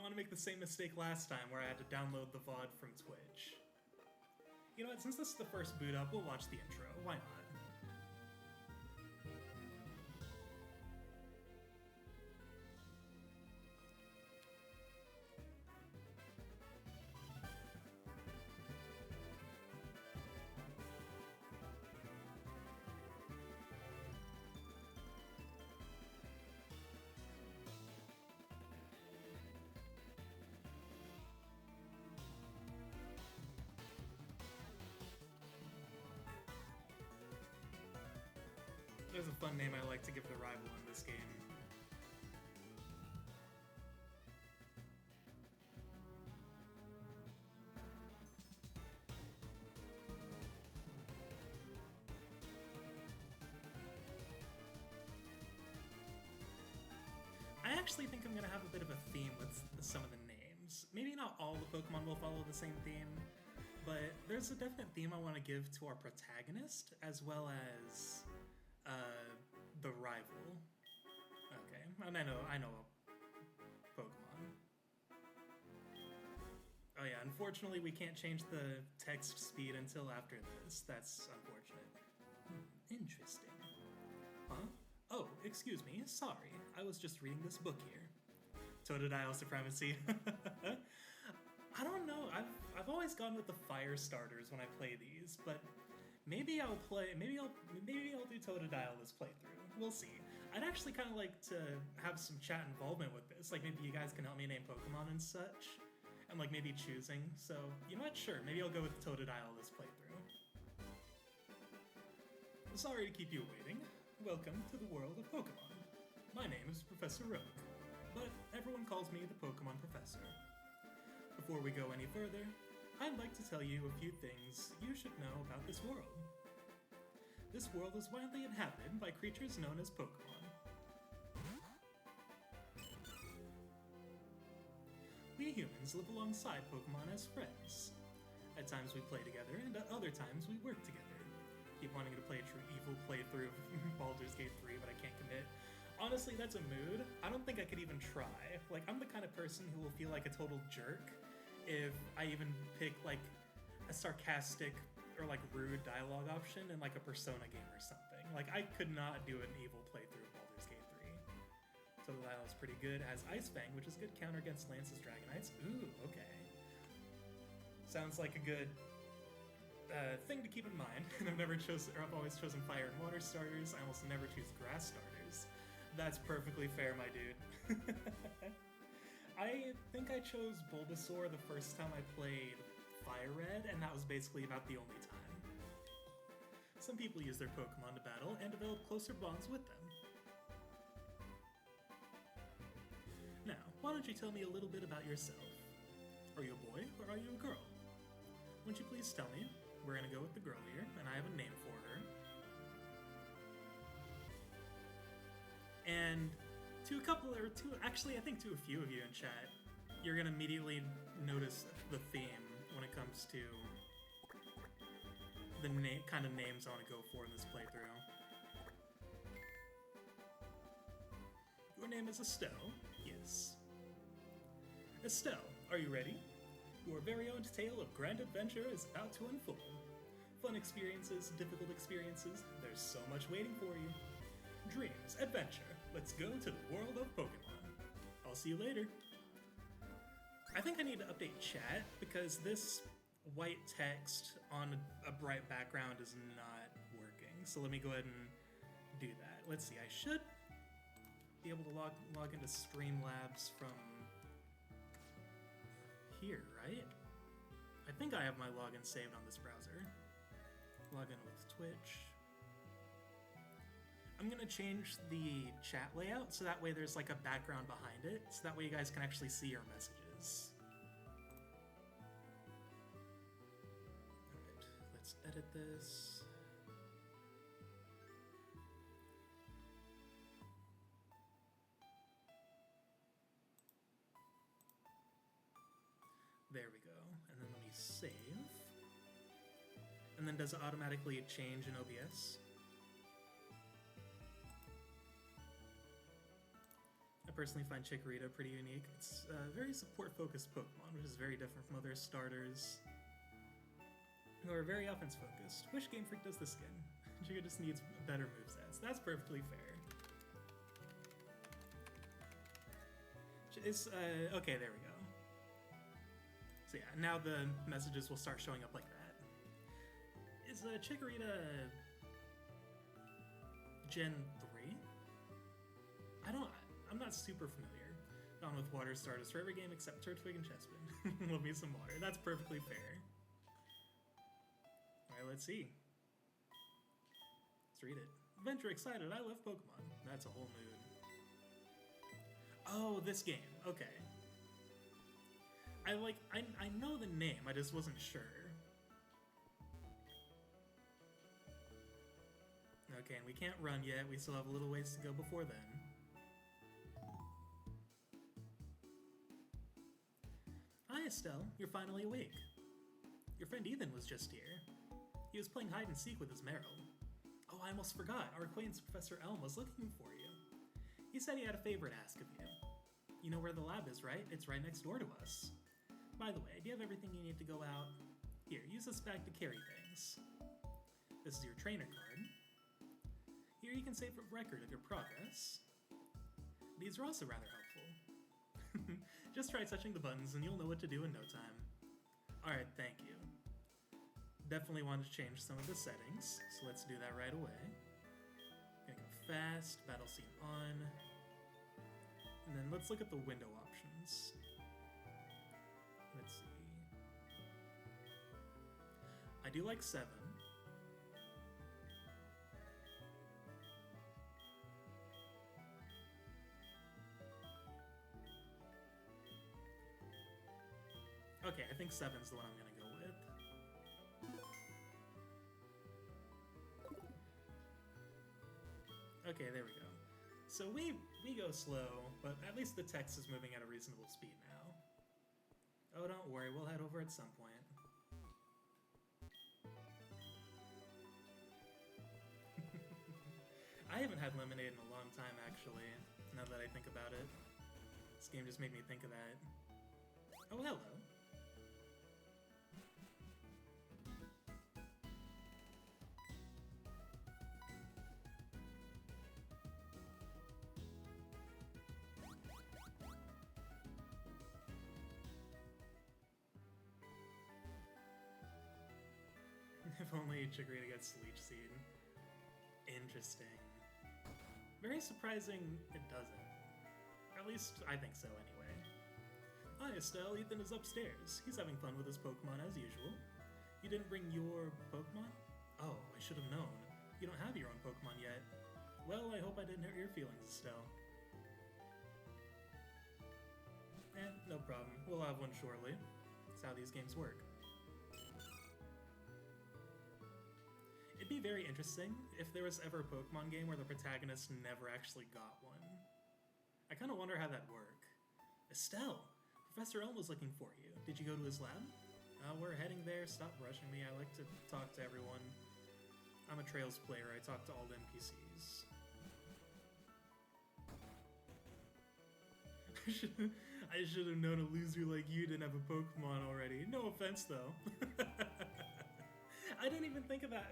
want to make the same mistake last time where I had to download the VOD from Twitch. You know what, since this is the first boot up, we'll watch the intro. Why not? There's a fun name I like to give the rival in this game. I actually think I'm gonna have a bit of a theme with some of the names. Maybe not all the Pokemon will follow the same theme, but there's a definite theme I want to give to our protagonist, as well as the rival. Okay, and I know Pokemon. Oh yeah, unfortunately we can't change the text speed until after this. That's unfortunate. Interesting. Huh? Oh, excuse me, sorry. I was just reading this book here. Totodile Supremacy. I don't know, I've always gone with the fire starters when I play these, but maybe I'll do Totodile this playthrough. We'll see. I'd actually kind of like to have some chat involvement with this. Like, maybe you guys can help me name Pokemon and such. And, like, maybe choosing. So, you know what? Sure, maybe I'll go with Totodile this playthrough. Sorry to keep you waiting. Welcome to the world of Pokemon. My name is Professor Rogue, but everyone calls me the Pokemon Professor. Before we go any further, I'd like to tell you a few things you should know about this world. This world is widely inhabited by creatures known as Pokemon. We humans live alongside Pokemon as friends. At times we play together, and at other times we work together. Keep wanting to play a true evil playthrough of Baldur's Gate 3, but I can't commit. Honestly, that's a mood. I don't think I could even try. Like, I'm the kind of person who will feel like a total jerk if I even pick, like, a sarcastic or, like, rude dialogue option in, like, a Persona game or something. Like, I could not do an evil playthrough of Baldur's Gate 3. Totodile is pretty good. It has Ice Fang, which is a good counter against Lance's Dragonites. Ooh, okay. Sounds like a good thing to keep in mind. I've always chosen fire and water starters. I almost never choose grass starters. That's perfectly fair, my dude. I think I chose Bulbasaur the first time I played Fire Red, and that was basically about the only time. Some people use their Pokemon to battle and develop closer bonds with them. Now, why don't you tell me a little bit about yourself? Are you a boy or are you a girl? Won't you please tell me? We're gonna go with the girl here, and I have a name for her. And to a few of you in chat, you're gonna immediately notice the theme when it comes to the kind of names I want to go for in this playthrough. Your name is Estelle? Yes. Estelle, are you ready? Your very own tale of grand adventure is about to unfold. Fun experiences, difficult experiences, there's so much waiting for you. Dreams, adventure, let's go to the world of Pokemon. I'll see you later. I think I need to update chat because this white text on a bright background is not working. So let me go ahead and do that. Let's see, I should be able to log into Streamlabs from here, right? I think I have my login saved on this browser. Log in with Twitch. I'm gonna change the chat layout so that way there's like a background behind it, so that way you guys can actually see your messages. Alright, let's edit this. There we go, and then let me save. And then does it automatically change in OBS? I personally find Chikorita pretty unique. It's a very support-focused Pokemon, which is very different from other starters who are very offense-focused. Wish Game Freak does this again. Chica just needs better movesets. That's perfectly fair. Okay, there we go. So yeah, now the messages will start showing up like that. Is Chikorita Gen 3? I'm not super familiar. Gone with water starters for every game except Turtwig and Chespin. Love me some water. That's perfectly fair. Alright, let's see. Let's read it. Adventure excited, I love Pokemon. That's a whole mood. Oh, this game. Okay. I know the name, I just wasn't sure. Okay, and we can't run yet. We still have a little ways to go before then. Hi, Estelle. You're finally awake. Your friend Ethan was just here. He was playing hide and seek with his Meryl. Oh, I almost forgot. Our acquaintance Professor Elm was looking for you. He said he had a favor to ask of you. You know where the lab is, right? It's right next door to us. By the way, do you have everything you need to go out? Here, use this bag to carry things. This is your trainer card. Here you can save a record of your progress. These are also rather helpful. Just try touching the buttons and you'll know what to do in no time. Alright, thank you. Definitely want to change some of the settings, so let's do that right away. Gonna go fast, battle scene on. And then let's look at the window options. Let's see. I do like 7. Okay, I think 7's the one I'm gonna go with. Okay, there we go. So we go slow, but at least the text is moving at a reasonable speed now. Oh, don't worry, we'll head over at some point. I haven't had lemonade in a long time, actually, now that I think about it. This game just made me think of that. Oh, hello. If only Chikorita gets Leech Seed. Interesting. Very surprising it doesn't. At least, I think so anyway. Hi Estelle, Ethan is upstairs. He's having fun with his Pokemon as usual. You didn't bring your Pokemon? Oh, I should have known. You don't have your own Pokemon yet. Well, I hope I didn't hurt your feelings, Estelle. No problem. We'll have one shortly. That's how these games work. It'd be very interesting if there was ever a Pokemon game where the protagonist never actually got one. I kind of wonder how that'd work. Estelle! Professor Elm was looking for you. Did you go to his lab? We're heading there. Stop rushing me. I like to talk to everyone. I'm a Trails player. I talk to all the NPCs. I should have known a loser like you didn't have a Pokemon already. No offense, though. I didn't even think of it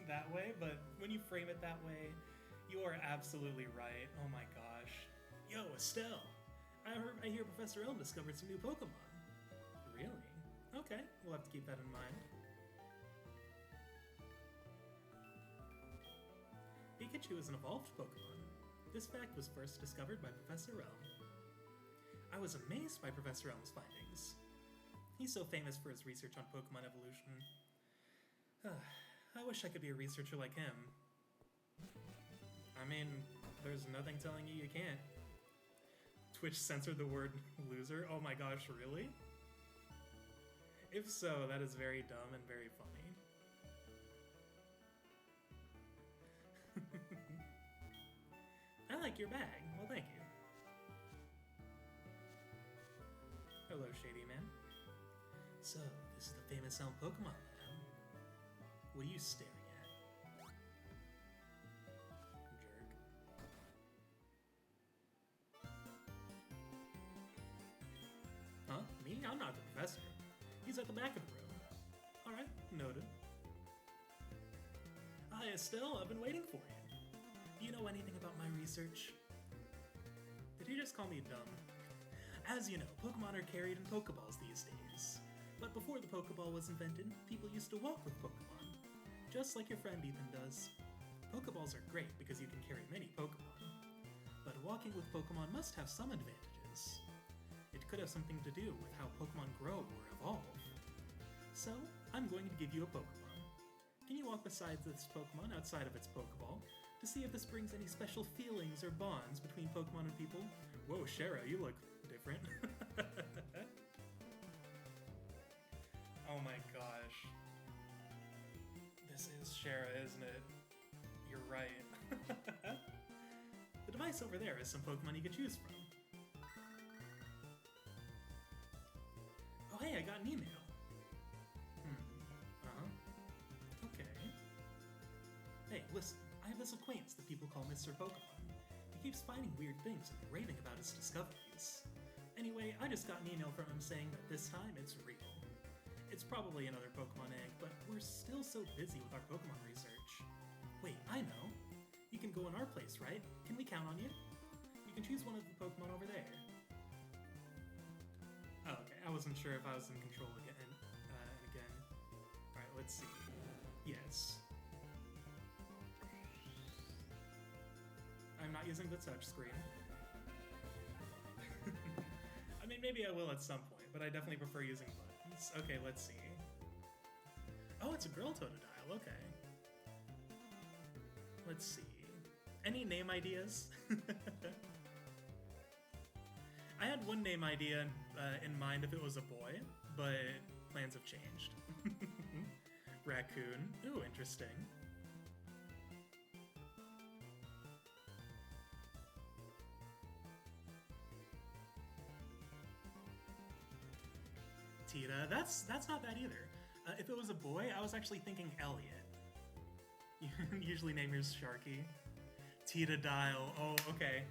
that way, but when you frame it that way, you are absolutely right. Oh my gosh. Yo, Estelle! I hear Professor Elm discovered some new Pokemon. Really? Okay, we'll have to keep that in mind. Pikachu is an evolved Pokemon. This fact was first discovered by Professor Elm. I was amazed by Professor Elm's findings. He's so famous for his research on Pokemon evolution. I wish I could be a researcher like him. I mean, there's nothing telling you can't. Twitch censored the word loser? Oh my gosh, really? If so, that is very dumb and very funny. I like your bag. Well, thank you. Hello, Shady Man. So, this is the famous Elm Pokemon Lab. What are you staring at? Jerk. Me? I'm not the professor. He's at the back of the room. Alright, noted. Hi, Estelle, I've been waiting for you. Do you know anything about my research? Did he just call me dumb? As you know, Pokemon are carried in Pokeballs these days. But before the Pokeball was invented, people used to walk with Pokemon. Just like your friend Ethan does. Pokeballs are great because you can carry many Pokemon. But walking with Pokemon must have some advantages. It could have something to do with how Pokemon grow or evolve. So, I'm going to give you a Pokemon. Can you walk beside this Pokemon outside of its Pokeball to see if this brings any special feelings or bonds between Pokemon and people? Whoa, Shara, you look different. Oh my gosh. This is Shara, isn't it? You're right. The device over there is some Pokemon you can choose from. Oh hey, I got an email. Okay. Hey, listen, I have this acquaintance that people call Mr. Pokemon. He keeps finding weird things and raving about his discoveries. Anyway, I just got an email from him saying that this time it's real. It's probably another Pokemon egg, but we're still so busy with our Pokemon research. Wait, I know. You can go in our place, right? Can we count on you? You can choose one of the Pokemon over there. Oh, okay, I wasn't sure if I was in control again. Alright, let's see. Yes. I'm not using the touchscreen. I mean, maybe I will at some point, but I definitely prefer using buttons. Okay, let's see. Oh, it's a girl Totodile, okay. Let's see. Any name ideas? I had one name idea in mind if it was a boy, but plans have changed. Raccoon. Ooh, interesting. Tita. That's not bad either. If it was a boy, I was actually thinking Elliot. You usually name yours Sharky. Totodile. Oh, okay.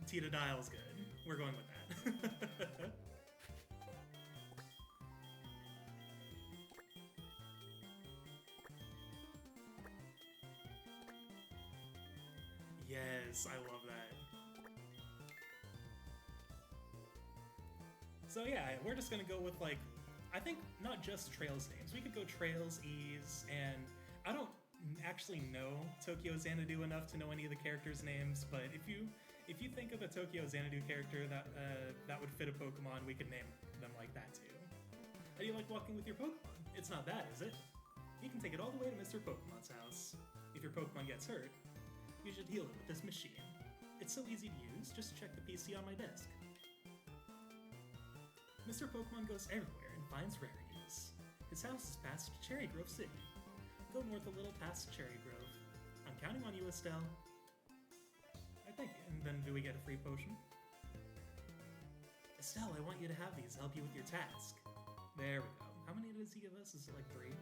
Totodile's good. We're going with that. Yes, I love that. So yeah, we're just gonna go with like, I think not just Trails names. We could go Trails, Ease, and I don't actually know Tokyo Xanadu enough to know any of the characters' names, but if you think of a Tokyo Xanadu character that would fit a Pokemon, we could name them like that too. How do you like walking with your Pokemon? It's not bad, is it? You can take it all the way to Mr. Pokemon's house. If your Pokemon gets hurt, you should heal it with this machine. It's so easy to use, just check the PC on my desk. Mr. Pokemon goes everywhere and finds rarities. His house is past Cherry Grove City. Go north a little past Cherry Grove. I'm counting on you, Estelle. I thank you. And then do we get a free potion? Estelle, I want you to have these to help you with your task. There we go. How many does he give us? Is it like 3?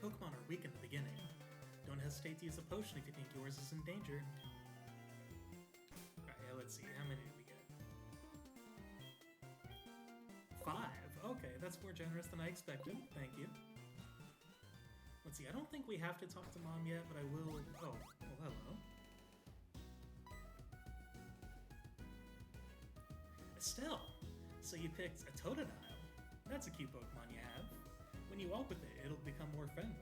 Pokemon are weak in the beginning. Don't hesitate to use a potion if you think yours is in danger. Alright, yeah, let's see. How many did we get? 5. Okay, that's more generous than I expected. Thank you. Let's see, I don't think we have to talk to Mom yet, but I will... Oh, well, hello. Estelle! So you picked a Totodile. That's a cute Pokemon you have. When you walk with it, it'll become more friendly.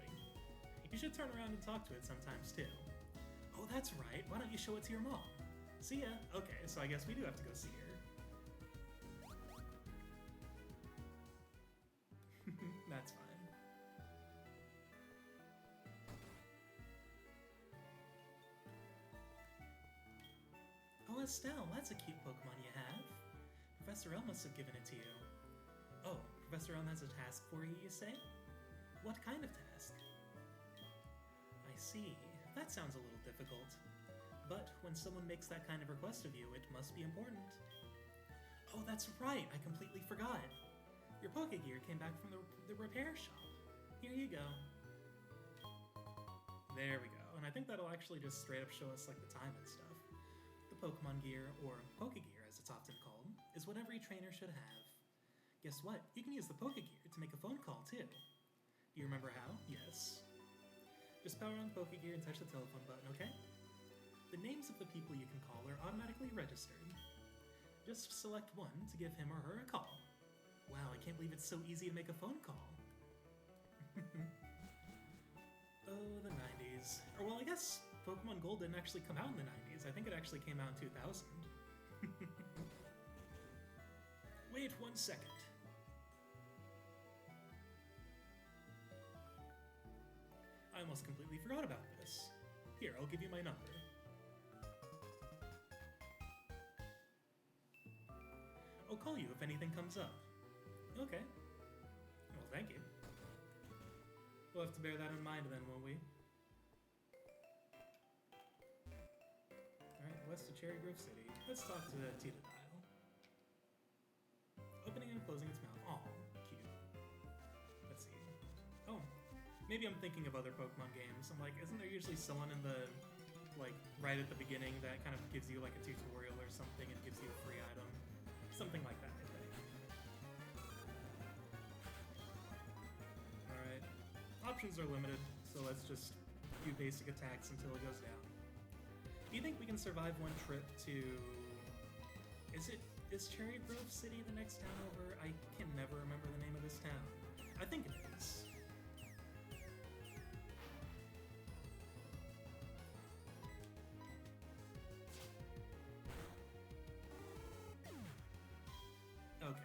You should turn around and talk to it sometimes, too. Oh, that's right. Why don't you show it to your mom? See ya. Okay, so I guess we do have to go see her. That's fine. Oh, Estelle, that's a cute Pokemon you have. Professor L must have given it to you. Oh, Professor L has a task for you, you say? What kind of task? I see. That sounds a little difficult. But when someone makes that kind of request of you, it must be important. Oh, that's right! I completely forgot! Your Pokegear came back from the repair shop. Here you go. There we go. And I think that'll actually just straight up show us like the time and stuff. The Pokemon Gear, or Pokegear as it's often called, is is what every trainer should have. Guess what? You can use the Pokegear to make a phone call, too. Do you remember how? Yes. Just power on the Pokegear and touch the telephone button, okay? The names of the people you can call are automatically registered. Just select one to give him or her a call. Wow, I can't believe it's so easy to make a phone call. Oh, the 90s. Or, well, I guess Pokemon Gold didn't actually come out in the 90s. I think it actually came out in 2000. Wait 1 second. I almost completely forgot about this. Here, I'll give you my number. I'll call you if anything comes up. Okay. Well, thank you. We'll have to bear that in mind then, won't we? Alright, west of Cherry Grove City. Let's talk to Totodile. Opening and closing its mouth. Aw, cute. Let's see. Oh, maybe I'm thinking of other Pokemon games. I'm like, isn't there usually someone in the, like, right at the beginning that kind of gives you, like, a tutorial or something and gives you a free item? Something like that, I think. Alright. Options are limited, so let's just do basic attacks until it goes down. Do you think we can survive one trip to... Is Cherry Grove City the next town over? I can never remember the name of this town. I think it is. Okay.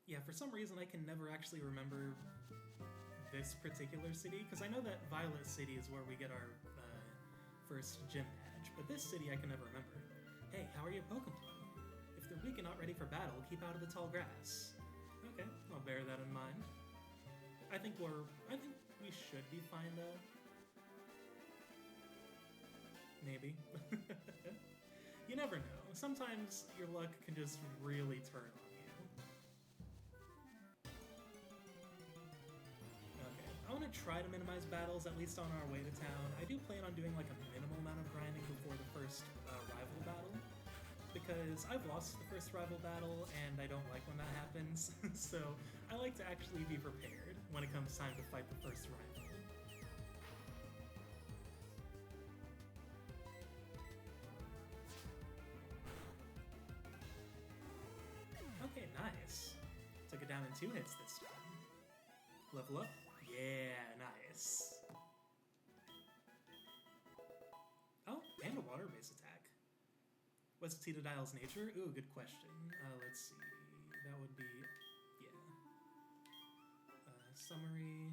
Yeah, for some reason I can never actually remember this particular city, because I know that Violet City is where we get our first gym badge, but this city I can never remember. Hey, how are your Pokemon? If they're weak and not ready for battle, keep out of the tall grass. Okay, I'll bear that in mind. I think we should be fine though. Maybe. You never know. Sometimes your luck can just really turn on you. Okay, I want to try to minimize battles, at least on our way to town. I do plan on doing like a minimal amount of grinding before the first rival battle, because I've lost the first rival battle and I don't like when that happens, so I like to actually be prepared when it comes time to fight the first rival. Okay, nice. Took it down in 2 hits this time. Level up? Yeah, nice. Oh, and a water-based attack. What's Totodile's nature? Ooh, good question. Let's see. That would be... yeah. Summary...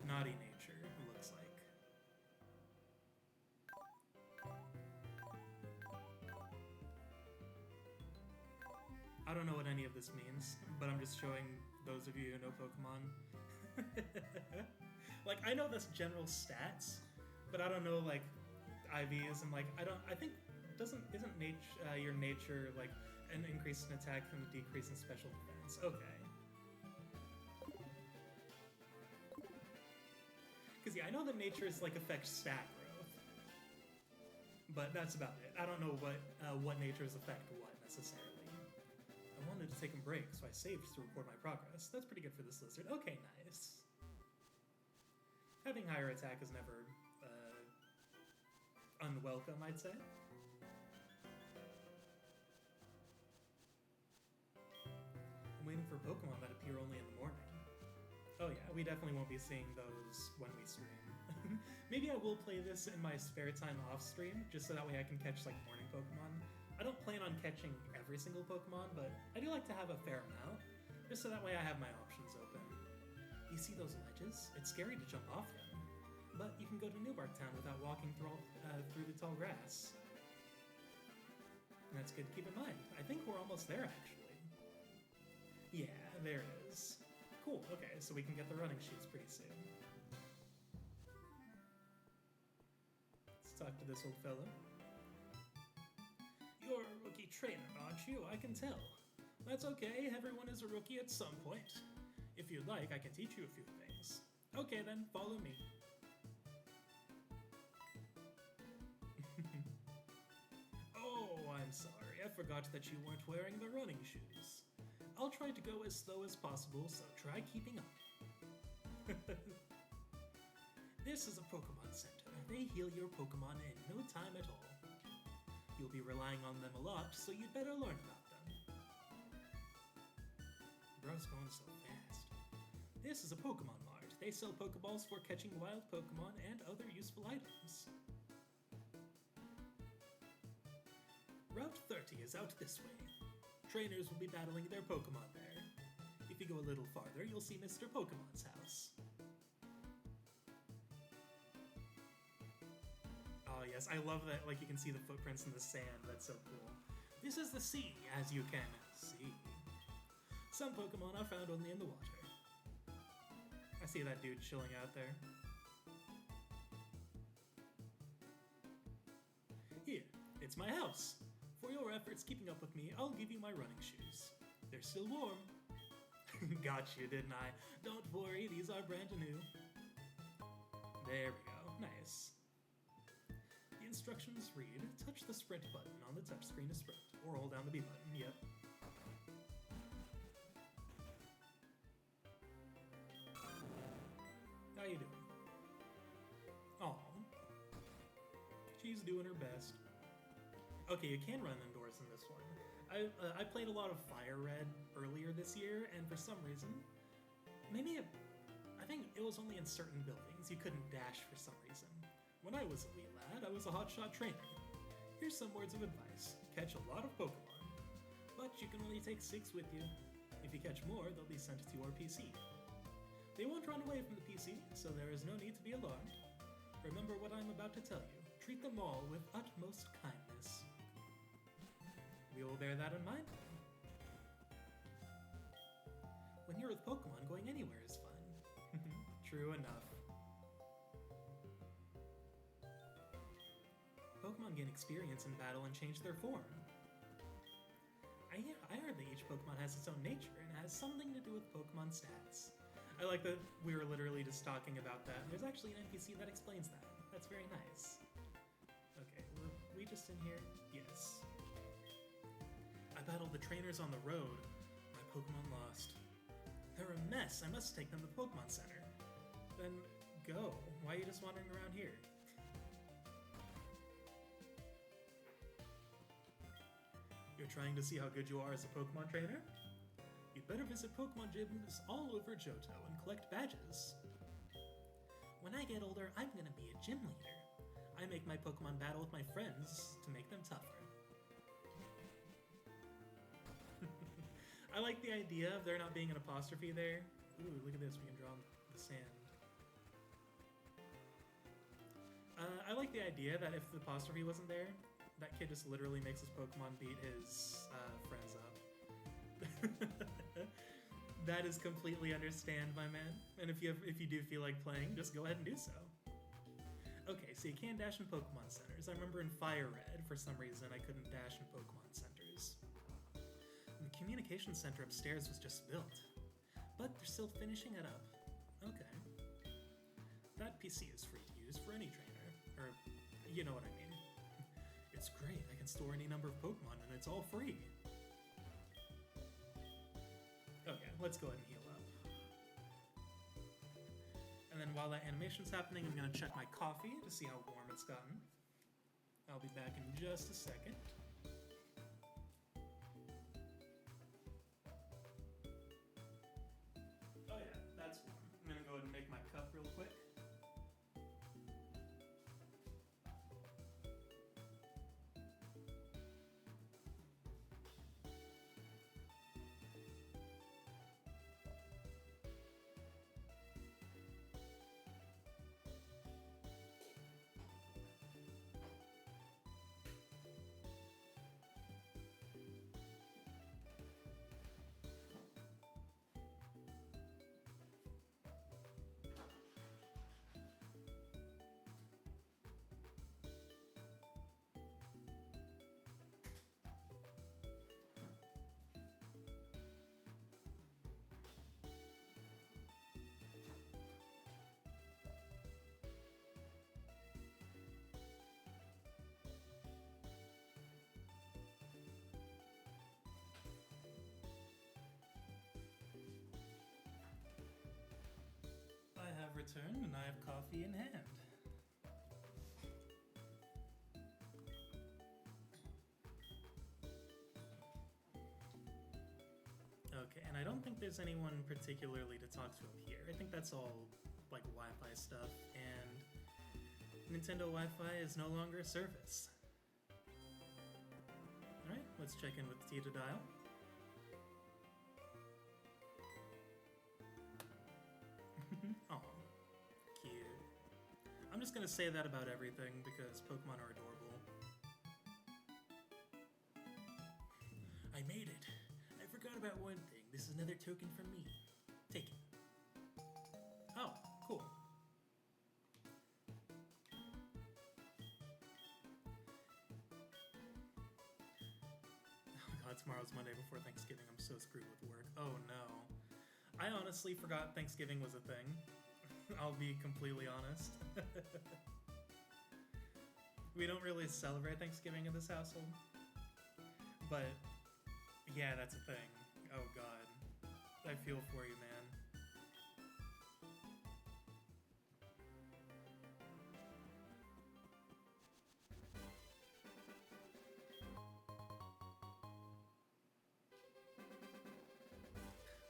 naughty nature, it looks like. I don't know what any of this means, but I'm just showing those of you who know Pokemon. Like, I know this general stats, but I don't know, like, IVs, and, like, I think, isn't your nature, like, an increase in attack and a decrease in special defense? Okay. Because, yeah, I know that nature is, like, affects stat growth, but that's about it. I don't know what natures affect what, necessarily. I wanted to take a break, so I saved to record my progress. That's pretty good for this lizard. Okay, nice. Having higher attack is never unwelcome, I'd say. I'm waiting for Pokemon that appear only in the morning. Oh yeah, we definitely won't be seeing those when we stream. Maybe I will play this in my spare time off stream, just so that way I can catch, like, morning Pokemon. I don't plan on catching every single Pokemon, but I do like to have a fair amount, just so that way I have my options open. You see those ledges? It's scary to jump off them, but you can go to Newbark Town without walking through the tall grass. And that's good to keep in mind. I think we're almost there, actually. Yeah, there it is. Cool, okay, so we can get the running shoes pretty soon. Let's talk to this old fella. You're a rookie trainer, aren't you? I can tell. That's okay, everyone is a rookie at some point. If you'd like, I can teach you a few things. Okay then, follow me. I'm sorry, I forgot that you weren't wearing the running shoes. I'll try to go as slow as possible, so try keeping up. This is a Pokemon Center. They heal your Pokemon in no time at all. You'll be relying on them a lot, so you'd better learn about them. Bro's going so fast. This is a Pokemon Mart. They sell Pokeballs for catching wild Pokemon and other useful items. Route 30 is out this way. Trainers will be battling their Pokemon there. If you go a little farther, you'll see Mr. Pokemon's house. Oh yes, I love that, like, you can see the footprints in the sand. That's so cool. This is the sea, as you can see. Some Pokemon are found only in the water. I see that dude chilling out there. Here, it's my house. For your efforts keeping up with me, I'll give you my running shoes. They're still warm. Got you, didn't I? Don't worry, these are brand new. There we go. Nice. The instructions read, touch the sprint button on the touchscreen to sprint, or hold down the B button, yep. How you doing? Aw. She's doing her best. Okay, you can run indoors in this one. I played a lot of Fire Red earlier this year, and for some reason, I think it was only in certain buildings you couldn't dash for some reason. When I was a wee lad, I was a hotshot trainer. Here's some words of advice. Catch a lot of Pokemon, but you can only take 6 with you. If you catch more, they'll be sent to your PC. They won't run away from the PC, so there is no need to be alarmed. Remember what I'm about to tell you. Treat them all with utmost kindness. We will bear that in mind. When you're with Pokemon, going anywhere is fun. True enough. Pokemon gain experience in battle and change their form. I heard that each Pokemon has its own nature and has something to do with Pokemon stats. I like that we were literally just talking about that. There's actually an NPC that explains that. That's very nice. Okay, were we just in here? Yes. I battled the trainers on the road. My Pokemon lost. They're a mess. I must take them to the Pokemon Center. Then go. Why are you just wandering around here? You're trying to see how good you are as a Pokemon trainer? You'd better visit Pokemon gyms all over Johto and collect badges. When I get older, I'm gonna be a gym leader. I make my Pokemon battle with my friends to make them tougher. I like the idea of there not being an apostrophe there. Ooh, look at this, we can draw the sand. I like the idea that if the apostrophe wasn't there, that kid just literally makes his Pokemon beat his friends up. That is completely understand, my man. And if you do feel like playing, just go ahead and do so. Okay, so you can dash in Pokemon Centers. I remember in Fire Red, for some reason, I couldn't dash in Pokemon Centers. The Communication Center upstairs was just built, but they're still finishing it up. Okay. That PC is free to use for any trainer, or you know what I mean. It's great, I can store any number of Pokemon and it's all free. Okay, let's go ahead and heal up. And then while that animation's happening, I'm gonna check my coffee to see how warm it's gotten. I'll be back in just a second. Oh yeah, that's warm. I'm gonna go ahead and make my cup real quick. returned and I have coffee in hand. Okay, and I don't think there's anyone particularly to talk to up here. I think that's all, like, Wi-Fi stuff, and Nintendo Wi-Fi is no longer a service. Alright, let's check in with Tita Dial. Aw, cute. I'm just gonna say that about everything because Pokemon are adorable. I made it. I forgot about one thing. This is another token from me. Take it. Oh, cool. Oh god, tomorrow's Monday before Thanksgiving. I'm so screwed with work. Oh no. I honestly forgot Thanksgiving was a thing. I'll be completely honest. We don't really celebrate Thanksgiving in this household. But yeah, that's a thing. Oh god. I feel for you, man.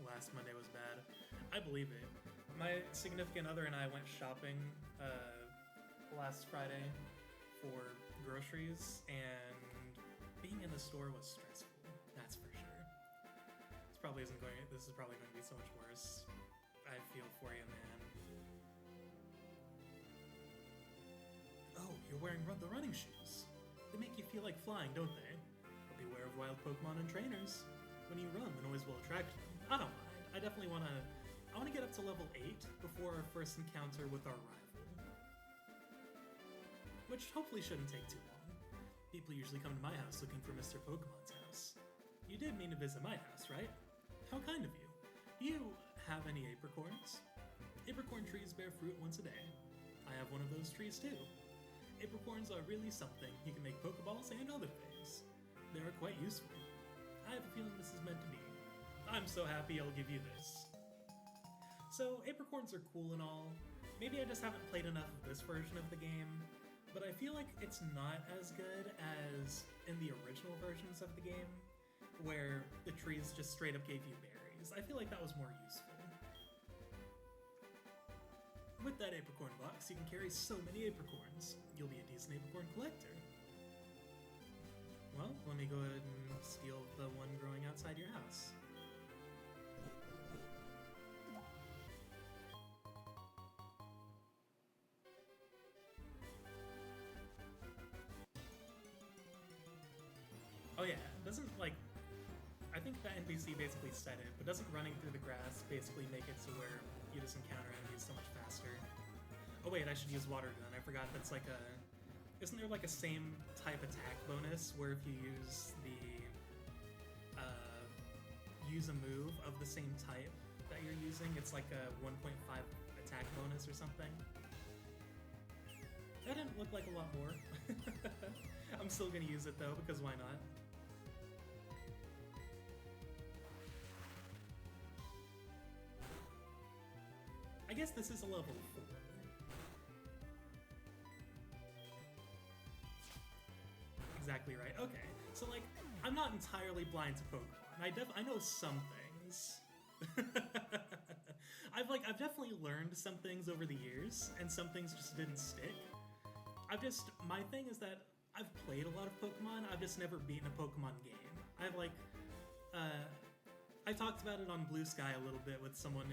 Last Monday was bad. I believe it. My significant other and I went shopping last Friday for groceries, and being in the store was stressful. That's for sure. This is probably going to be so much worse. I feel for you, man. Oh, you're wearing the running shoes. They make you feel like flying, don't they? But beware of wild Pokemon and trainers. When you run, the noise will attract them. I don't mind. I definitely want to get up to level 8 before our first encounter with our rival. Which hopefully shouldn't take too long. People usually come to my house looking for Mr. Pokemon's house. You did mean to visit my house, right? How kind of you. Do you have any apricorns? Apricorn trees bear fruit once a day. I have one of those trees too. Apricorns are really something. You can make Pokeballs and other things. They are quite useful. I have a feeling this is meant to be. I'm so happy I'll give you this. So, apricorns are cool and all. Maybe I just haven't played enough of this version of the game, but I feel like it's not as good as in the original versions of the game, where the trees just straight up gave you berries. I feel like that was more useful. With that apricorn box, you can carry so many apricorns. You'll be a decent apricorn collector. Well, let me go ahead and steal the one growing outside your house. Oh yeah, doesn't, like, I think the NPC basically said it, but doesn't running through the grass basically make it so where you just encounter enemies so much faster? Oh wait, I should use Water Gun. I forgot that's like a... Isn't there like a same type attack bonus where if you use the... use a move of the same type that you're using, it's like a 1.5 attack bonus or something? That didn't look like a lot more. I'm still gonna use it though, because why not? I guess this is a level 4. Exactly right. Okay, so like, I'm not entirely blind to Pokemon. I know some things. I've definitely learned some things over the years, and some things just didn't stick. My thing is that I've played a lot of Pokemon, I've just never beaten a Pokemon game. I talked about it on Blue Sky a little bit with someone,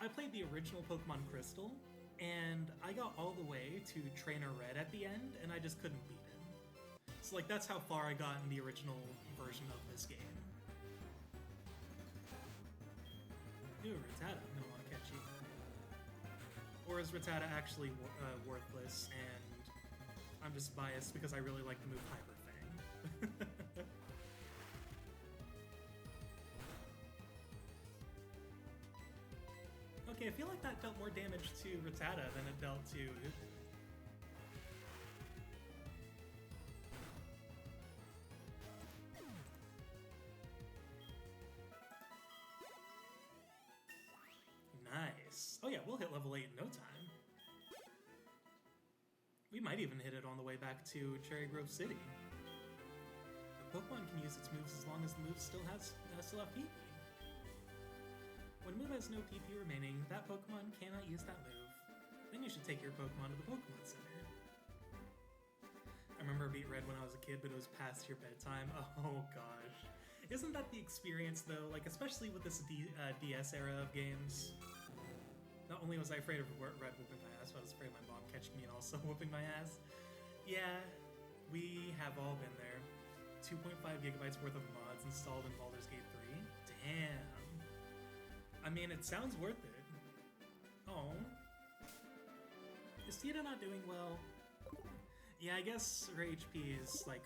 I played the original Pokemon Crystal, and I got all the way to Trainer Red at the end, and I just couldn't beat him. So like, that's how far I got in the original version of this game. Ooh, Rattata, I don't want to catch you. Or is Rattata actually worthless, and I'm just biased because I really like the move Hyper Fang? Okay, I feel like that dealt more damage to Rattata than it dealt to... We might even hit it on the way back to Cherry Grove City. A Pokemon can use its moves as long as the move still have PP. When a move has no PP remaining, that Pokemon cannot use that move. Then you should take your Pokemon to the Pokemon Center. I remember Beat Red when I was a kid, but it was past your bedtime. Oh gosh. Isn't that the experience though? Like, especially with this DS era of games. Not only was I afraid of Red whooping my ass, but I was afraid of my mom catching me and also whooping my ass. Yeah, we have all been there. 2.5 gigabytes worth of mods installed in Baldur's Gate 3. Damn. I mean, it sounds worth it. Oh. Is Tita not doing well? Yeah, I guess her HP is, like,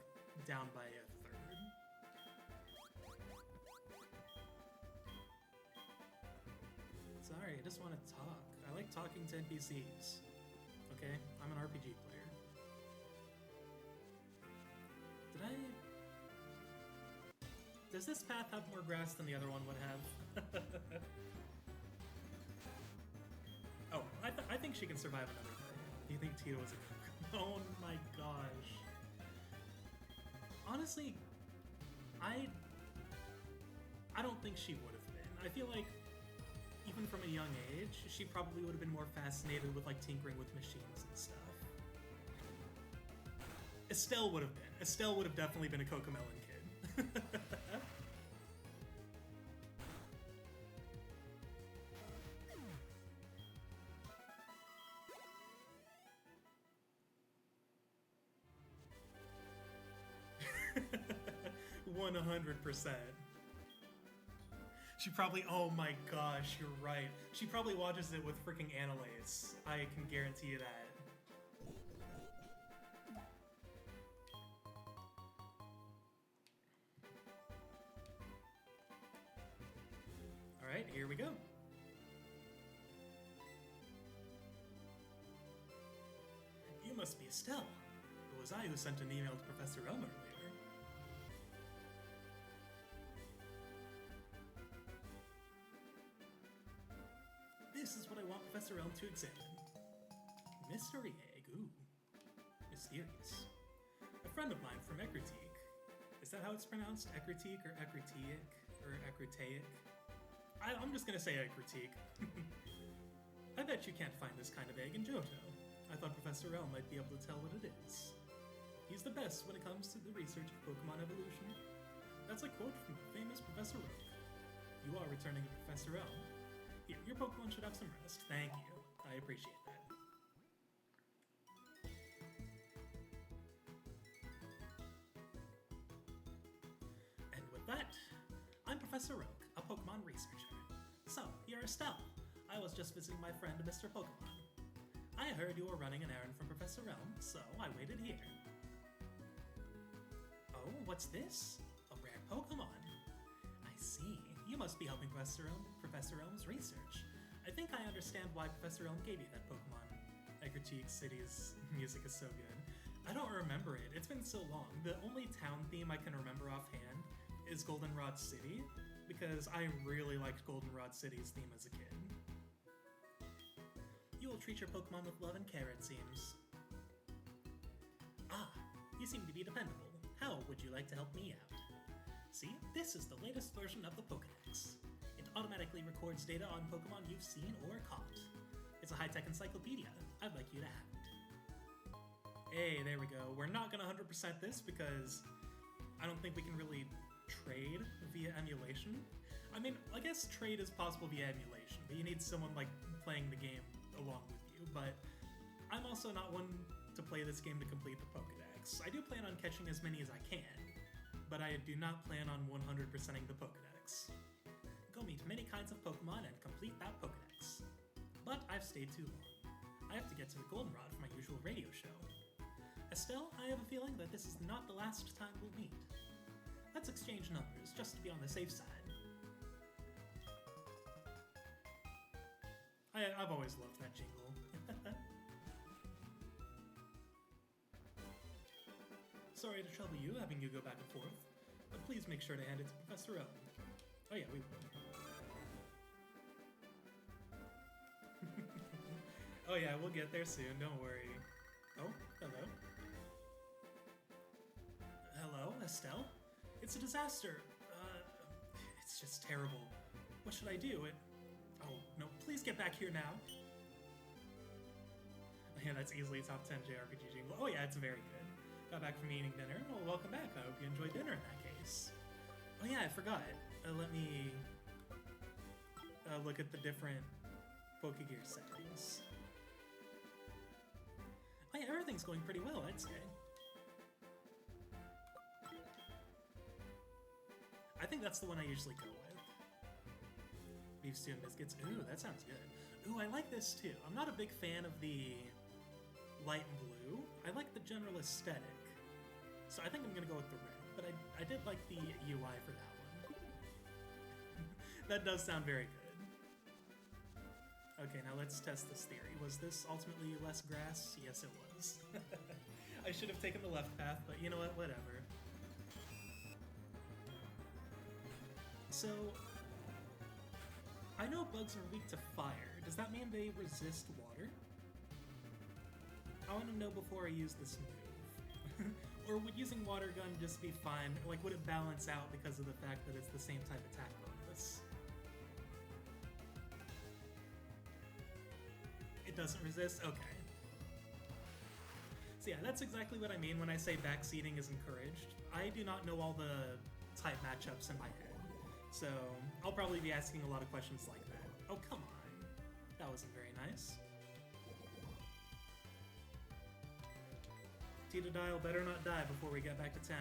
down by a third. Sorry, I just want to talk. I like talking to NPCs. Okay? I'm an RPG player. Did I... Does this path have more grass than the other one would have? Oh, I think she can survive another day. Do you think Tito was a... Oh my gosh. Honestly, I don't think she would have been. I feel like even from a young age, she probably would have been more fascinated with like tinkering with machines and stuff. Estelle would have been. Estelle would have definitely been a Cocomelon kid. 100%. She probably, oh my gosh, you're right. She probably watches it with freaking Analase. I can guarantee you that. Alright, here we go. You must be Estelle. It was I who sent an email to Professor Elmer earlier. This is what I want Professor Elm to examine. Mystery egg, ooh. Mysterious. A friend of mine from Ecruteak. Is that how it's pronounced? Ecruteak or Ecruteic? Or Ecruteic? I'm just gonna say Ecruteak. I bet you can't find this kind of egg in Johto. I thought Professor Elm might be able to tell what it is. He's the best when it comes to the research of Pokemon evolution. That's a quote from the famous Professor Oak. You are returning to Professor Elm. Here, your Pokemon should have some rest. Thank you. I appreciate that. And with that, I'm Professor Oak, a Pokemon researcher. So, you're Estelle. I was just visiting my friend, Mr. Pokemon. I heard you were running an errand from Professor Elm, so I waited here. Oh, what's this? A rare Pokemon. I see. You must be helping Professor Elm's research. I think I understand why Professor Elm gave you that Pokemon. Ecruteak City's music is so good. I don't remember it. It's been so long. The only town theme I can remember offhand is Goldenrod City, because I really liked Goldenrod City's theme as a kid. You will treat your Pokemon with love and care, it seems. Ah, you seem to be dependable. How would you like to help me out? See, this is the latest version of the Pokédex. It automatically records data on Pokemon you've seen or caught. It's a high-tech encyclopedia. I'd like you to have it. Hey, there we go. We're not gonna 100% this because I don't think we can really trade via emulation. I mean, I guess trade is possible via emulation, but you need someone like playing the game along with you. But I'm also not one to play this game to complete the Pokédex. I do plan on catching as many as I can, but I do not plan on 100%ing the Pokédex. Go meet many kinds of Pokemon and complete that Pokédex. But I've stayed too long. I have to get to the Goldenrod for my usual radio show. Estelle, I have a feeling that this is not the last time we'll meet. Let's exchange numbers, just to be on the safe side. I've always loved that jingle. Sorry to trouble you, having you go back and forth, but please make sure to hand it to Professor Elm. Oh yeah, we will. Oh yeah, we'll get there soon, don't worry. Oh, hello. Estelle? It's a disaster. It's just terrible. What should I do? Oh, no, please get back here now. Yeah, that's easily top 10 JRPG jingle. Oh yeah, it's very good. Got back from eating dinner. Well, welcome back. I hope you enjoyed dinner in that case. Oh yeah, I forgot. Let me look at the different Pokegear settings. Oh yeah, everything's going pretty well, I'd say. I think that's the one I usually go with. Beef stew and biscuits. Ooh, that sounds good. Ooh, I like this too. I'm not a big fan of the light blue. I like the general aesthetic. So I think I'm gonna go with the red, but I did like the UI for that one. That does sound very good. Okay, now let's test this theory. Was this ultimately less grass? Yes, it was. I should have taken the left path, but you know what? Whatever. So, I know bugs are weak to fire. Does that mean they resist water? I want to know before I use this move. Or would using water gun just be fine? Like, would it balance out because of the fact that it's the same type attack bonus? It doesn't resist? Okay. So yeah, that's exactly what I mean when I say backseating is encouraged. I do not know all the type matchups in my head, so I'll probably be asking a lot of questions like that. Oh, come on. That wasn't very nice. Titodile better not die before we get back to town.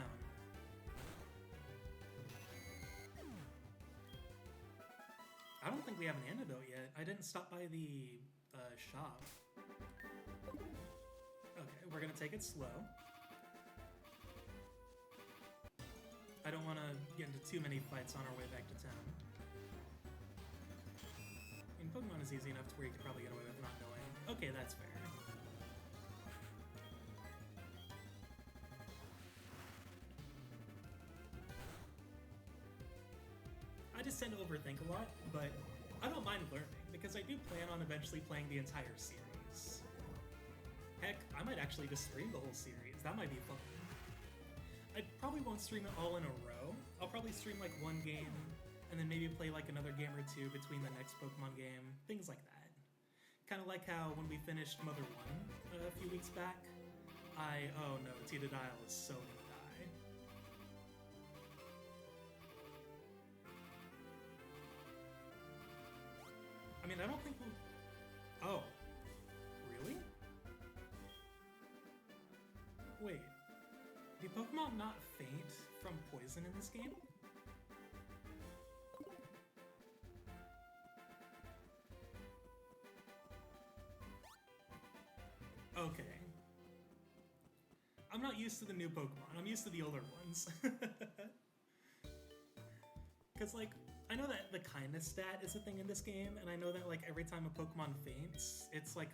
I don't think we have an antidote yet. I didn't stop by the shop. Okay, we're gonna take it slow. I don't want to get into too many fights on our way back to town. I mean, Pokemon is easy enough to where you could probably get away with not knowing. Okay, that's fair. I just tend to overthink a lot, but I don't mind learning, because I do plan on eventually playing the entire series. Heck, I might actually just stream the whole series. That might be fun. I probably won't stream it all in a row. I'll probably stream like one game, and then maybe play like another game or two between the next Pokemon game, things like that. Kind of like how when we finished Mother 1 a few weeks back, oh no, Titodile is so gonna die. I mean, I don't think we'll... Oh. Really? Wait. Do Pokemon not faint from poison in this game? Okay. I'm not used to the new Pokemon. I'm used to the older ones. Because, like, I know that the kindness stat is a thing in this game, and I know that, like, every time a Pokemon faints, it's like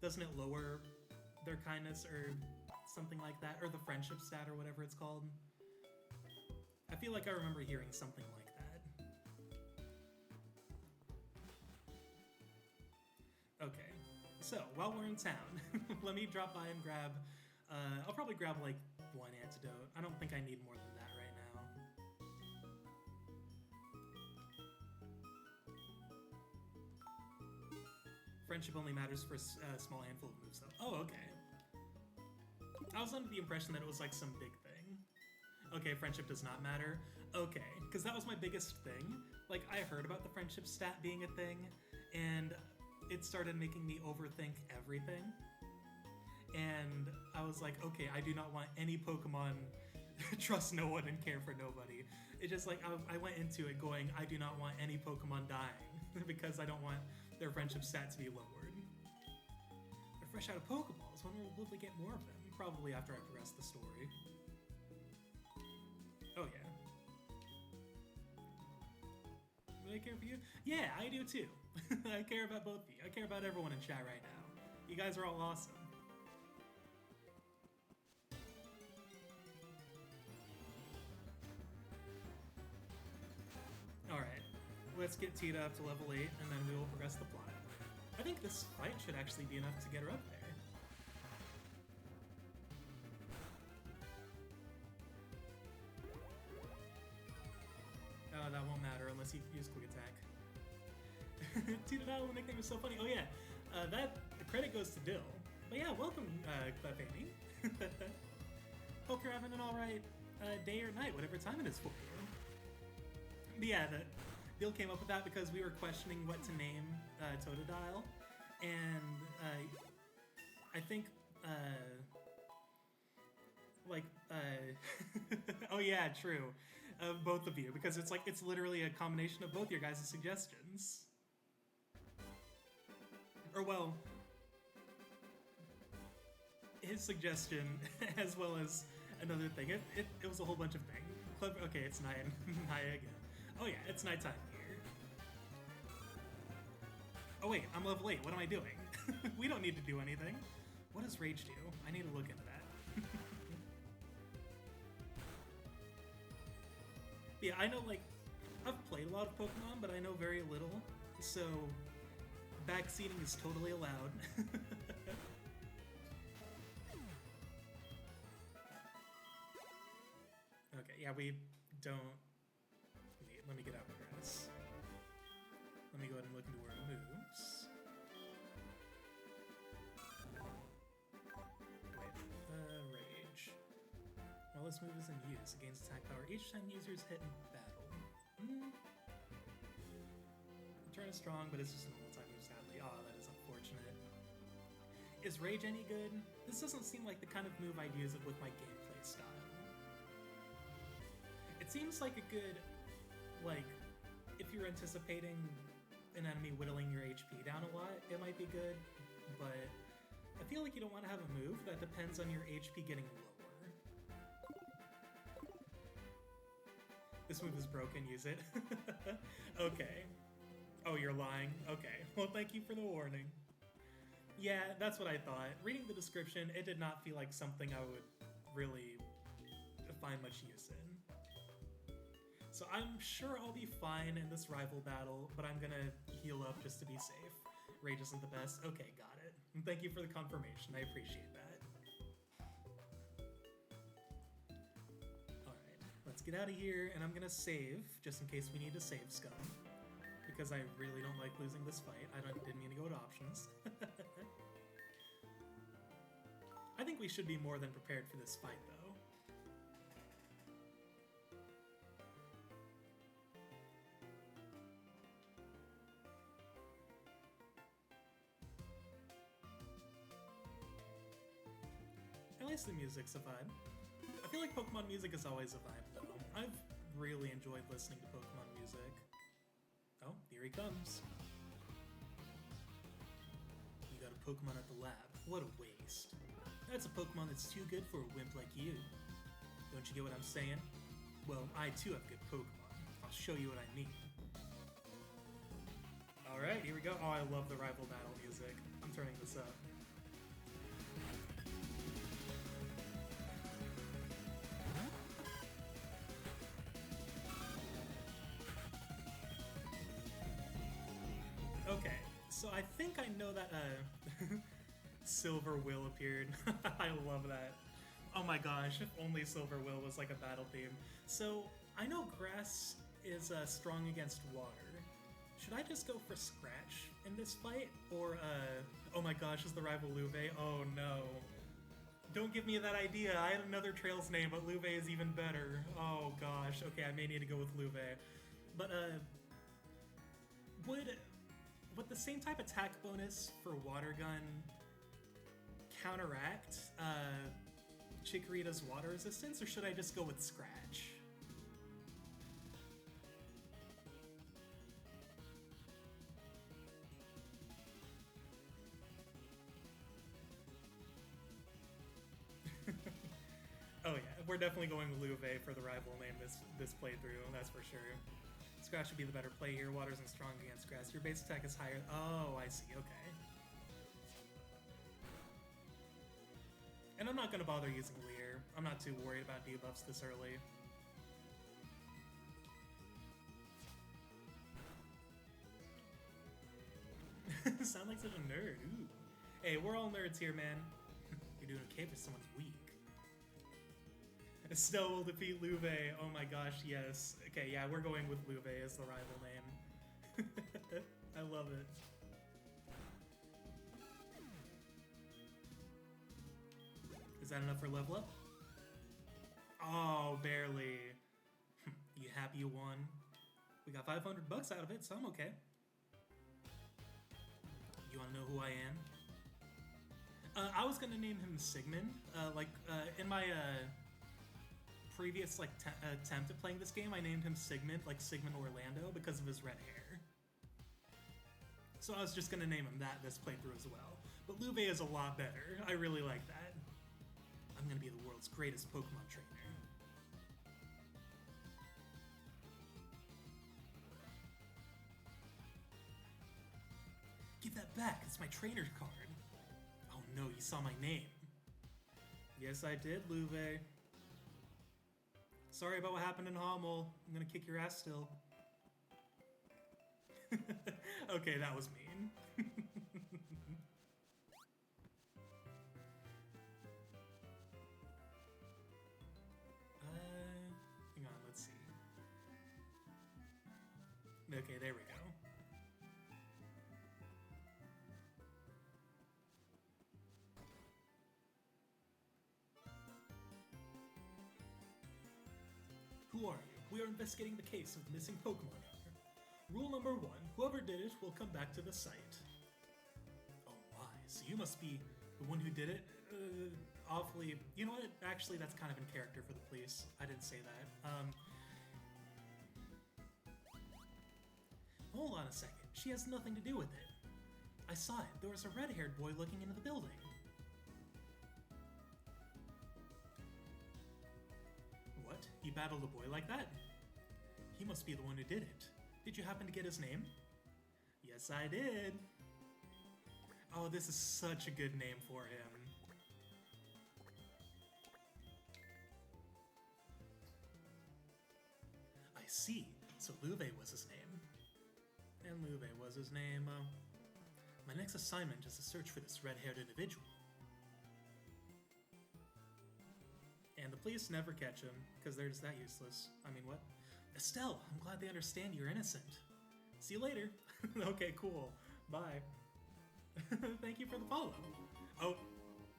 doesn't it lower their kindness or something like that, or the friendship stat or whatever it's called? I feel like I remember hearing something like that. Okay, so while we're in town, let me drop by and grab, I'll probably grab like one antidote. I don't think I need more than that right now. Friendship only matters for a small handful of moves though. Oh, okay. I was under the impression that it was like some big thing. Okay, friendship does not matter. Okay, because that was my biggest thing. Like, I heard about the friendship stat being a thing, and it started making me overthink everything. And I was like, okay, I do not want any Pokemon trust no one and care for nobody. It just like, I went into it going, I do not want any Pokemon dying because I don't want their friendship stat to be lowered. They're fresh out of Pokeballs. When will we get more of them? Probably after I progress the story. Oh yeah. Do I care for you? Yeah, I do too. I care about both of you. I care about everyone in chat right now. You guys are all awesome. Alright, let's get Tita up to level 8, and then we will progress the plot. I think this fight should actually be enough to get her up there. unless you use quick attack. Tito, the nickname is so funny. Oh yeah, the credit goes to Dill. But yeah, welcome, Clef Amy. Hope you're having an alright day or night, whatever time it is for you. But yeah, Dill came up with that because we were questioning what to name Totodile, and I think oh yeah, true, both of you, because it's literally a combination of both your guys' suggestions. Or well, his suggestion as well as another thing. It was a whole bunch of things. Clever. Okay, it's Naya again. Oh yeah, it's nighttime here. Oh wait, I'm level 8. What am I doing? We don't need to do anything. What does Rage do? I need to look into that. Yeah, I know, like, I've played a lot of Pokemon, but I know very little, so backseating is totally allowed. Okay, yeah, we don't... Let me get out of grass. Let me go ahead and look into our moves. Wait, Rage. While this move is in use, it gains attack power each time users hit in battle. The turn is strong, but it's just an all-time move, sadly. Aw, that is unfortunate. Is Rage any good? This doesn't seem like the kind of move I'd use it with my gameplay style. It seems like a good, like, if you're anticipating an enemy whittling your HP down a lot, it might be good, but I feel like you don't want to have a move that depends on your HP getting lower. This move is broken, use it. Okay. Oh, you're lying? Okay. Well, thank you for the warning. Yeah, that's what I thought. Reading the description, it did not feel like something I would really find much use in. So I'm sure I'll be fine in this rival battle, but I'm gonna heal up just to be safe. Rage isn't the best. Okay, got it. And thank you for the confirmation. I appreciate that. Alright, let's get out of here, and I'm gonna save, just in case we need to save scum. Because I really don't like losing this fight. Didn't mean to go to options. I think we should be more than prepared for this fight, though. At least the music's a vibe. I feel like Pokemon music is always a vibe, though. I've really enjoyed listening to Pokemon music. Oh, here he comes. You got a Pokemon at the lab. What a waste. That's a Pokemon that's too good for a wimp like you. Don't you get what I'm saying? Well, I too have good Pokemon. I'll show you what I mean. Alright, here we go. Oh, I love the rival battle music. I'm turning this up. Okay, so I think I know that Silver Will appeared. I love that. Oh my gosh, if only Silver Will was like a battle theme. So, I know grass is strong against water. Should I just go for Scratch in this fight? Or, oh my gosh, is the rival Luve? Oh no. Don't give me that idea. I had another Trails name, but Luve is even better. Oh gosh, okay, I may need to go with Luve. But, would the same type attack bonus for Water Gun counteract Chikorita's water resistance, or should I just go with Scratch? Oh yeah, we're definitely going with Luve for the rival name this playthrough, that's for sure. Scratch would be the better play here. Water isn't strong against grass. Your base attack is higher. Oh, I see. Okay. And I'm not going to bother using Leer. I'm not too worried about debuffs this early. Sound like such a nerd. Ooh. Hey, we're all nerds here, man. You're doing okay for someone's weak. Estelle will defeat Louve. Oh my gosh, yes. Okay, yeah, we're going with Louve as the rival name. I love it. Is that enough for level up? Oh, barely. You happy you won? We got 500 bucks out of it, so I'm okay. You wanna know who I am? I was gonna name him Sigmund. In my previous attempt at playing this game, I named him Sigmund, like Sigmund Orlando, because of his red hair. So I was just gonna name him that this playthrough as well. But Louve is a lot better. I really like that. I'm gonna be the world's greatest Pokemon trainer. Give that back, it's my trainer card. Oh no, you saw my name. Yes, I did, Louve. Sorry about what happened in Hommel. I'm gonna kick your ass still. Okay, that was mean. Hang on, let's see. Okay, there we go. Who are you? We are investigating the case of the missing Pokemon here. Rule number 1, whoever did it will come back to the site. Oh my, so you must be the one who did it? Awfully... You know what? Actually, that's kind of in character for the police. I didn't say that. Hold on a second. She has nothing to do with it. I saw it. There was a red-haired boy looking into the building. What? You battled a boy like that? He must be the one who did it. Did you happen to get his name? Yes, I did. Oh, this is such a good name for him. I see. So Louve was his name. And Louve was his name. My next assignment is to search for this red-haired individual. And the police never catch him, because they're just that useless. I mean, what? Estelle, I'm glad they understand you're innocent. See you later. Okay, cool. Bye. Thank you for the follow. Oh,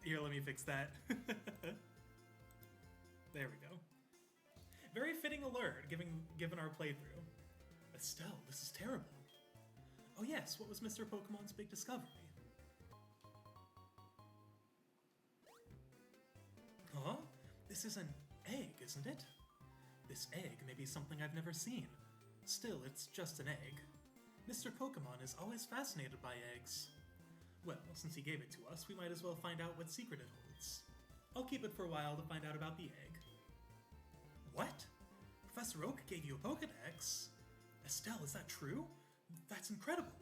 here, let me fix that. There we go. Very fitting alert, given our playthrough. Estelle, this is terrible. Oh yes, what was Mr. Pokemon's big discovery? Huh? This is an egg, isn't it? This egg may be something I've never seen. Still, it's just an egg. Mr. Pokemon is always fascinated by eggs. Well, since he gave it to us, we might as well find out what secret it holds. I'll keep it for a while to find out about the egg. What? Professor Oak gave you a Pokedex? Estelle, is that true? That's incredible.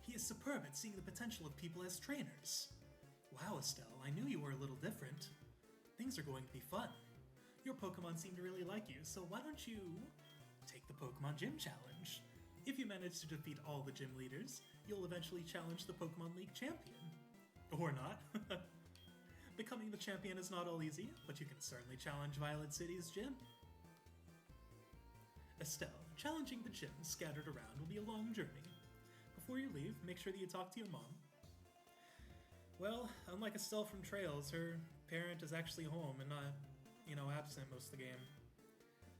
He is superb at seeing the potential of people as trainers. Wow, Estelle, I knew you were a little different. Things are going to be fun. Your Pokemon seem to really like you, so why don't you take the Pokemon Gym Challenge? If you manage to defeat all the gym leaders, you'll eventually challenge the Pokemon League champion. Or not. Becoming the champion is not all easy, but you can certainly challenge Violet City's gym. Estelle, challenging the gyms scattered around will be a long journey. Before you leave, make sure that you talk to your mom. Well, unlike Estelle from Trails, her parent is actually home and not, absent most of the game.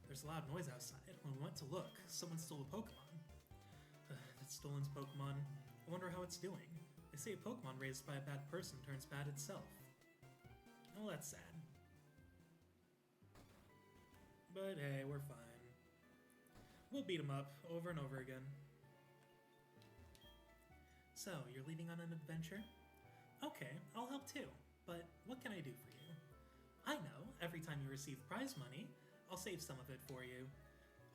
There's a loud noise outside. When we went to look, someone stole a Pokemon. That stolen Pokemon, I wonder how it's doing. They say a Pokemon raised by a bad person turns bad itself. Well, that's sad. But hey, we're fine. We'll beat him up over and over again. So, you're leaving on an adventure? Okay, I'll help too. But what can I do for you? I know, every time you receive prize money, I'll save some of it for you.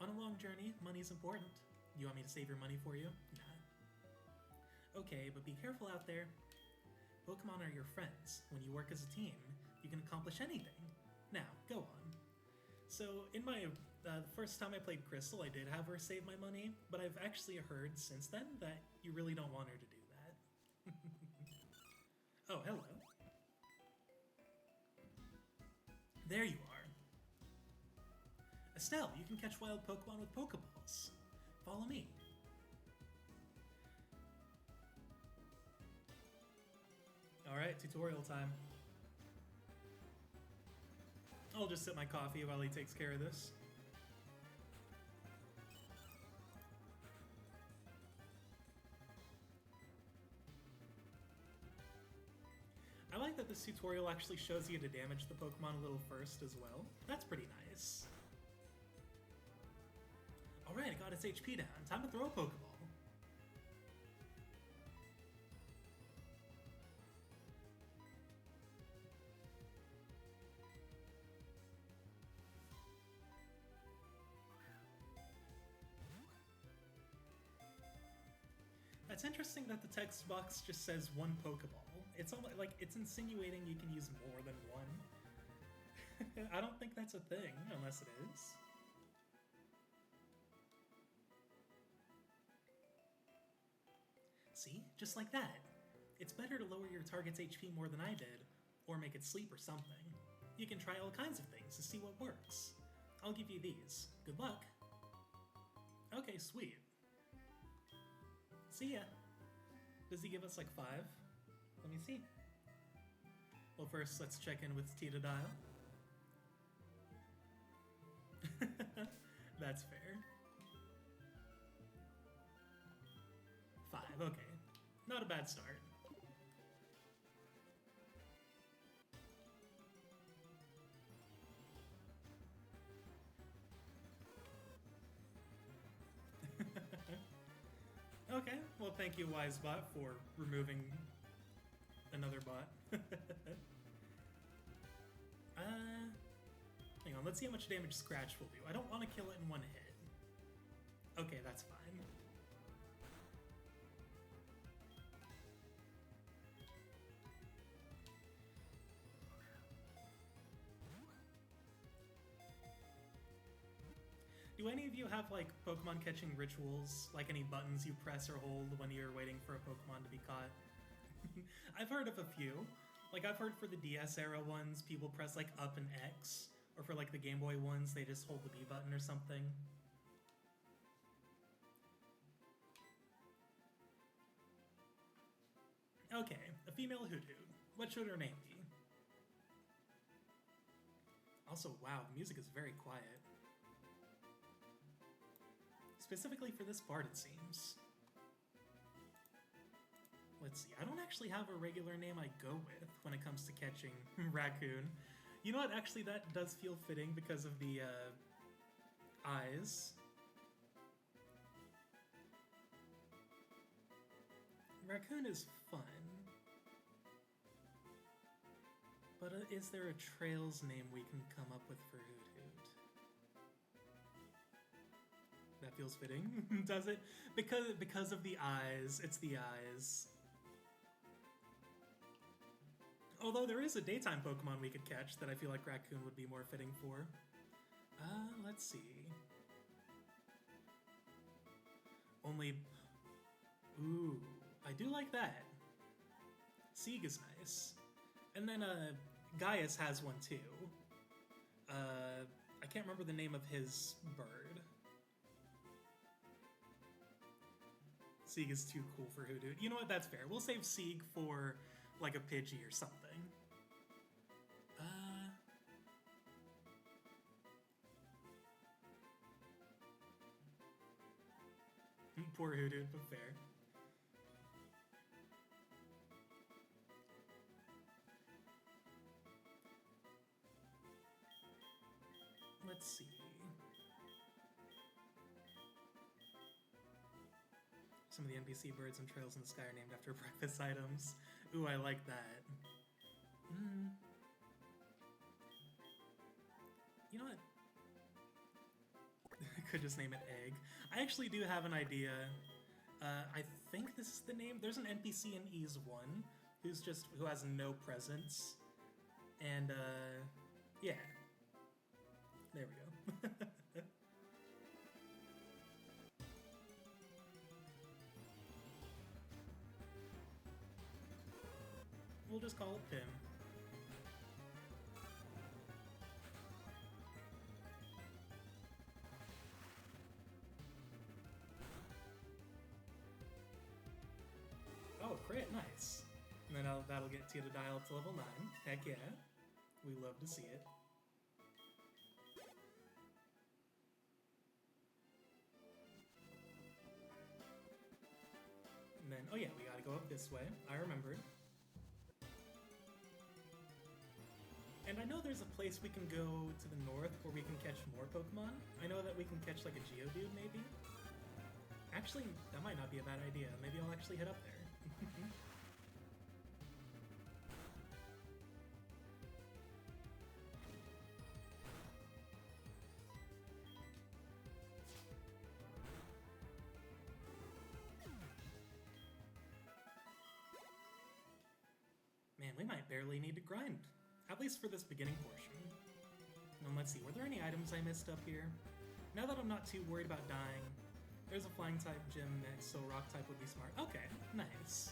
On a long journey, money's important. You want me to save your money for you? Nah. Okay, but be careful out there. Pokemon are your friends. When you work as a team, you can accomplish anything. Now, go on. So, in my the first time I played Crystal, I did have her save my money, but I've actually heard since then that you really don't want her to do that. Oh, hello. There you are. Estelle, you can catch wild Pokemon with Pokeballs. Follow me. Alright, tutorial time. I'll just sip my coffee while he takes care of this. I like that this tutorial actually shows you to damage the Pokemon a little first as well. That's pretty nice. Alright, I got its HP down. Time to throw a Pokeball. It's interesting that the text box just says one Pokeball. It's almost like it's insinuating you can use more than one. I don't think that's a thing, unless it is. See? Just like that. It's better to lower your target's HP more than I did, or make it sleep or something. You can try all kinds of things to see what works. I'll give you these. Good luck. Okay, sweet. See ya. Does he give us like 5? Let me see. Well, first let's check in with Titodile. That's fair. 5, okay. Not a bad start. Okay, well thank you WiseBot for removing another bot. Hang on, let's see how much damage Scratch will do. I don't want to kill it in one hit. Okay, that's fine. Do any of you have, like, Pokemon catching rituals? Like any buttons you press or hold when you're waiting for a Pokemon to be caught? I've heard of a few. Like, I've heard for the DS era ones, people press, like, up and X. Or for, like, the Game Boy ones, they just hold the B button or something. Okay, a female Hoothoot. What should her name be? Also, wow, the music is very quiet. Specifically for this part, it seems. Let's see, I don't actually have a regular name I go with when it comes to catching Raccoon. You know what, actually that does feel fitting because of the eyes. Raccoon is fun. But is there a Trails name we can come up with for Hoothoot? That feels fitting, does it? Because of the eyes, it's the eyes. Although there is a daytime Pokemon we could catch that I feel like Raccoon would be more fitting for. Let's see. Only... Ooh, I do like that. Sieg is nice. And then, Gaius has one too. I can't remember the name of his bird. Sieg is too cool for Hoothoot. You know what, that's fair. We'll save Sieg for, like, a Pidgey or something. Poor Hoothoot, but fair. Let's see. Some of the NPC birds and trails in the sky are named after breakfast items. Ooh, I like that. You know what? I could just name it Egg. I actually do have an idea. I think this is the name. There's an NPC in Ys 1 who has no presence. And, yeah. There we go. We'll just call it Pim. Oh, crit, nice. And then that'll get you to dial up to level 9. Heck yeah. We love to see it. And then, oh yeah, we gotta go up this way. I remembered. And I know there's a place we can go to the north where we can catch more Pokemon. I know that we can catch like a Geodude, maybe. Actually, that might not be a bad idea. Maybe I'll actually head up there. Man, we might barely need to grind. At least for this beginning portion. And let's see, were there any items I missed up here? Now that I'm not too worried about dying, there's a flying type gym next, so rock type would be smart. Okay, nice.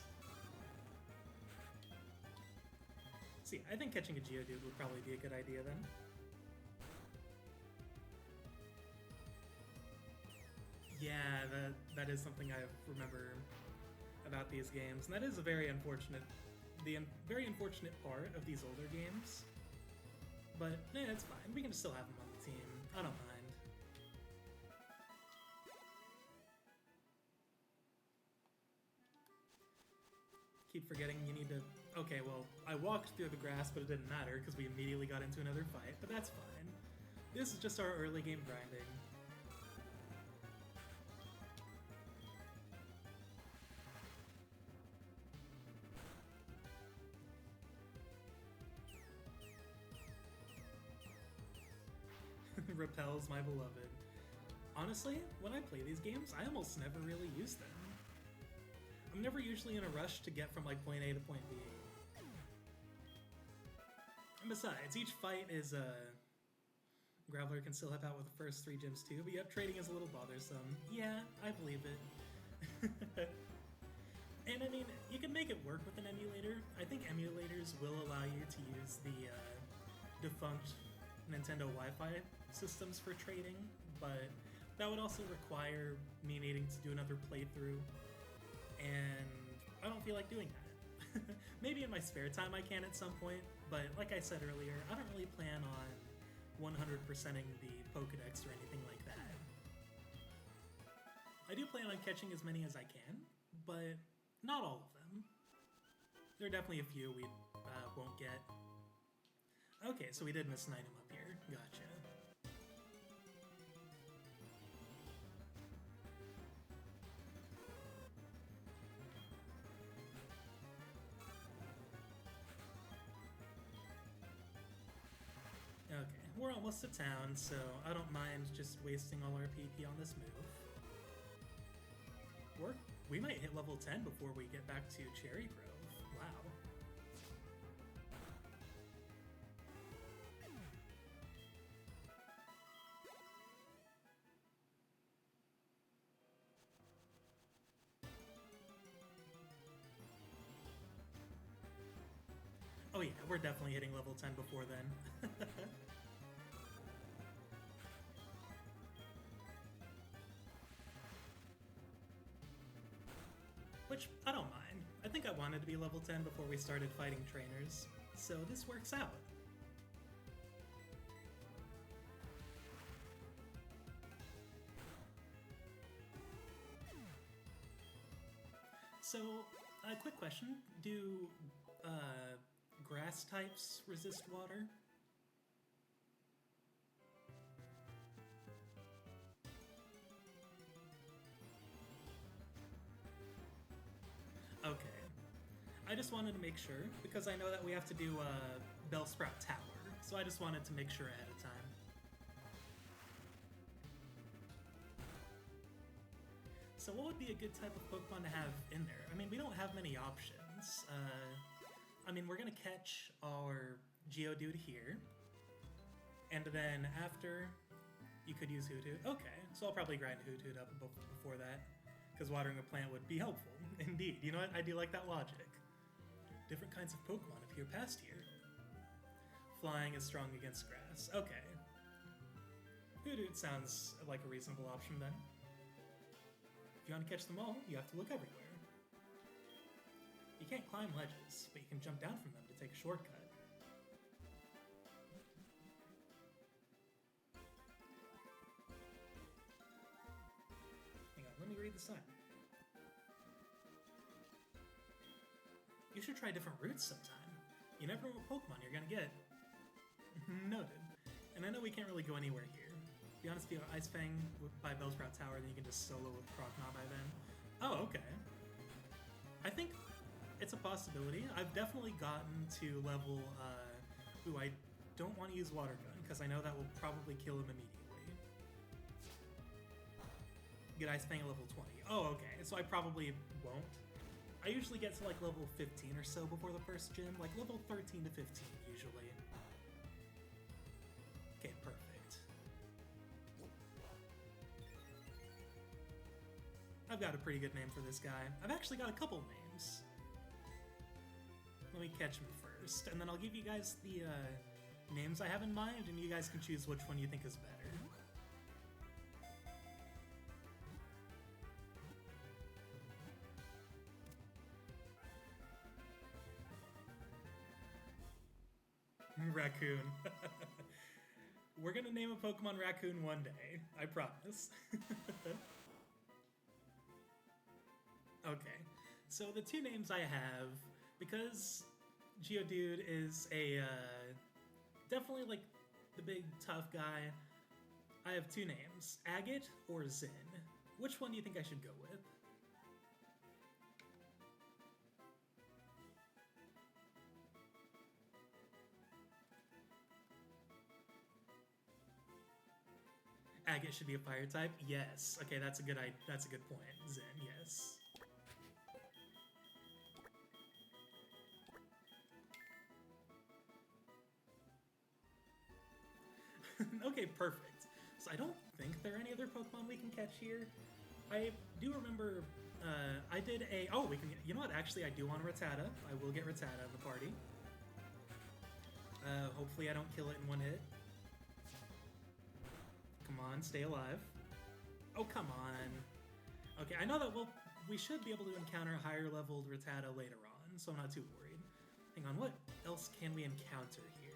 See, I think catching a Geodude would probably be a good idea then. Yeah, that is something I remember about these games, and that is a very unfortunate part of these older games. But, it's fine. We can still have them on the team. I don't mind. Keep forgetting you need to... Okay, well, I walked through the grass, but it didn't matter because we immediately got into another fight, but that's fine. This is just our early game grinding. Repels my beloved. Honestly, when I play these games, I almost never really use them. I'm never usually in a rush to get from like point A to point B. And besides, each fight is Graveler can still help out with the first 3 gyms too, but yep, trading is a little bothersome. Yeah, I believe it. And I mean, you can make it work with an emulator. I think emulators will allow you to use the defunct Nintendo Wi-Fi systems for trading, but that would also require me needing to do another playthrough, and I don't feel like doing that. Maybe in my spare time I can at some point, but like I said earlier, I don't really plan on 100%ing the Pokedex or anything like that. I do plan on catching as many as I can, but not all of them. There are definitely a few we won't get. Okay, so we did miss an item up here. Gotcha. Okay, we're almost to town, so I don't mind just wasting all our PP on this move. We might hit level 10 before we get back to Cherry Grove. Wow. Oh yeah, we're definitely hitting level 10 before then. Which, I don't mind. I think I wanted to be level 10 before we started fighting trainers, so this works out. So, quick question. Do grass types resist water? Okay. I just wanted to make sure, because I know that we have to do Bellsprout Tower, so I just wanted to make sure ahead of time. So what would be a good type of Pokemon to have in there? I mean, we don't have many options. I mean, we're gonna catch our Geodude here, and then after, you could use Hoothoot. Okay, so I'll probably grind Hoothoot up before that, because watering a plant would be helpful. Indeed, you know what? I do like that logic. Different kinds of Pokemon appear past here. Flying is strong against grass. Okay. Hoothoot sounds like a reasonable option then. If you want to catch them all, you have to look everywhere. You can't climb ledges, but you can jump down from them to take a shortcut. Hang on, let me read the sign. You should try different routes sometime. You never know what Pokemon you're gonna get. Noted. And I know we can't really go anywhere here. To be honest, if you have Ice Fang by Bellsprout Tower, then you can just solo with Croconaw by then. Oh, okay. I think it's a possibility. I've definitely gotten to level, ooh, I don't want to use Water Gun, because I know that will probably kill him immediately. Get Ice Fang at level 20. Oh, okay, so I probably won't. I usually get to like level 15 or so before the first gym, like level 13 to 15 usually. Okay, perfect. I've got a pretty good name for this guy. I've actually got a couple names. Let me catch him first, and then I'll give you guys the names I have in mind, and you guys can choose which one you think is better. Raccoon. We're gonna name a Pokemon Raccoon one day, I promise. Okay, so the two names I have, because Geodude is a, definitely like the big tough guy, I have two names, Agate or Zen. Which one do you think I should go with? Agate should be a fire type? Yes. Okay, that's a good point. Zen, yes. Okay, perfect. So I don't think there are any other Pokemon we can catch here. I do remember I did a... Oh, we can... You know what? Actually, I do want a Rattata. I will get Rattata in the party. Hopefully I don't kill it in one hit. Come on, stay alive. Oh, come on. Okay, I know that we should be able to encounter higher leveled Rattata later on, so I'm not too worried. Hang on, what else can we encounter here?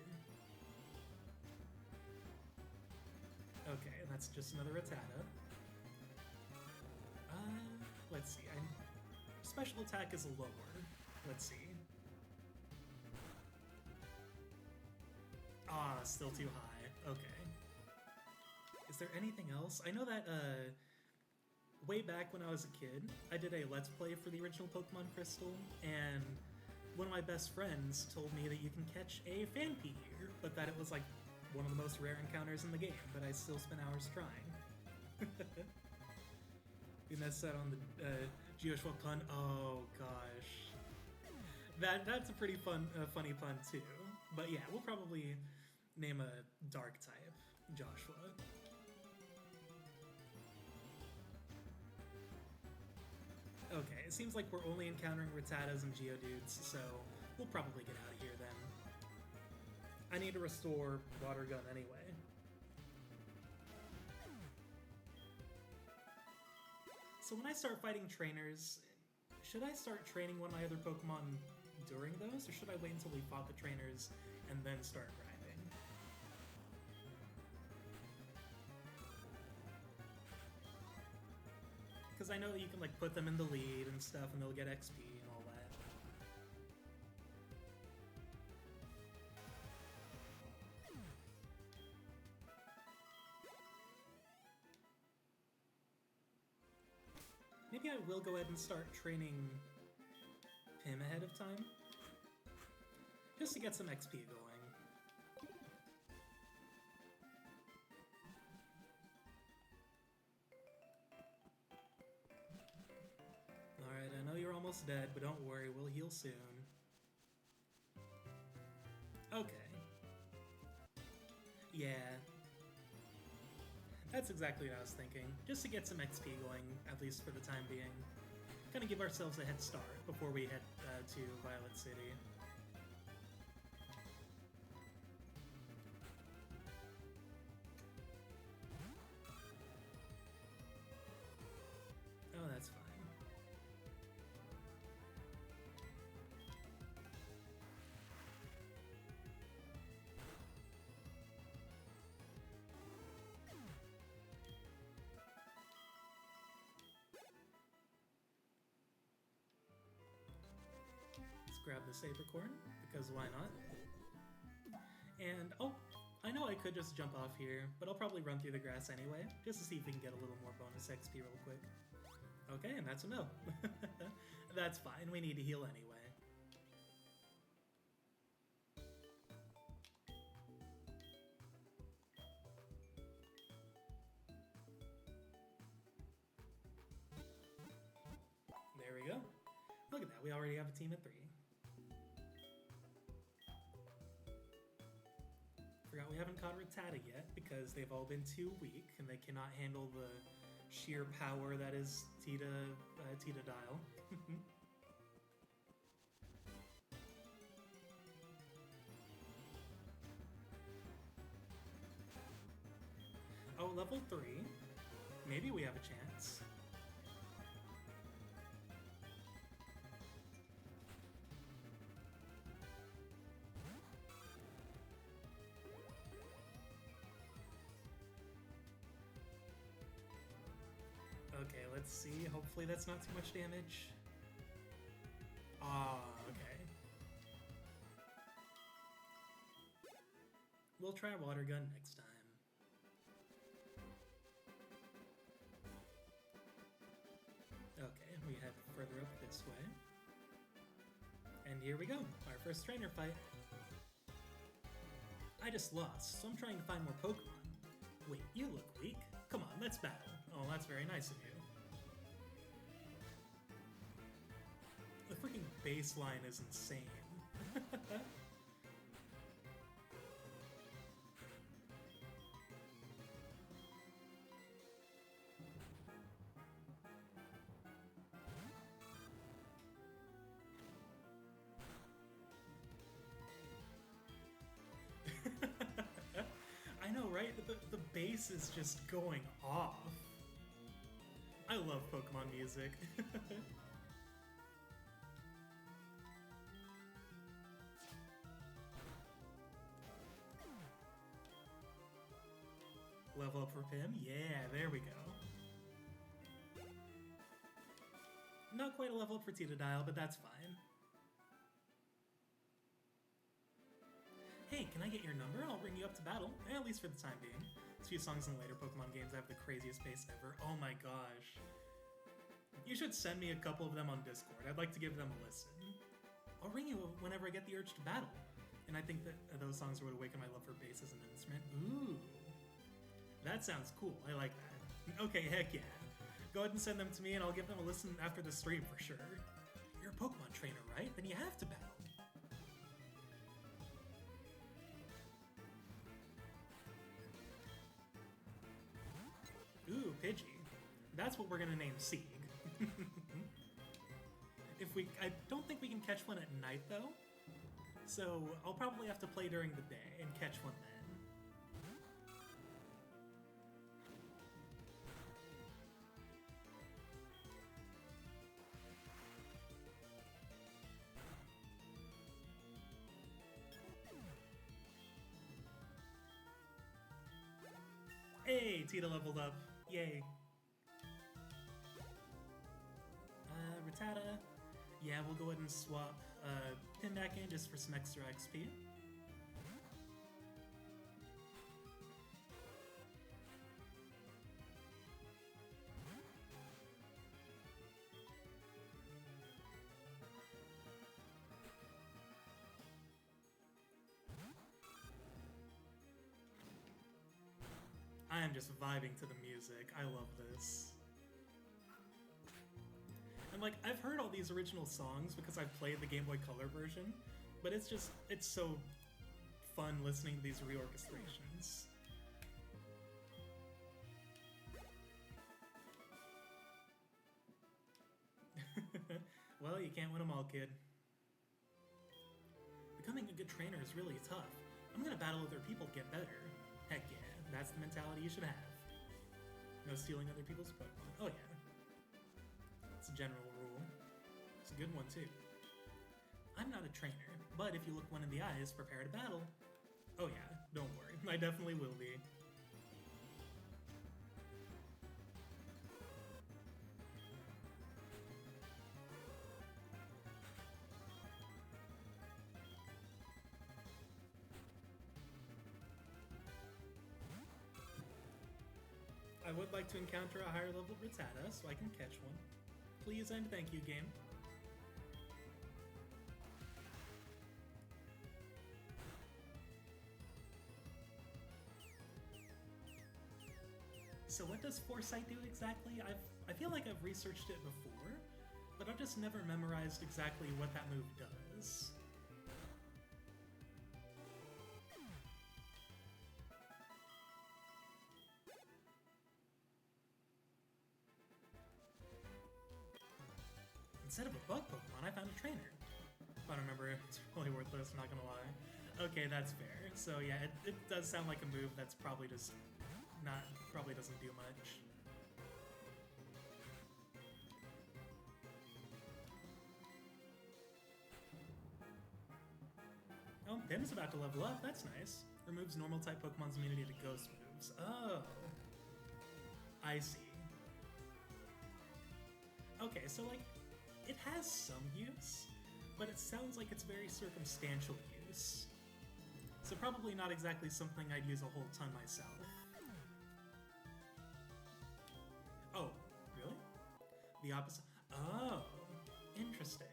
Okay, that's just another Rattata. Let's see. Special attack is lower. Let's see. Ah, still too high. Okay. Is there anything else? I know that, way back when I was a kid, I did a Let's Play for the original Pokemon Crystal, and one of my best friends told me that you can catch a Phanpy here, but that it was, like, one of the most rare encounters in the game, but I still spent hours trying. We messed that on the, Geodude pun. Oh, gosh. That's a pretty funny pun, too. But yeah, we'll probably name a Dark type, Joshua. Okay, it seems like we're only encountering Rattatas and Geodudes, so we'll probably get out of here then. I need to restore Water Gun anyway. So when I start fighting trainers, should I start training one of my other Pokemon during those, or should I wait until we fought the trainers and then start grinding? Because I know that you can like put them in the lead and stuff and they'll get XP and all that. Maybe I will go ahead and start training him ahead of time. Just to get some XP going. Alright, I know you're almost dead, but don't worry, we'll heal soon. Okay. Yeah. That's exactly what I was thinking. Just to get some XP going, at least for the time being. Kind of give ourselves a head start before we head to Violet City. Oh, that's fine. grab the Sabercorn, because why not? And, oh, I know I could just jump off here, but I'll probably run through the grass anyway, just to see if we can get a little more bonus XP real quick. Okay, and that's a no. That's fine, we need to heal anyway. There we go. Look at that, we already have a team of 3. Forgot we haven't caught Rattata yet because they've all been too weak and they cannot handle the sheer power that is Tita-Dial. Oh, level 3. Maybe we have a chance. Okay, let's see. Hopefully that's not too much damage. Ah, okay. We'll try Water Gun next time. Okay, we head further up this way. And here we go, our first trainer fight. I just lost, so I'm trying to find more Pokemon. Wait, you look weak. Come on, let's battle. Oh, that's very nice of you. The freaking baseline is insane. I know, right? The bass is just going off. I love Pokemon music. Level up for Pim? Yeah, there we go. Not quite a level up for Tita-Dial, but that's fine. Hey, can I get your number? I'll bring you up to battle, at least for the time being. A few songs in later Pokemon games have the craziest bass ever. Oh my gosh. You should send me a couple of them on Discord. I'd like to give them a listen. I'll ring you whenever I get the urge to battle. And I think that those songs would awaken my love for bass as an instrument. Ooh. That sounds cool. I like that. Okay, heck yeah. Go ahead and send them to me and I'll give them a listen after the stream for sure. You're a Pokemon trainer, right? Then you have to battle. Ooh, Pidgey. That's what we're gonna name Sieg. I don't think we can catch one at night though, so I'll probably have to play during the day and catch one then. Hey, Tita leveled up. Yay. Rattata. Yeah, we'll go ahead and swap Pin back in just for some extra XP. I am just vibing to the music. I love this. And like, I've heard all these original songs because I've played the Game Boy Color version, but it's so fun listening to these reorchestrations. Well, you can't win them all, kid. Becoming a good trainer is really tough. I'm gonna battle other people to get better. Heck yeah, that's the mentality you should have. No stealing other people's Pokemon. Oh yeah. It's a general rule. It's a good one too. I'm not a trainer, but if you look one in the eyes, prepare to battle. Oh yeah, don't worry. I definitely will be. I would like to encounter a higher level Rattata so I can catch one. Please and thank you, game. So what does Foresight do exactly? I feel like I've researched it before, but I've just never memorized exactly what that move does. Instead of a bug Pokemon, I found a trainer. If I remember, it's really worthless, not gonna lie. Okay, that's fair. So yeah, it does sound like a move that's probably just probably doesn't do much. Oh, Pim's about to level up, that's nice. Removes normal type Pokemon's immunity to ghost moves. Oh. I see. Okay, so like, it has some use, but it sounds like it's very circumstantial use. So probably not exactly something I'd use a whole ton myself. Oh, really? The opposite? Oh, interesting.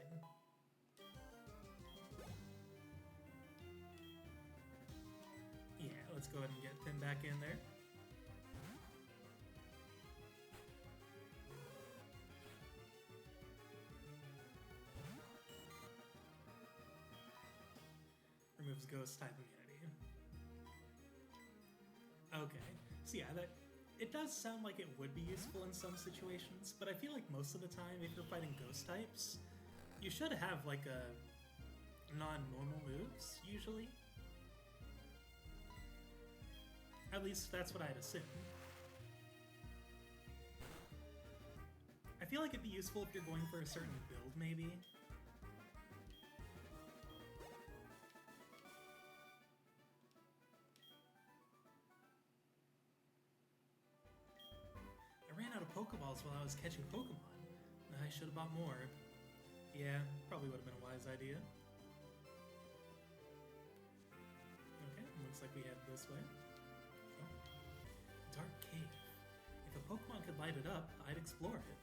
Yeah, let's go ahead and get Pim back in there. Removes ghost type immunity. Okay, so yeah, it does sound like it would be useful in some situations, but I feel like most of the time, if you're fighting ghost types, you should have like a non-normal moves, usually. At least that's what I'd assume. I feel like it'd be useful if you're going for a certain build, maybe. I ran out of Pokeballs while I was catching Pokemon. I should have bought more. Yeah, probably would have been a wise idea. Okay, looks like we head this way. Oh. Dark cave. If a Pokemon could light it up, I'd explore it.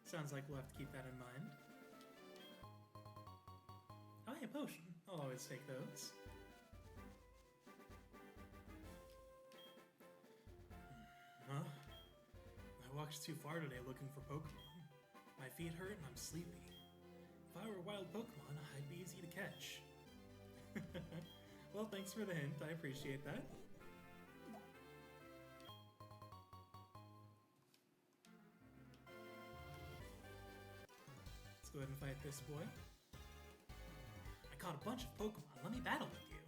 Sounds like we'll have to keep that in mind. Oh, hey, a potion. I'll always take those. Huh? I walked too far today looking for Pokemon. My feet hurt and I'm sleepy. If I were a wild Pokemon, I'd be easy to catch. Well, thanks for the hint. I appreciate that. Let's go ahead and fight this boy. I caught a bunch of Pokemon. Let me battle with you.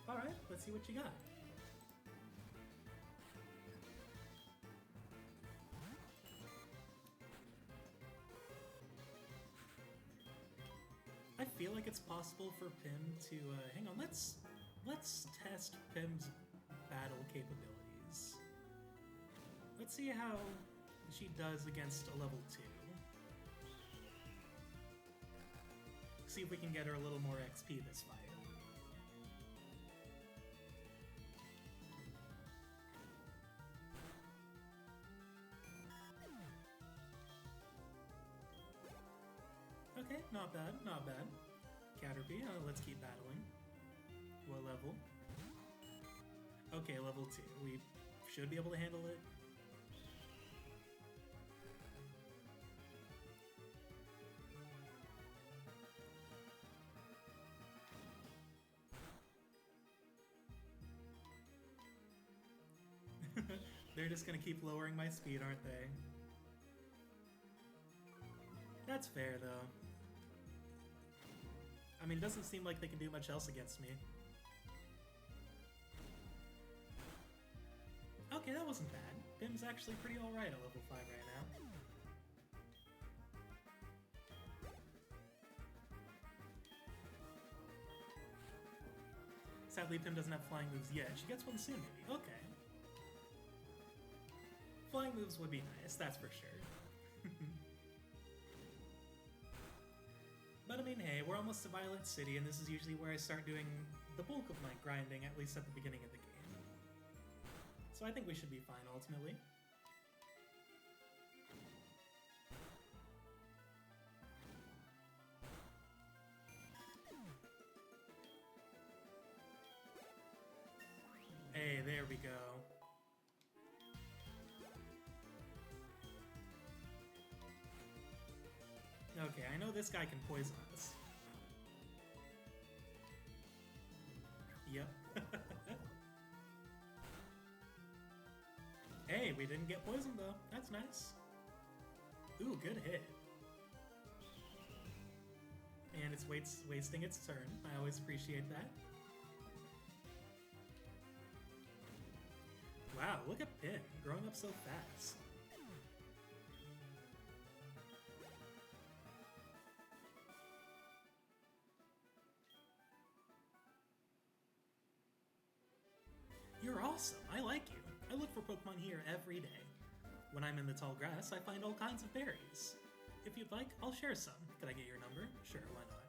Alright, let's see what you got. I feel like it's possible for Pim to, hang on, let's test Pim's battle capabilities. Let's see how she does against a level 2. See if we can get her a little more XP this fight. Okay, not bad, not bad. Caterpie, let's keep battling. What level? Okay, level 2. We should be able to handle it. They're just gonna keep lowering my speed, aren't they? That's fair, though. I mean, it doesn't seem like they can do much else against me. Okay, that wasn't bad. Pim's actually pretty alright at level 5 right now. Sadly, Pim doesn't have flying moves yet. She gets one soon, maybe. Okay. Flying moves would be nice, that's for sure. But I mean, hey, we're almost to Violet City, and this is usually where I start doing the bulk of my grinding, at least at the beginning of the game. So I think we should be fine ultimately. Hey, there we go. Okay, I know this guy can poison us. Yep. Hey, we didn't get poisoned though. That's nice. Ooh, good hit. And it's wasting its turn. I always appreciate that. Wow, look at Pin, growing up so fast. You're awesome. I like you. I look for Pokemon here every day. When I'm in the tall grass, I find all kinds of berries. If you'd like, I'll share some. Could I get your number? Sure, why not?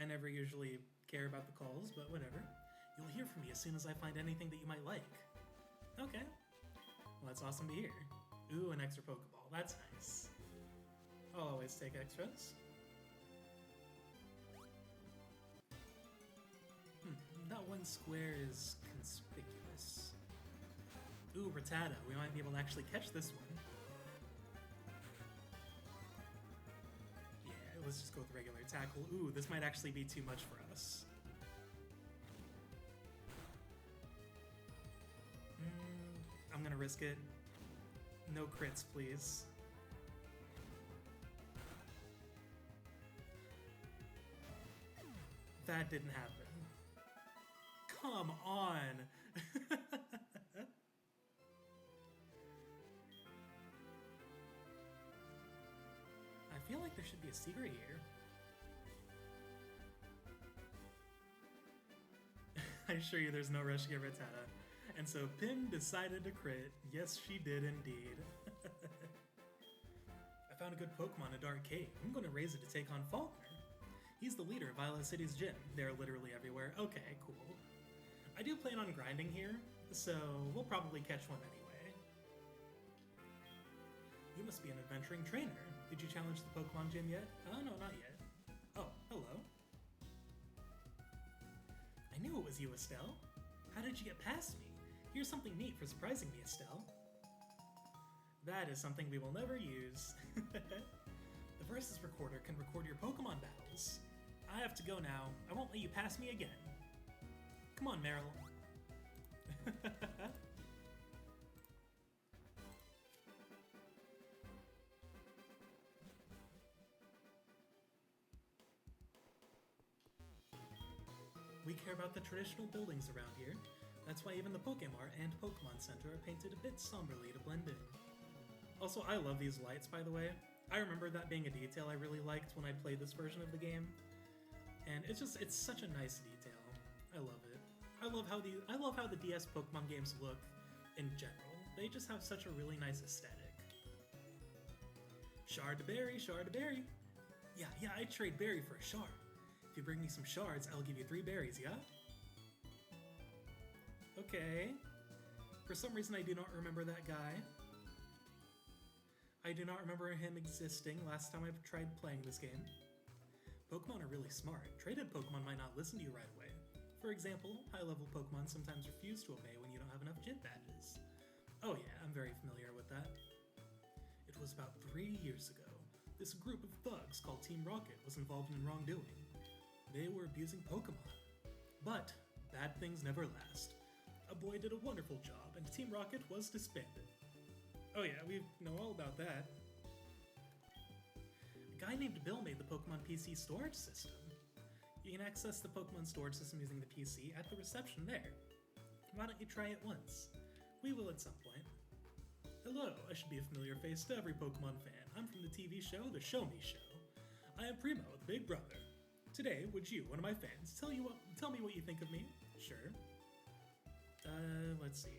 I never usually care about the calls, but whatever. You'll hear from me as soon as I find anything that you might like. Okay. Well, that's awesome to hear. Ooh, an extra Pokeball. That's nice. I'll always take extras. That one square is conspicuous. Ooh, Rattata. We might be able to actually catch this one. Yeah, let's just go with regular tackle. Ooh, this might actually be too much for us. I'm gonna risk it. No crits, please. That didn't happen. Come on! I feel like there should be a secret here. I assure you there's no rush to get Rattata. And so Pin decided to crit. Yes, she did indeed. I found a good Pokemon in a dark cave. I'm going to raise it to take on Faulkner. He's the leader of Violet City's gym. They're literally everywhere. Okay, cool. I do plan on grinding here, so we'll probably catch one anyway. You must be an adventuring trainer. Did you challenge the Pokemon gym yet? Oh, no, not yet. Oh, hello. I knew it was you, Estelle. How did you get past me? Here's something neat for surprising me, Estelle. That is something we will never use. The Versus Recorder can record your Pokemon battles. I have to go now. I won't let you pass me again. Come on, Meryl. We care about the traditional buildings around here. That's why even the Pokemart and Pokemon Center are painted a bit somberly to blend in. Also, I love these lights, by the way. I remember that being a detail I really liked when I played this version of the game. And it's such a nice detail. I love it. I love how the DS Pokemon games look in general. They just have such a really nice aesthetic. Shard to berry, shard to berry. Yeah, I'd trade berry for a shard. If you bring me some shards, I'll give you 3 berries, yeah? Okay. For some reason, I do not remember that guy. I do not remember him existing last time I tried playing this game. Pokemon are really smart. Traded Pokemon might not listen to you right away. For example, high-level Pokemon sometimes refuse to obey when you don't have enough gym badges. Oh yeah, I'm very familiar with that. It was about 3 years ago. This group of thugs called Team Rocket was involved in wrongdoing. They were abusing Pokemon. But bad things never last. A boy did a wonderful job, and Team Rocket was disbanded. Oh yeah, we know all about that. A guy named Bill made the Pokemon PC storage system. You can access the Pokemon storage system using the PC at the reception there. Why don't you try it once? We will at some point. Hello, I should be a familiar face to every Pokemon fan. I'm from the TV show, The Show Me Show. I am Primo, the big brother. Today, would you, one of my fans, tell me what you think of me? Sure. Let's see.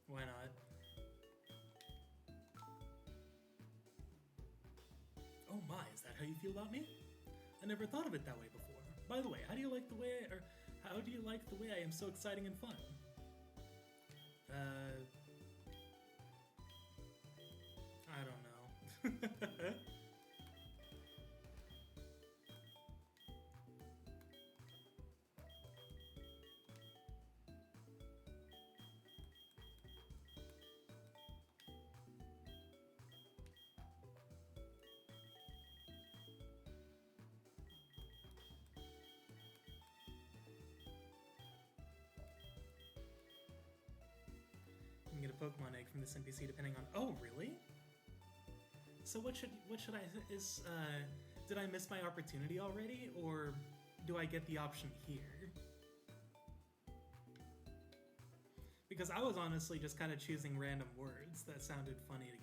Why not? Oh my, is that how you feel about me? I never thought of it that way before. By the way, how do you like the way I am so exciting and fun? I don't know. You can get a Pokemon egg from this NPC depending on. Oh, really? So what should I did I miss my opportunity already, or do I get the option here? Because I was honestly just kind of choosing random words that sounded funny together.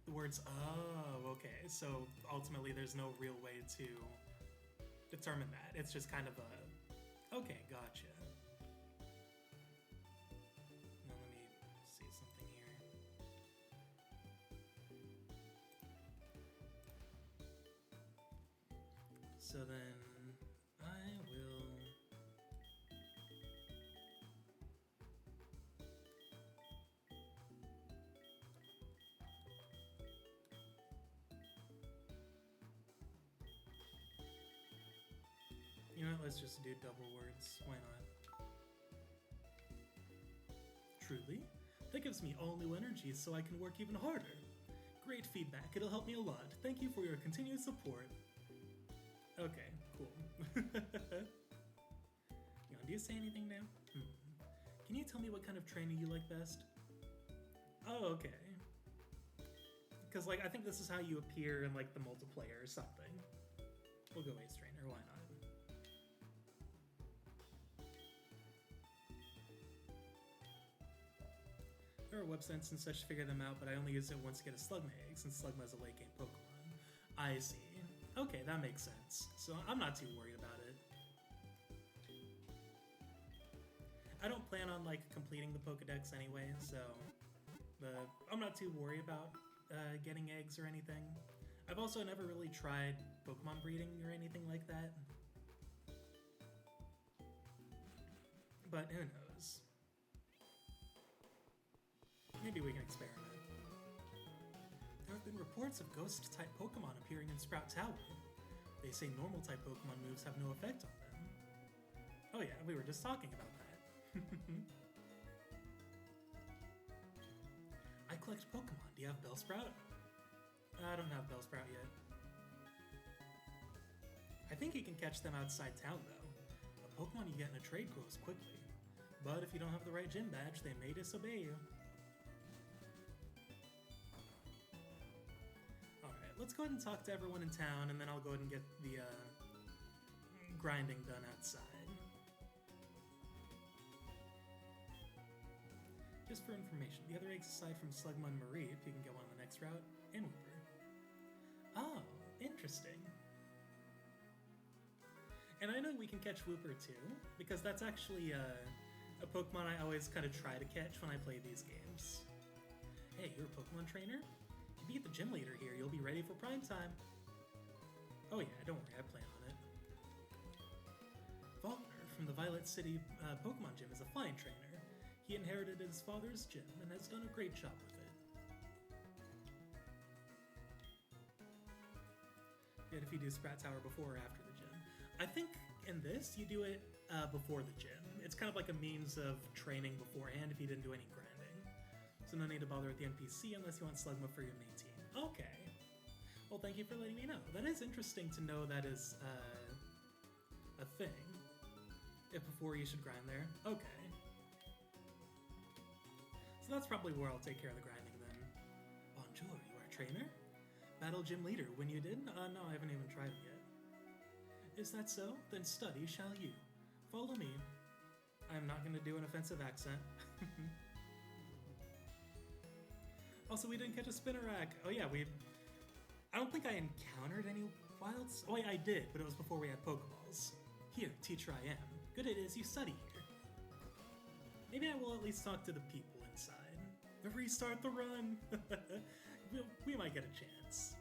The words, oh, okay. So ultimately there's no real way to determine that. It's just kind of a, okay, gotcha. Now let me see something here. So then I will... You know what, let's just do double words. Why not? Truly? That gives me all new energy so I can work even harder. Great feedback, it'll help me a lot. Thank you for your continued support. Okay, cool. Do you say anything now? Can you tell me what kind of training you like best? Oh, okay. Because, like, I think this is how you appear in, like, the multiplayer or something. We'll go Ace Trainer, why not? There are websites and such to figure them out, but I only use it once to get a Slugma egg, since Slugma is a late game Pokemon. I see. Okay, that makes sense. So I'm not too worried about it. I don't plan on, like, completing the Pokedex anyway, so I'm not too worried about getting eggs or anything. I've also never really tried Pokemon breeding or anything like that. But who knows? Maybe we can experiment. There have been reports of ghost-type Pokemon appearing in Sprout Tower. They say normal-type Pokemon moves have no effect on them. Oh yeah, we were just talking about that. I collect Pokemon. Do you have Bellsprout? I don't have Bellsprout yet. I think you can catch them outside town, though. A Pokemon you get in a trade grows quickly. But if you don't have the right gym badge, they may disobey you. Alright, let's go ahead and talk to everyone in town, and then I'll go ahead and get the grinding done outside. Just for information, the other eggs aside from Slugma and Marie, if you can get one on the next route, and Wooper. Oh, interesting. And I know we can catch Wooper too, because that's actually a Pokemon I always kind of try to catch when I play these games. Hey, you're a Pokemon trainer? You beat the gym leader here, you'll be ready for prime time. Oh yeah, don't worry, I plan on it. Faulkner from the Violet City Pokemon Gym is a fine trainer. He inherited his father's gym and has done a great job with it. Yet if you do Sprat Tower before or after the gym. I think in this, you do it before the gym. It's kind of like a means of training beforehand if you didn't do any grinding. So no need to bother with the NPC unless you want Slugma for your main team. Okay. Well, thank you for letting me know. That is interesting to know that is a thing. If before you should grind there. Okay. So that's probably where I'll take care of the grinding then. Bonjour, you are a trainer? Battle gym leader, when you did? No, I haven't even tried it yet. Is that so? Then study shall you. Follow me. I'm not going to do an offensive accent. Also, we didn't catch a Spinnerack. Oh yeah, I don't think I encountered any Oh wait, I did, but it was before we had Pokeballs. Here, teacher I am. Good it is you study here. Maybe I will at least talk to the people inside. Restart the run! we might get a chance.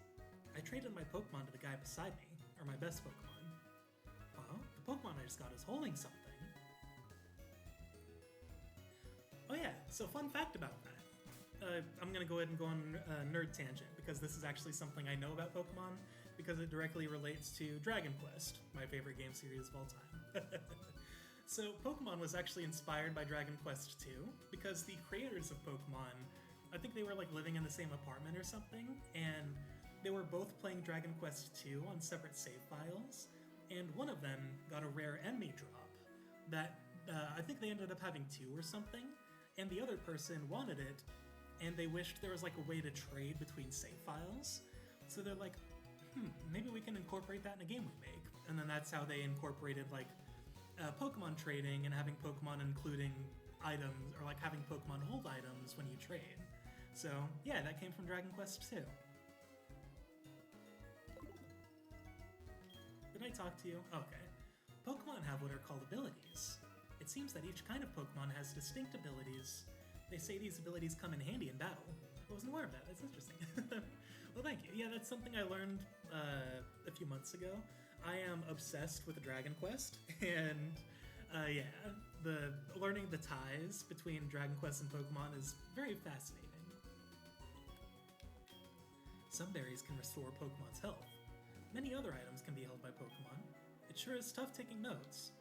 I traded my Pokemon to the guy beside me, or my best Pokemon. Huh? The Pokemon I just got is holding something. Oh yeah, so fun fact about that. I'm gonna go ahead and go on a nerd tangent, because this is actually something I know about Pokemon, because it directly relates to Dragon Quest, my favorite game series of all time. So Pokemon was actually inspired by Dragon Quest II, because the creators of Pokemon, I think they were like living in the same apartment or something, and they were both playing Dragon Quest II on separate save files, and one of them got a rare enemy drop that I think they ended up having two or something, and the other person wanted it, and they wished there was like a way to trade between save files. So they're like, maybe we can incorporate that in a game we make. And then that's how they incorporated like Pokemon trading and having Pokemon including items, or like having Pokemon hold items when you trade. So yeah, that came from Dragon Quest II. Did I talk to you? Okay. Pokemon have what are called abilities. It seems that each kind of Pokemon has distinct abilities. They say these abilities come in handy in battle. I wasn't aware of that. That's interesting. Well, thank you. Yeah, that's something I learned a few months ago. I am obsessed with Dragon Quest, and yeah, the learning the ties between Dragon Quest and Pokemon is very fascinating. Some berries can restore Pokemon's health. Many other items can be held by Pokemon. It sure is tough taking notes.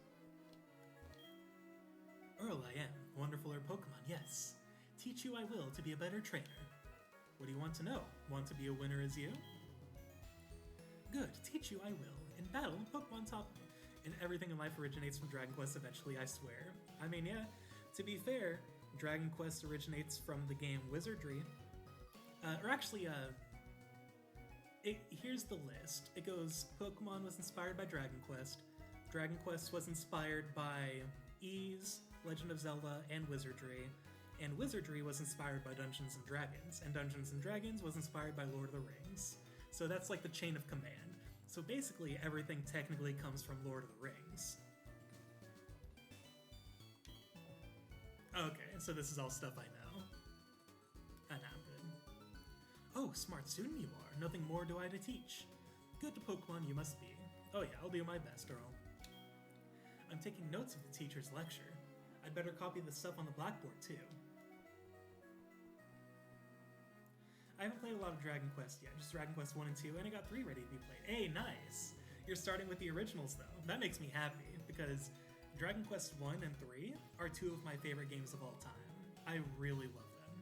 Earl I am, wonderful are Pokemon, yes. Teach you I will to be a better trainer. What do you want to know? Want to be a winner as you? Good, teach you I will. In battle, Pokemon top me. And everything in life originates from Dragon Quest eventually, I swear. I mean, yeah, to be fair, Dragon Quest originates from the game Wizardry. Here's the list. It goes, Pokemon was inspired by Dragon Quest. Dragon Quest was inspired by Ys, Legend of Zelda, and Wizardry. And Wizardry was inspired by Dungeons & Dragons. And Dungeons & Dragons was inspired by Lord of the Rings. So that's like the chain of command. So basically everything technically comes from Lord of the Rings. Okay, so this is all stuff I know. And I'm good. Oh, smart student you are. Nothing more do I to teach. Good to Pokemon you must be. Oh yeah, I'll do my best, Earl. I'm taking notes of the teacher's lecture. I'd better copy the stuff on the blackboard too. I haven't played a lot of Dragon Quest yet, just Dragon Quest 1 and 2, and I got 3 ready to be played. Hey, nice! You're starting with the originals though. That makes me happy, because Dragon Quest 1 and 3 are two of my favorite games of all time. I really love them.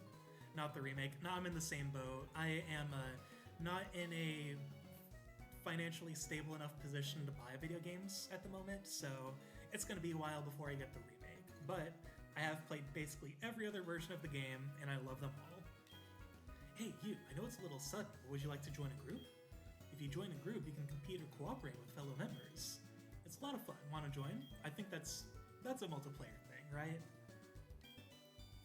Not the remake. No, I'm in the same boat. I am not in a financially stable enough position to buy video games at the moment, so it's going to be a while before I get the remake. But I have played basically every other version of the game, and I love them all. Hey, you, I know it's a little sudden, but would you like to join a group? If you join a group, you can compete or cooperate with fellow members. It's a lot of fun. Want to join? I think that's a multiplayer thing, right?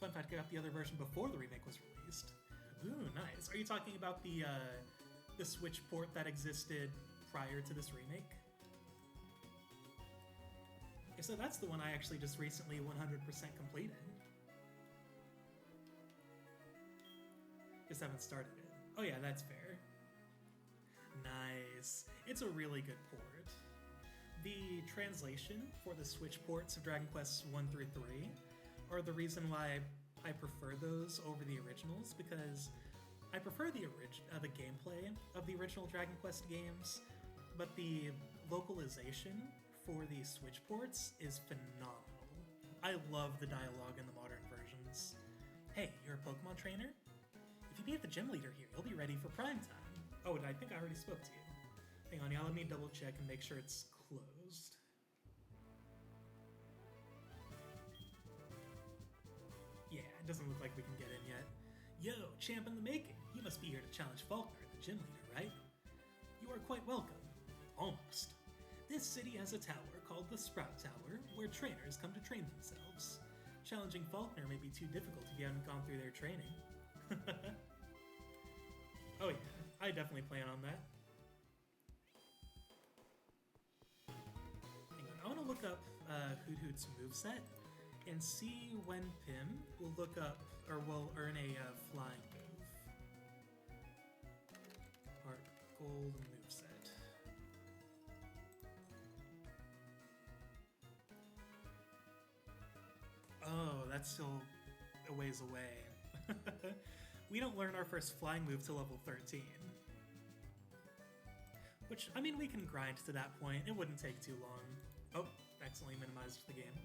Fun fact, I got the other version before the remake was released. Ooh, nice. Are you talking about the Switch port that existed prior to this remake? Okay, so that's the one I actually just recently 100% completed. Just haven't started it. Oh yeah, that's fair. Nice. It's a really good port. The translation for the Switch ports of Dragon Quest 1 through 3 are the reason why I prefer those over the originals, because I prefer the gameplay of the original Dragon Quest games, but the localization for the Switch ports is phenomenal. I love the dialogue in the modern versions. Hey, you're a Pokemon trainer? If you beat the gym leader here, you'll be ready for prime time. Oh, and I think I already spoke to you. Hang on, yeah, let me double check and make sure it's closed. Yeah, it doesn't look like we can get in yet. Yo, champ in the making. You must be here to challenge Faulkner, the gym leader, right? You are quite welcome. Almost. This city has a tower called the Sprout Tower, where trainers come to train themselves. Challenging Faulkner may be too difficult if you haven't gone through their training. Oh yeah, I definitely plan on that. Hoot Hoot's moveset and see when Pim will look up or will earn a flying move. HeartGold moveset. Oh, that's still a ways away. We don't learn our first flying move till level 13. Which, I mean, we can grind to that point. It wouldn't take too long. Oh, accidentally minimized the game.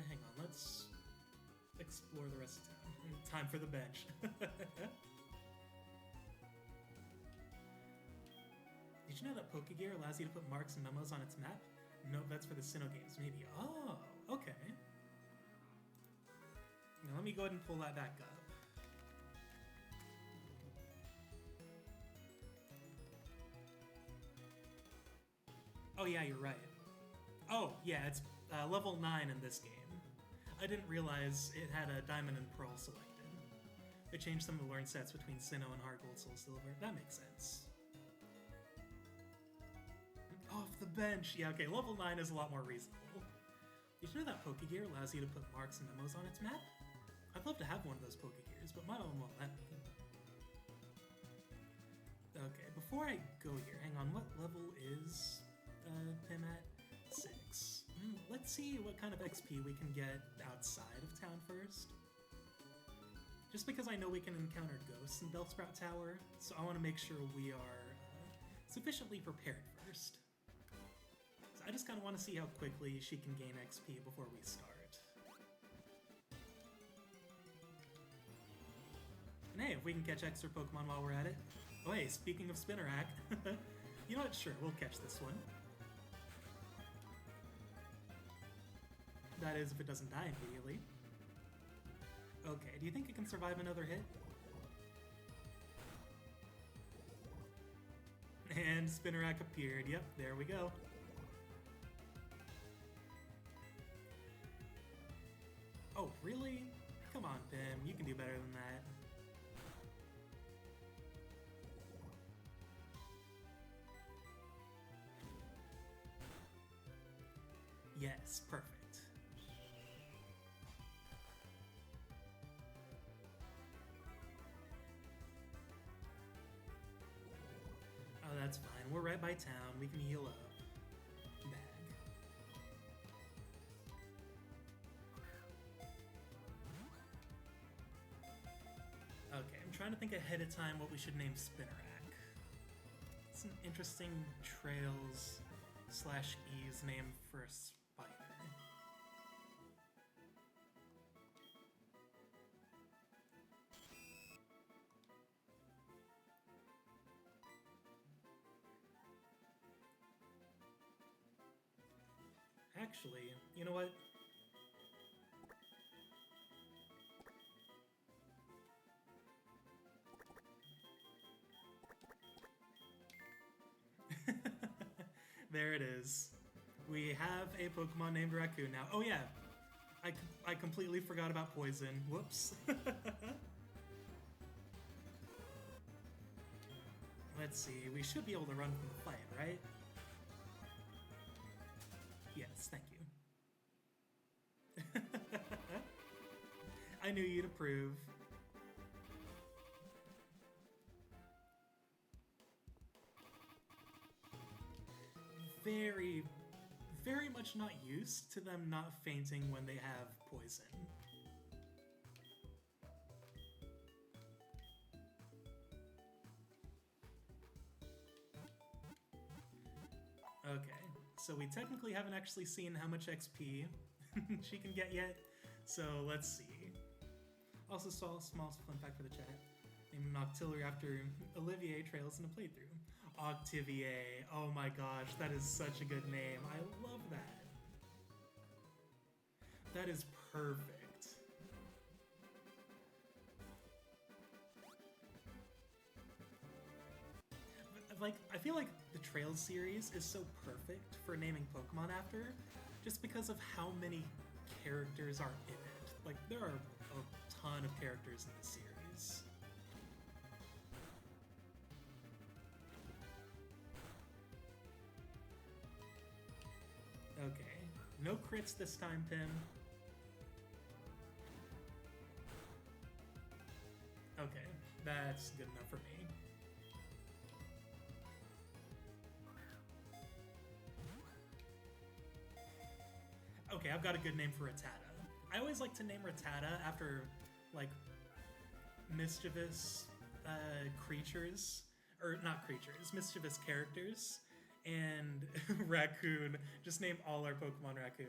Hang on, let's explore the rest of town. Time for the bench. Did you know that Pokegear allows you to put marks and memos on its map? Nope, that's for the Sinnoh games, maybe. Oh, okay. Now let me go ahead and pull that back up. Oh yeah, you're right. Oh, yeah, it's level 9 in this game. I didn't realize it had a Diamond and Pearl selected. They changed some of the learn sets between Sinnoh and HeartGold Soul Silver. That makes sense. Off the bench! Yeah, okay, level 9 is a lot more reasonable. Did you know that Pokegear allows you to put marks and memos on its map? I'd love to have one of those Pokegears, but mine won't let me. Okay, before I go here, hang on, what level is Pim at? 6. Let's see what kind of XP we can get outside of town first. Just because I know we can encounter ghosts in Bellsprout Tower, so I want to make sure we are sufficiently prepared first. So I just kind of want to see how quickly she can gain XP before we start. And hey, if we can catch extra Pokemon while we're at it. Oh hey, speaking of Spinnerack, you know what, sure, we'll catch this one. That is, if it doesn't die immediately. Okay, do you think it can survive another hit? And Spinnerack appeared. Yep, there we go. Oh, really? Come on, Pim. You can do better than that. Yes, perfect. Oh, that's fine. We're right by town. We can heal up. Bag. Okay, I'm trying to think ahead of time what we should name Spinnerack. It's an interesting Trails/Ease name for a spider. Actually, you know what? There it is. We have a Pokemon named Raccoon now. Oh yeah, I completely forgot about Poison. Whoops. Let's see, we should be able to run from the fight, right? Yes, thank you. I knew you'd approve. Very, very much not used to them not fainting when they have poison. Okay, so we technically haven't actually seen how much XP she can get yet, so let's see. Also saw a small fun fact for the chat. Named Octillery after Olivier Trails in a playthrough. Octivier, oh my gosh, that is such a good name. I love that. That is perfect. Like, I feel like the Trails series is so perfect for naming Pokemon after, just because of how many characters are in it. Like, there are a ton of characters in the series. crits this time, Pim. Okay, that's good enough for me. Okay, I've got a good name for Rattata. I always like to name Rattata after, like, mischievous creatures. Or, not creatures, mischievous characters. And Raccoon, just name all our Pokemon Raccoon.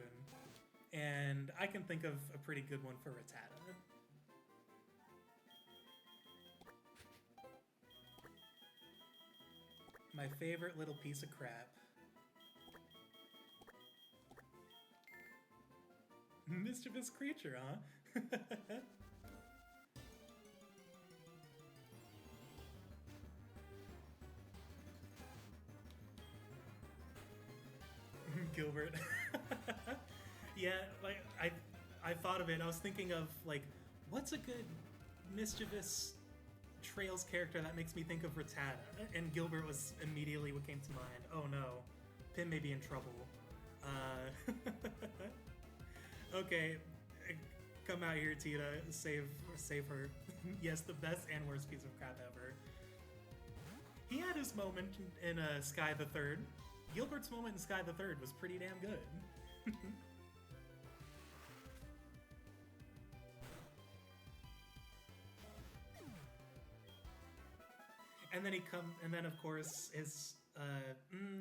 And I can think of a pretty good one for Rattata. My favorite little piece of crap. Mischievous creature, huh? Gilbert. Yeah, like I thought of it. I was thinking of like, what's a good mischievous Trails character that makes me think of Rattata? And Gilbert was immediately what came to mind. Oh no, Pim may be in trouble. Okay, come out here, Tita. Save her. Yes, the best and worst piece of crap ever. He had his moment in Sky the Third. Gilbert's moment in Sky the Third was pretty damn good. And then and then of course his,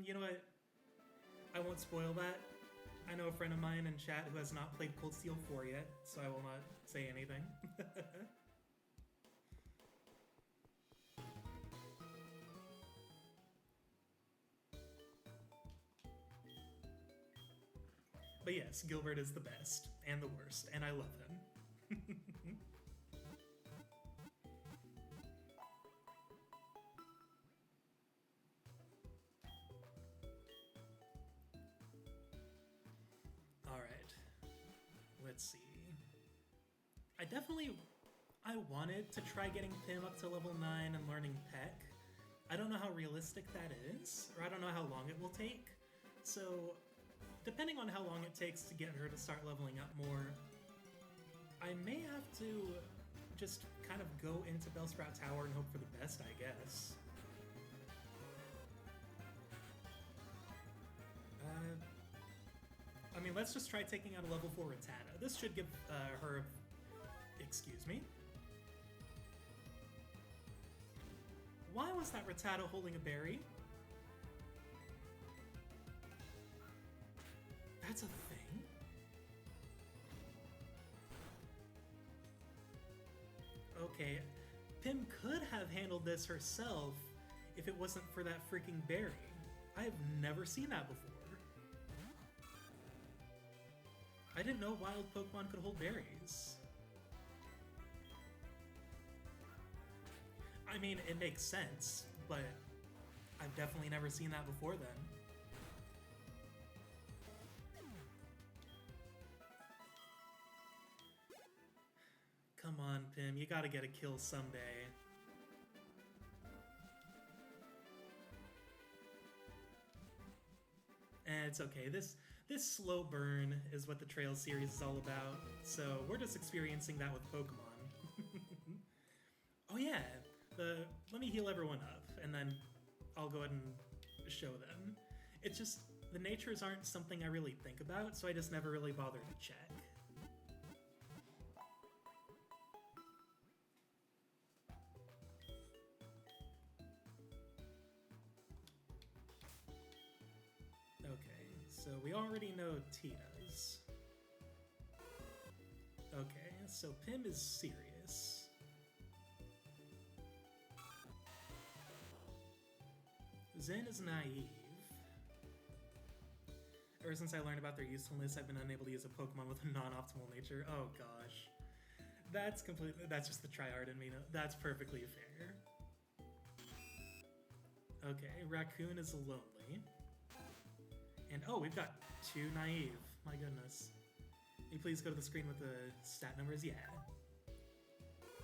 you know what? I won't spoil that. I know a friend of mine in chat who has not played Cold Steel 4 yet, so I will not say anything. But yes, Gilbert is the best and the worst, and I love him. Alright. Let's see. I wanted to try getting Pim up to level 9 and learning Peck. I don't know how realistic that is, or I don't know how long it will take. So, depending on how long it takes to get her to start leveling up more, I may have to just kind of go into Bellsprout Tower and hope for the best, I guess. I mean, let's just try taking out a level 4 Rattata. This should give her... Excuse me? Why was that Rattata holding a berry? That's a thing? Okay, Pim could have handled this herself if it wasn't for that freaking berry. I have never seen that before. I didn't know wild Pokemon could hold berries. I mean, it makes sense, but I've definitely never seen that before then. Come on, Pim, you gotta get a kill someday. And it's okay, this slow burn is what the Trails series is all about, so we're just experiencing that with Pokemon. Oh yeah, let me heal everyone up, and then I'll go ahead and show them. It's just, the natures aren't something I really think about, so I just never really bother to check. Okay, so we already know Tina's. Okay, so Pim is serious. Zen is naive. Ever since I learned about their usefulness, I've been unable to use a Pokemon with a non-optimal nature. Oh gosh. That's just the tryhard in me. No, that's perfectly fair. Okay, Raccoon is lonely. And oh, we've got 2 naive. My goodness. Can you please go to the screen with the stat numbers? Yeah.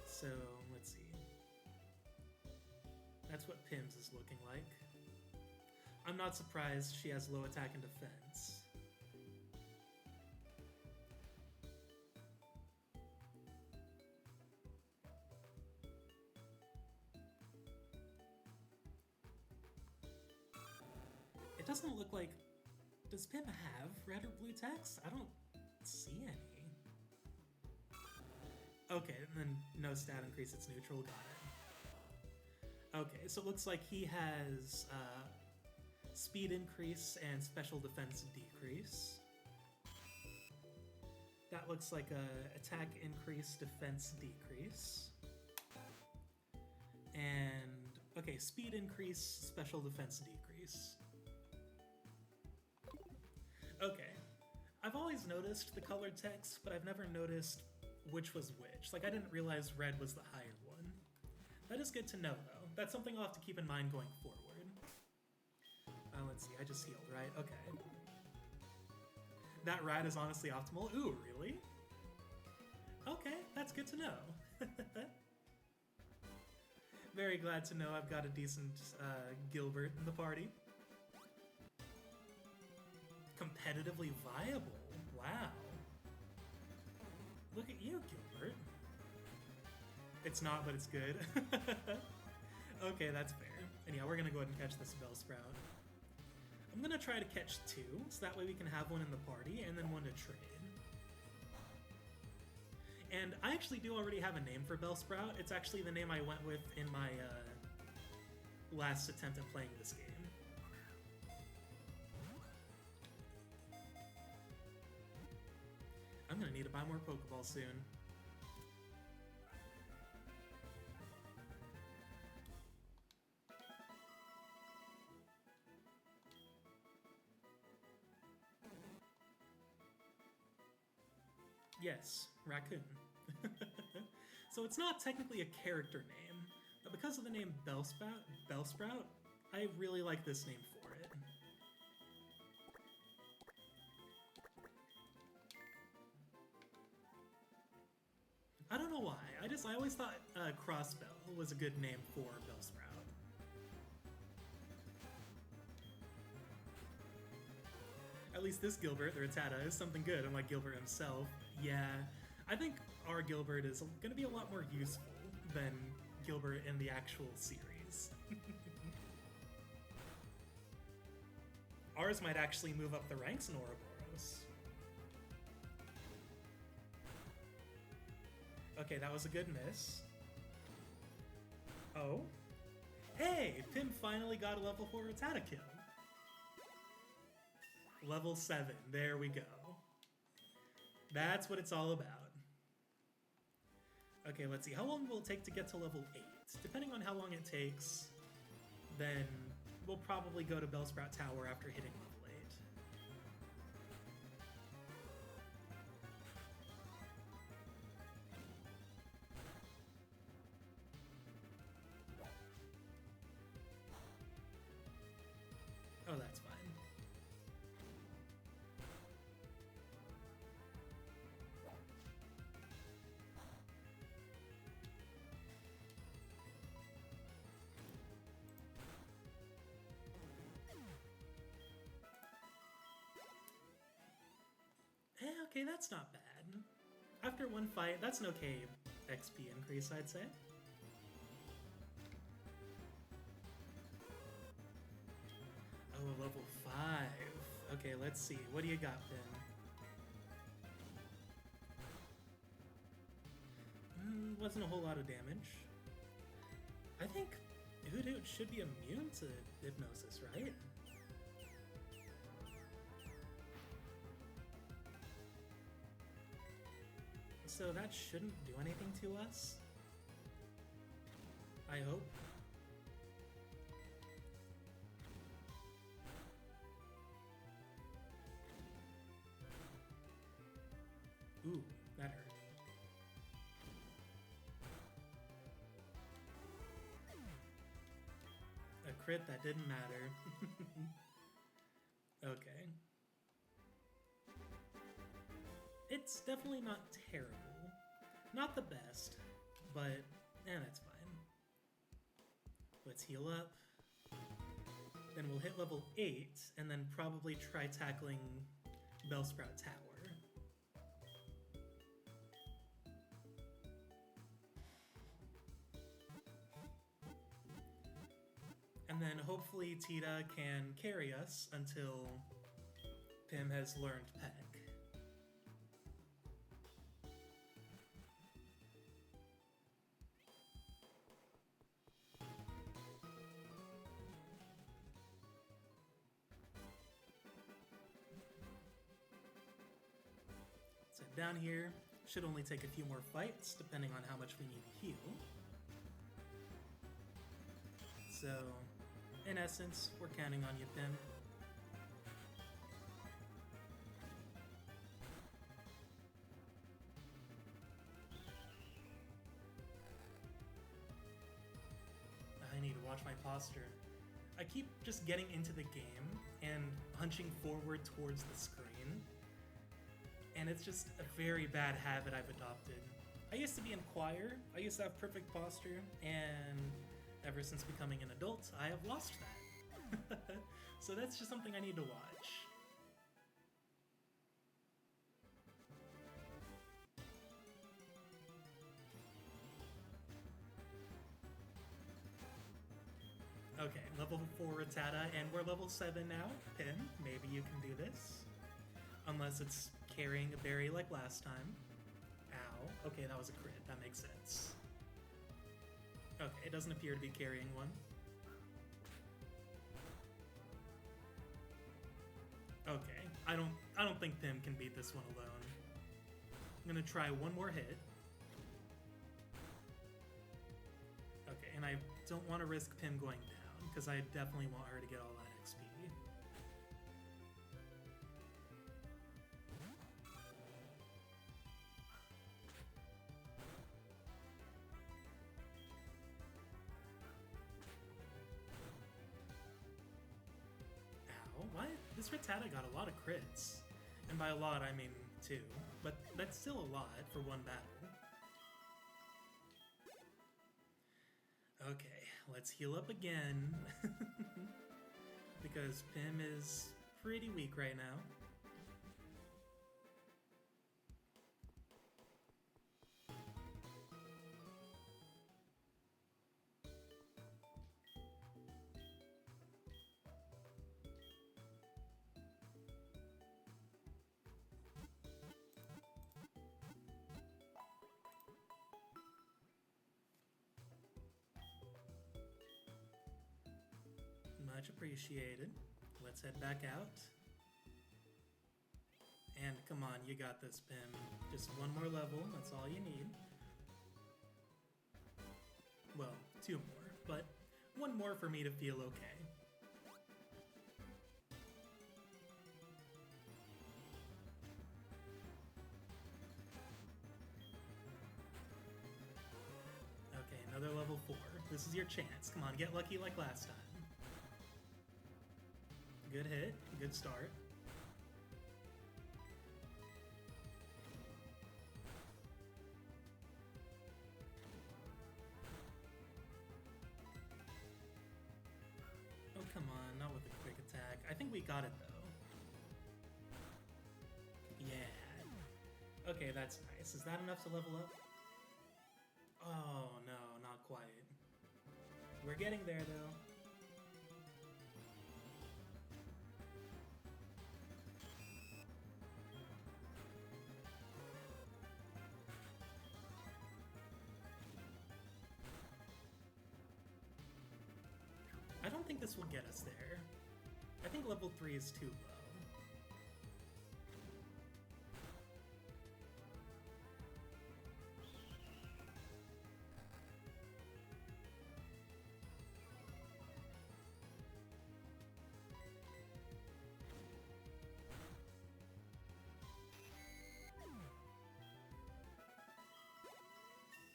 So, let's see. That's what Pim's is looking like. I'm not surprised she has low attack and defense. doesn't look like... Does Pim have red or blue text? I don't see any. Okay, and then no stat increase, it's neutral, got it. Okay, so it looks like he has speed increase and special defense decrease. That looks like a attack increase, defense decrease. And, okay, speed increase, special defense decrease. Okay. I've always noticed the colored text, but I've never noticed which was which. Like, I didn't realize red was the higher one. That is good to know, though. That's something I'll have to keep in mind going forward. Let's see, I just healed, right? Okay. That rat is honestly optimal. Ooh, really? Okay, that's good to know. Very glad to know I've got a decent Gilbert in the party. Competitively viable. Wow. Look at you, Gilbert. It's not, but it's good. Okay, that's fair. And yeah, we're gonna go ahead and catch this Bellsprout. I'm gonna try to catch 2, so that way we can have one in the party and then one to trade. And I actually do already have a name for Bellsprout. It's actually the name I went with in my last attempt at playing this game. I'm gonna need to buy more Pokeballs soon. Yes, raccoon. So it's not technically a character name, but because of the name Bellsprout, I really like this name for it. I don't know why. I always thought Crossbell was a good name for Bellsprout. At least this Gilbert, the Rattata, is something good, unlike Gilbert himself. Yeah, I think our Gilbert is going to be a lot more useful than Gilbert in the actual series. Ours might actually move up the ranks in Ouroboros. Okay, that was a good miss. Oh. Hey, Pim finally got a level 4 Rattata kill. Level 7, there we go. That's what it's all about. Okay, let's see. How long will it take to get to level 8? Depending on how long it takes, then we'll probably go to Bellsprout Tower after hitting level 8. Oh, that's fine. Okay, that's not bad. After one fight, that's an okay XP increase, I'd say. Oh, level 5. Okay, let's see. What do you got, Pim? Wasn't a whole lot of damage. I think Hoothoot should be immune to Hypnosis, right? So that shouldn't do anything to us. I hope. Ooh, that hurt. A crit that didn't matter. Okay. It's definitely not terrible. Not the best, but that's fine. Let's heal up. Then we'll hit level 8, and then probably try tackling Bellsprout Tower. And And then hopefully Tita can carry us until Pim has learned Peck. So down here, should only take a few more fights, depending on how much we need to heal. So, in essence, we're counting on you, Pim. I need to watch my posture. I keep just getting into the game and hunching forward towards the screen, and it's just a very bad habit I've adopted. I used to be in choir, I used to have perfect posture, and ever since becoming an adult, I have lost that. So that's just something I need to watch. Okay, level 4 Rattata, and we're level 7 now. Pim, maybe you can do this. Unless it's carrying a berry like last time. Ow. Okay, that was a crit. That makes sense. Okay, it doesn't appear to be carrying one. Okay, I don't think Pim can beat this one alone. I'm gonna try one more hit. Okay, and I don't want to risk Pim going down, because I definitely want her to get all that XP. What? This Rattata got a lot of crits. And by a lot, I mean 2. But that's still a lot for one battle. Okay, let's heal up again. Because Pim is pretty weak right now. Much appreciated. Let's head back out. And come on, you got this, Pim. Just one more level, that's all you need. Well, 2 more, but 1 more for me to feel okay. Okay, another level 4. This is your chance. Come on, get lucky like last time. Good hit, good start. Oh, come on, not with a quick attack. I think we got it, though. Yeah. Okay, that's nice. Is that enough to level up? Oh, no, not quite. We're getting there, though. I don't think this will get us there. I think level 3 is too low.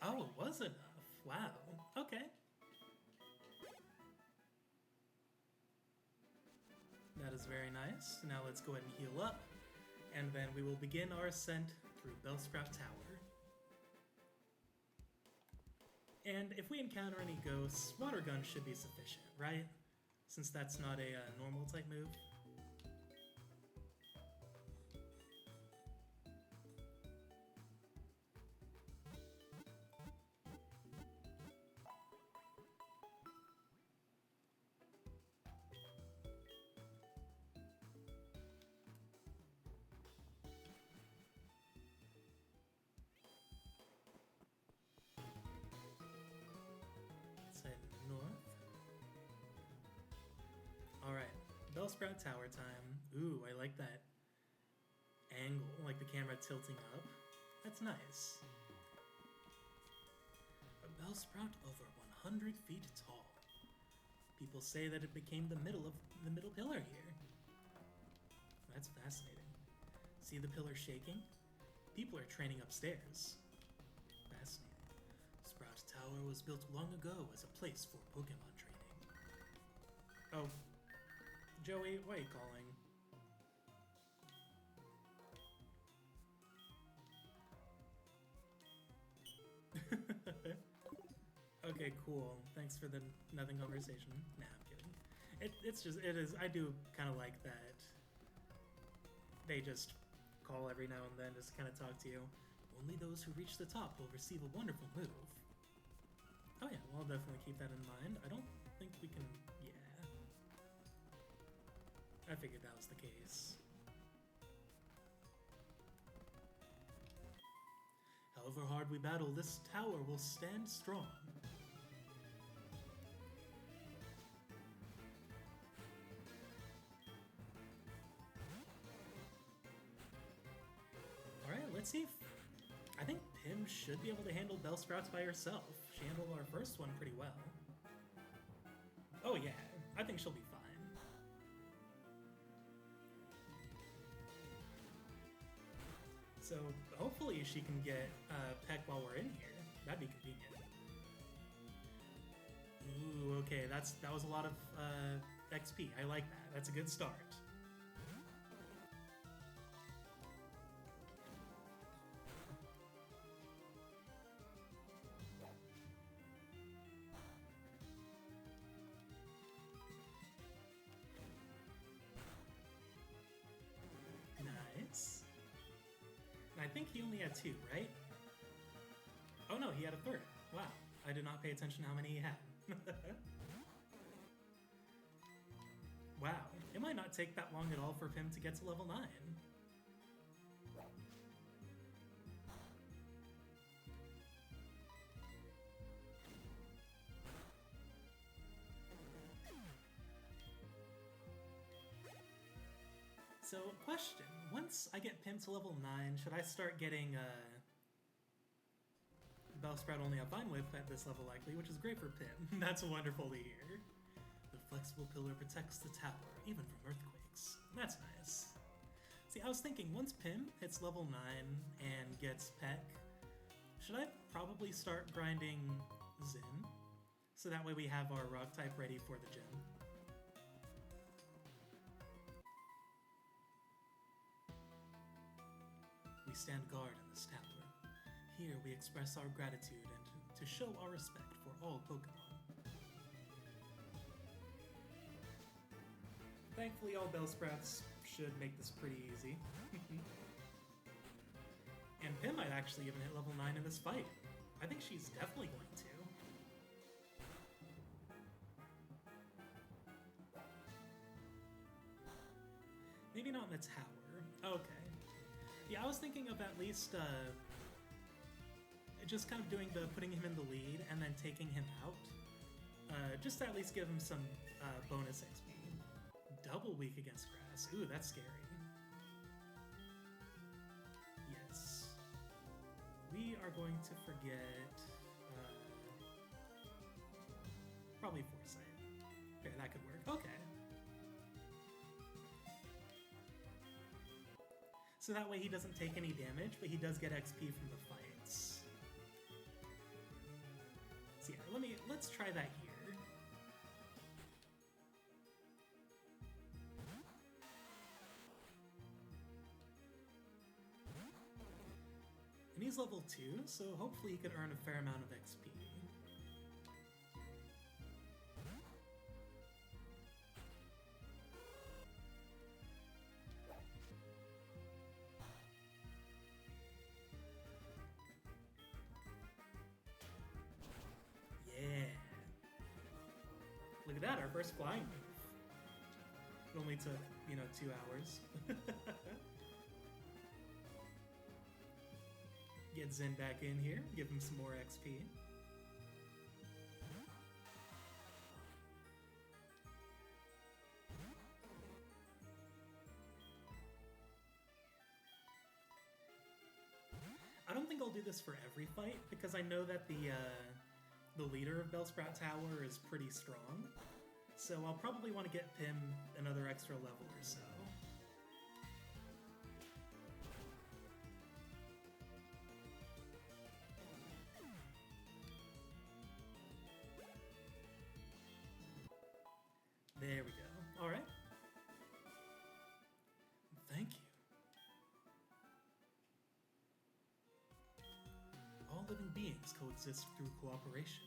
Oh, it was enough. Wow. Okay. That is very nice. Now let's go ahead and heal up, and then we will begin our ascent through Bellsprout Tower. And if we encounter any ghosts, Water Gun should be sufficient, right? Since that's not a normal type move. Alright, Bellsprout Tower time. Ooh, I like that angle, like the camera tilting up. That's nice. A Bellsprout over 100 feet tall. People say that it became the middle pillar here. That's fascinating. See the pillar shaking? People are training upstairs. Fascinating. Sprout Tower was built long ago as a place for Pokemon training. Oh, Joey, why are you calling? Okay, cool. Thanks for the nothing conversation. Nah, I'm kidding. It is, I do kind of like that. They just call every now and then, just kind of talk to you. Only those who reach the top will receive a wonderful move. Oh yeah, well, I'll definitely keep that in mind. I don't think we can, yeah. I figured that was the case. However hard we battle, this tower will stand strong. Alright, let's see if... I think Pim should be able to handle Bellsprouts by herself. She handled our first one pretty well. Oh yeah, I think she'll be fine. So hopefully she can get Peck while we're in here. That'd be convenient. Ooh, okay, that was a lot of XP. I like that. That's a good start. Nice. And I think he only had 2, right? Oh no, he had a 3rd. Wow, I did not pay attention to how many he had. Wow, it might not take that long at all for him to get to level 9. So, question. Once I get Pim to level 9, should I start getting Bellsprout only a Vine Whip at this level likely, which is great for Pim. That's wonderful to hear. The flexible pillar protects the tower, even from earthquakes. That's nice. See, I was thinking, once Pim hits level 9 and gets Peck, should I probably start grinding Zin? So that way we have our rock type ready for the gym. We stand guard in this tower. Here we express our gratitude and to show our respect for all Pokemon. Thankfully, all Bellsprouts should make this pretty easy. And Pim might actually even hit level 9 in this fight. I think she's definitely going to. Maybe not in the tower. Okay. Yeah, I was thinking of at least just kind of doing the putting him in the lead and then taking him out. Just to at least give him some bonus XP. Double weak against grass. Ooh, that's scary. Yes. We are going to forget probably Foresight. Okay, that could work. Okay. So that way he doesn't take any damage, but he does get XP from the fights. So yeah, let's try that here. And he's level 2, so hopefully he could earn a fair amount of XP. Look at that, our first flying move. It only took, 2 hours. Get Zen back in here, give him some more XP. I'll do this for every fight because I know that the leader of Bellsprout Tower is pretty strong. So I'll probably want to get Pim another extra level or so. There we go. Alright. Thank you. All living beings coexist through cooperation.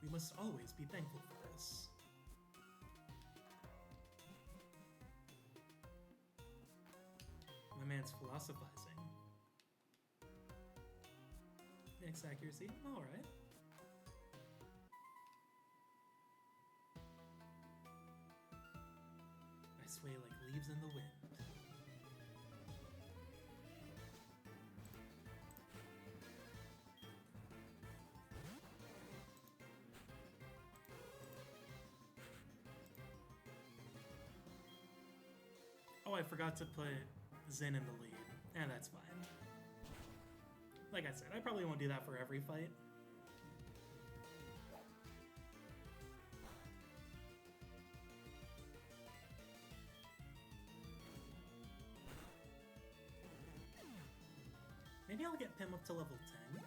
We must always be thankful for this. My man's philosophizing. Next accuracy. Alright. I sway like leaves in the wind. Oh, I forgot to put Zen in the lead. And that's fine. Like I said, I probably won't do that for every fight. Maybe I'll get Pim up to level 10.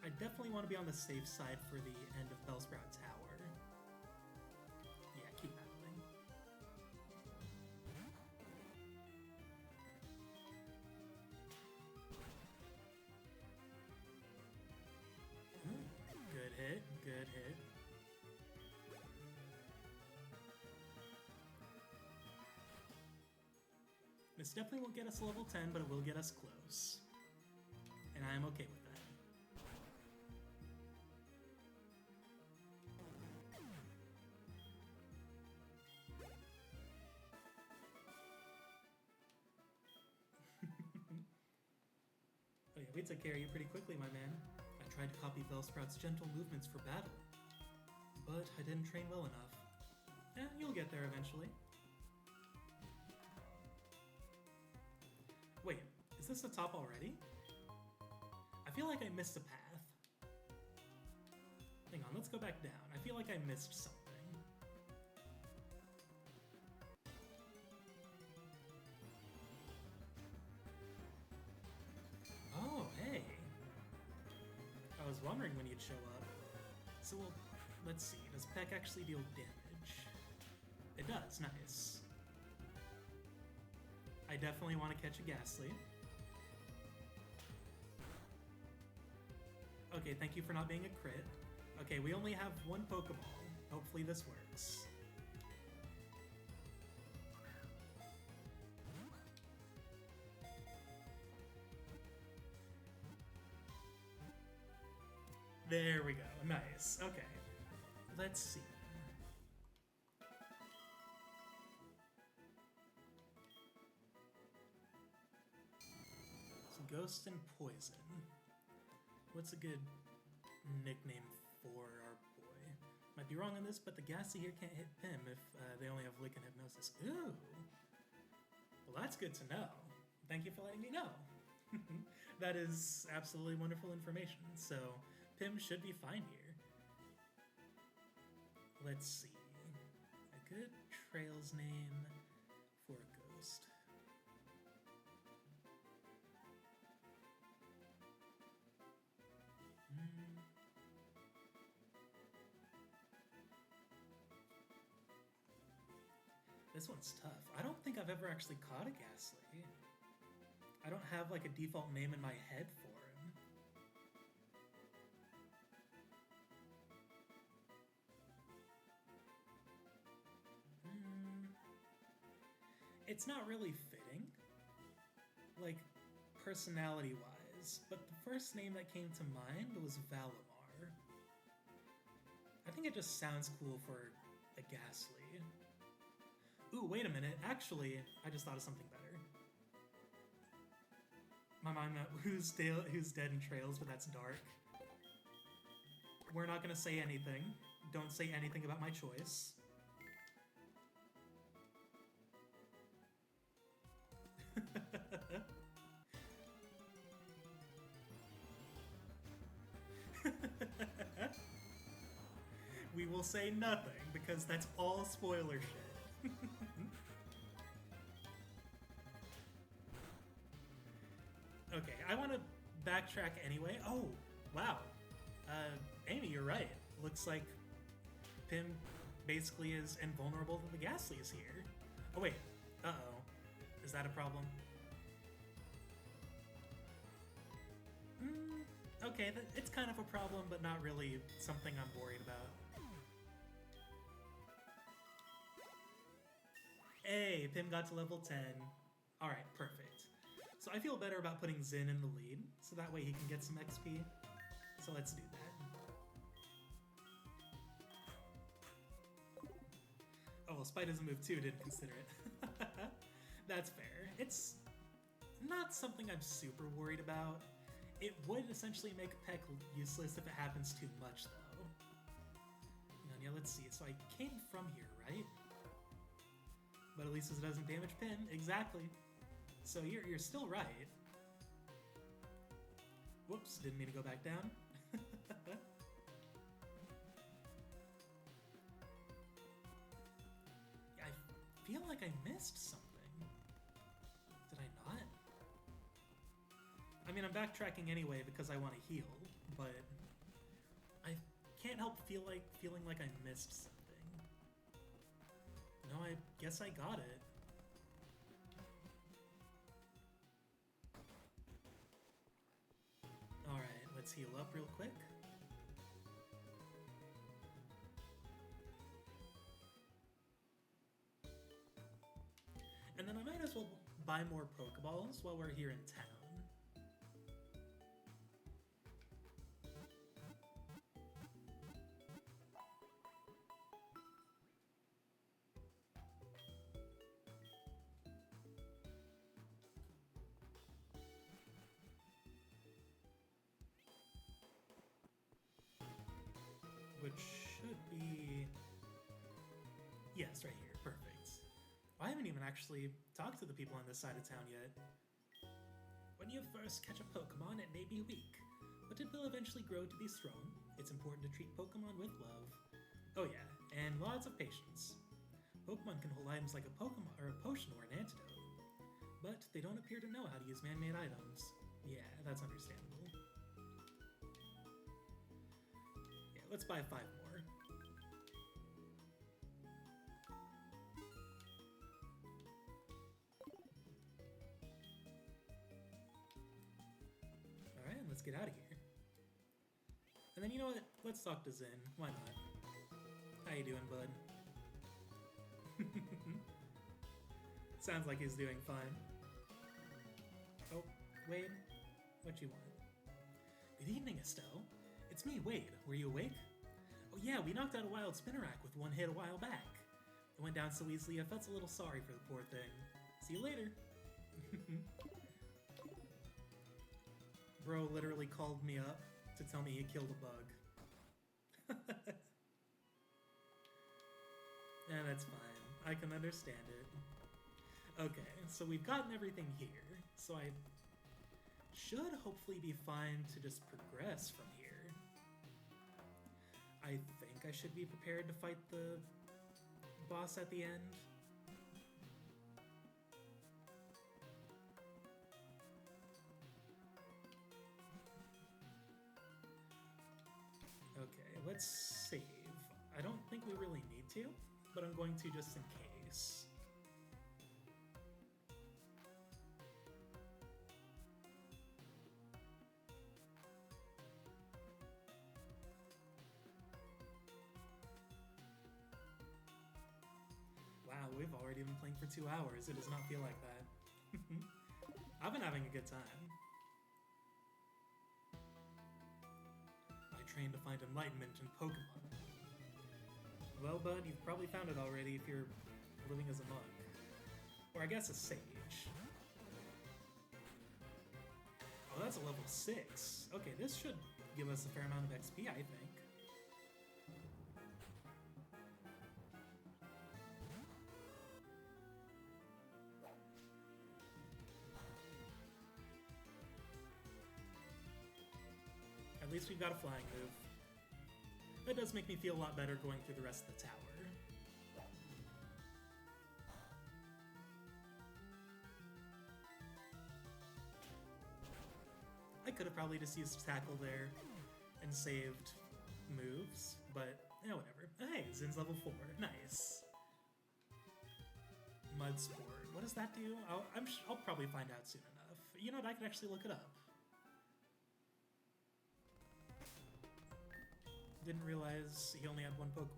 I definitely want to be on the safe side for the end of Bellsprout Tower. Yeah, keep battling. Good hit, good hit. This definitely won't get us level 10, but it will get us close. And I am okay with that. Oh yeah, we took care of you pretty quickly, my man. I tried to copy Bellsprout's gentle movements for battle, but I didn't train well enough. Eh, you'll get there eventually. Wait, is this the top already? I feel like I missed a path. Hang on, let's go back down. I feel like I missed something. Oh, hey. I was wondering when you'd show up. So, well, let's see. Does Peck actually deal damage? It does, nice. I definitely want to catch a Ghastly. Okay, thank you for not being a crit. Okay, we only have one Pokeball. Hopefully this works. There we go. Nice. Okay. Let's see. So Ghost and Poison. What's a good nickname for our boy? Might be wrong on this, but the Ghastly here can't hit Pim if they only have Lick and Hypnosis. Ooh! Well, that's good to know. Thank you for letting me know. That is absolutely wonderful information. So, Pim should be fine here. Let's see. A good Trails name for a Ghost. This one's tough. I don't think I've ever actually caught a Ghastly. I don't have like a default name in my head for him. It's not really fitting, like personality-wise, but the first name that came to mind was Valimar. I think it just sounds cool for a Ghastly. Ooh, wait a minute. Actually, I just thought of something better. My mind went, who's dead in Trails, but that's dark. We're not gonna say anything. Don't say anything about my choice. will say nothing because that's all spoiler shit. Okay, I want to backtrack anyway. Oh, wow. Amy, you're right. Looks like Pim basically is invulnerable to the Ghastlies here. Oh, wait. Uh-oh. Is that a problem? Okay, it's kind of a problem, but not really something I'm worried about. Hey, Pim got to level 10. Alright, perfect. So I feel better about putting Zin in the lead, so that way he can get some XP. So let's do that. Oh, well, Spite doesn't move too, didn't consider it. That's fair. It's not something I'm super worried about. It would essentially make Peck useless if it happens too much, though. And yeah, let's see. So I came from here, right? But at least it doesn't damage Pim. Exactly. So you're still right. Whoops, didn't mean to go back down. I feel like I missed something. Did I not? I mean, I'm backtracking anyway because I want to heal, but I can't help feeling like I missed something. No, I guess I got it. Alright, let's heal up real quick. And then I might as well buy more Pokeballs while we're here in town. Which should be... Yes, right here. Perfect. I haven't even actually talked to the people on this side of town yet. When you first catch a Pokemon, it may be weak, but it will eventually grow to be strong. It's important to treat Pokemon with love. Oh yeah, and lots of patience. Pokemon can hold items like a Pokemon or a potion or an antidote, but they don't appear to know how to use man-made items. Yeah, that's understandable. Yeah, let's buy 5 more. Let's get out of here. And then you know what? Let's talk to Zen. Why not? How you doing, bud? Sounds like he's doing fine. Oh, Wade? What you want? Good evening, Estelle. It's me, Wade. Were you awake? Oh yeah, we knocked out a wild Spinnerack with one hit a while back. It went down so easily I felt a little sorry for the poor thing. See you later. Bro literally called me up to tell me he killed a bug. Yeah, that's fine. I can understand it. Okay, so we've gotten everything here, so I should hopefully be fine to just progress from here. I think I should be prepared to fight the boss at the end. Okay, let's save. I don't think we really need to, but I'm going to just in case. Wow, we've already been playing for 2 hours. It does not feel like that. I've been having a good time. Trained to find enlightenment in Pokemon. Well, bud, you've probably found it already if you're living as a monk. Or I guess a sage. Oh, that's a level 6. Okay, this should give us a fair amount of XP, I think. At least we've got a flying move. that does make me feel a lot better going through the rest of the tower. I could have probably just used Tackle there and saved moves, but yeah, whatever. Hey, Zin's level 4. Nice. Mud Sport. What does that do? I'll probably find out soon enough. You know what? I can actually look it up. Didn't realize he only had one Pokemon.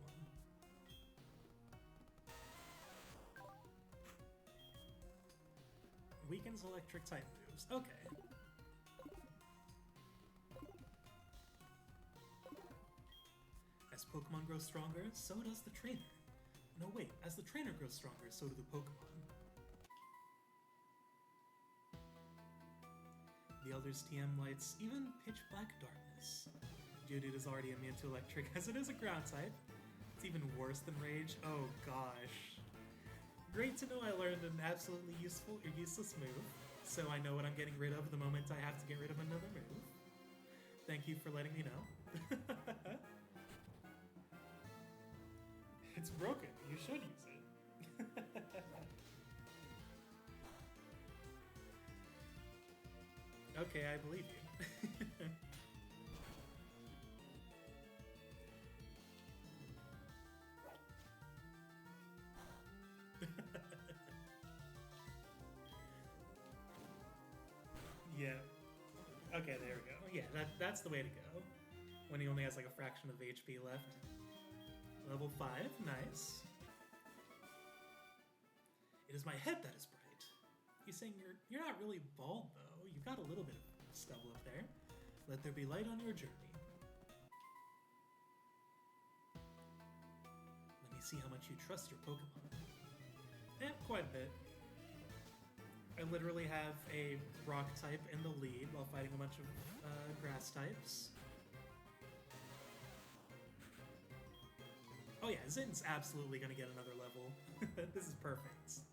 Weakens electric type moves. Okay. As Pokemon grow stronger, so does the trainer. No, wait. As the trainer grows stronger, so do the Pokemon. The Elder's TM lights even pitch black darkness. Geodude is already immune to electric, as it is a ground type. It's even worse than Rage. Oh gosh. Great to know I learned an absolutely useful or useless move, so I know what I'm getting rid of the moment I have to get rid of another move. Thank you for letting me know. It's broken. You should use it. Okay, I believe you. Yeah. Okay, there we go. Yeah, that's the way to go. When he only has like a fraction of HP left. Level 5, nice. It is my head that is bright. He's saying you're not really bald though. You've got a little bit of stubble up there. Let there be light on your journey. Let me see how much you trust your Pokemon. Yeah, quite a bit. I literally have a rock type in the lead while fighting a bunch of grass types. Oh yeah, Zin's absolutely gonna get another level. This is perfect.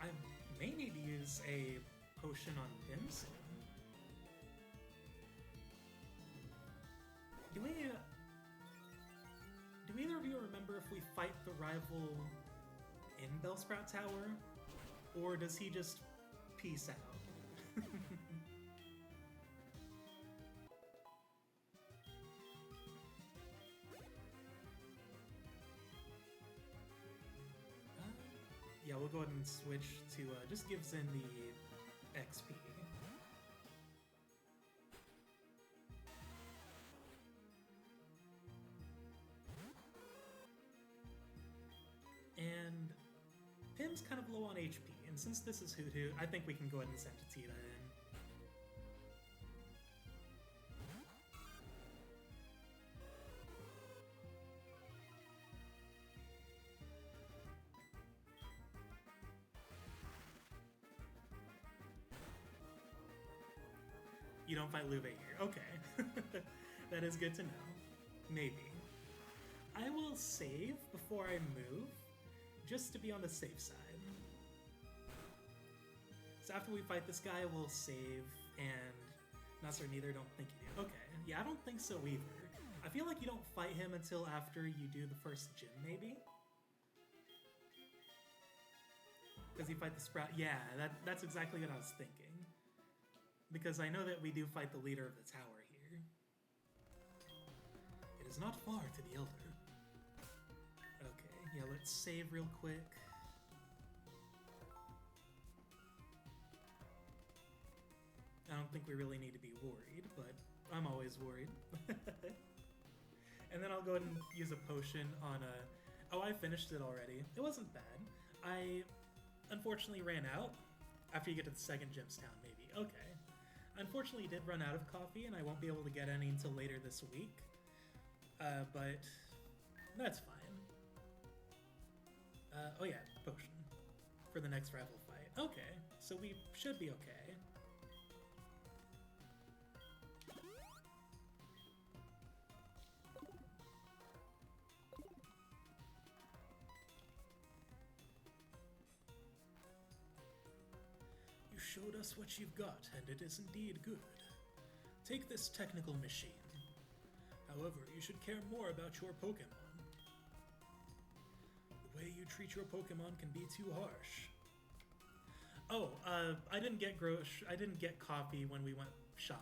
I may need to use a potion on Pim's. Do either of you remember if we fight the rival in Bellsprout Tower? Or does he just peace out? Yeah, we'll go ahead and switch to just give Zen the XP. And Pim's kind of low on HP, and since this is Hoot Hoot, I think we can go ahead and send Tita in. You don't fight Luve here. Okay. That is good to know. Maybe. I will save before I move, just to be on the safe side. So after we fight this guy, we'll save, and not certain either, don't think you do. Okay, yeah, I don't think so either. I feel like you don't fight him until after you do the first gym, maybe? Because you fight the Sprout. Yeah, that's exactly what I was thinking. Because I know that we do fight the leader of the tower here. It is not far to the Elder. Okay, yeah, let's save real quick. I don't think we really need to be worried, but I'm always worried. And then I'll go ahead and use a potion on a... Oh, I finished it already. It wasn't bad. I unfortunately ran out after you get to the second Gemstown, maybe. Okay. Unfortunately, did run out of coffee, and I won't be able to get any until later this week. But that's fine. Oh yeah, potion. For the next rival fight. Okay, so we should be okay. showed us what you've got, and it is indeed good. Take this technical machine. However, you should care more about your Pokémon. The way you treat your Pokémon can be too harsh. Oh, I didn't get coffee when we went shopping.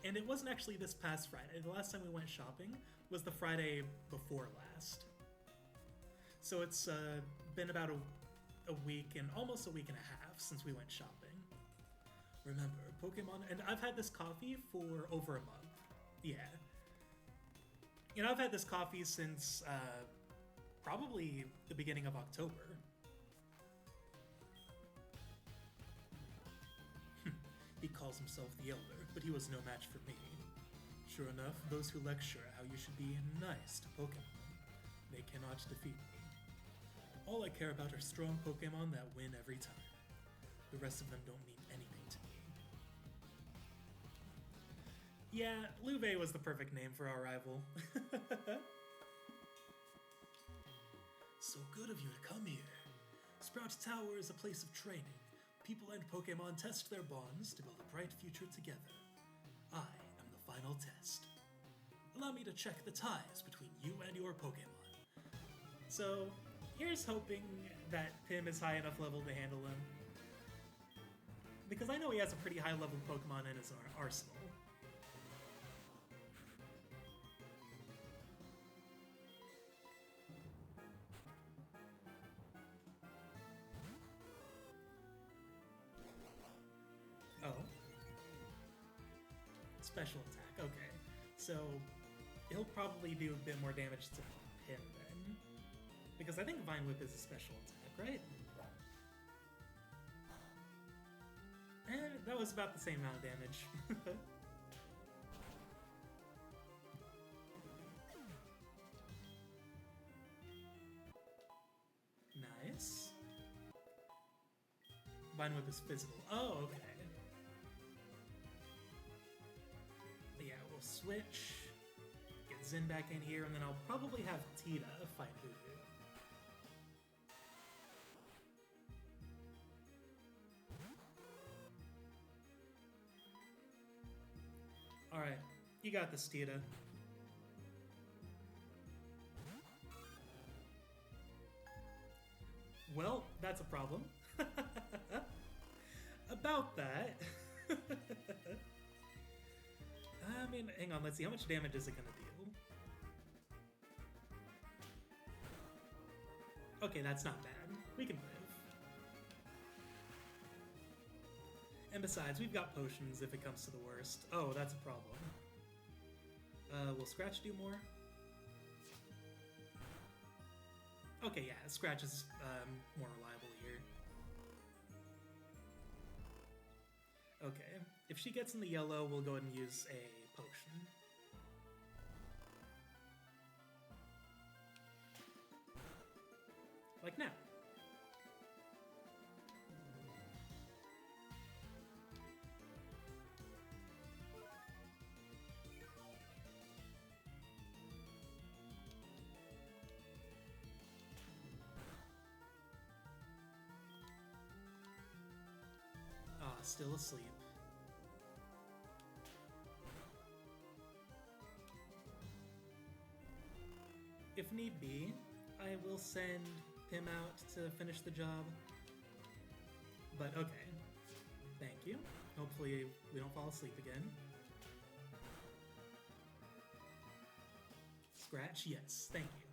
And it wasn't actually this past Friday. The last time we went shopping was the Friday before last. So it's been about a week and almost a week and a half since we went shopping. Remember, Pokemon, and I've had this coffee for over a month. Yeah. You know, I've had this coffee since probably the beginning of October. He calls himself the Elder, but he was no match for me. Sure enough, those who lecture how you should be nice to Pokemon, they cannot defeat me. All I care about are strong Pokemon that win every time. The rest of them don't mean anything to me. Yeah, Luve was the perfect name for our rival. So good of you to come here. Sprout Tower is a place of training. People and Pokemon test their bonds to build a bright future together. I am the final test. Allow me to check the ties between you and your Pokemon. So, here's hoping that Pim is high enough level to handle him. Because I know he has a pretty high level Pokemon in his arsenal. Oh. Special attack, okay. So, he'll probably do a bit more damage to him then. Because I think Vine Whip is a special attack, right? And that was about the same amount of damage. Nice. Vine Whip is physical. Oh, okay. Yeah, we'll switch, get Zen back in here, and then I'll probably have Tita fight Hoodoo. Alright, you got this, Tita. Well, that's a problem. About that... I mean, hang on, let's see, how much damage is it gonna deal? Okay, that's not bad. We can live. And besides, we've got potions if it comes to the worst. Oh, that's a problem. Will Scratch do more? Okay, yeah, Scratch is more reliable here. Okay, if she gets in the yellow, we'll go ahead and use a potion. Like now. Ah, still asleep. If need be, I will send Pim out to finish the job. But okay. Thank you. Hopefully we don't fall asleep again. Scratch? Yes. Thank you.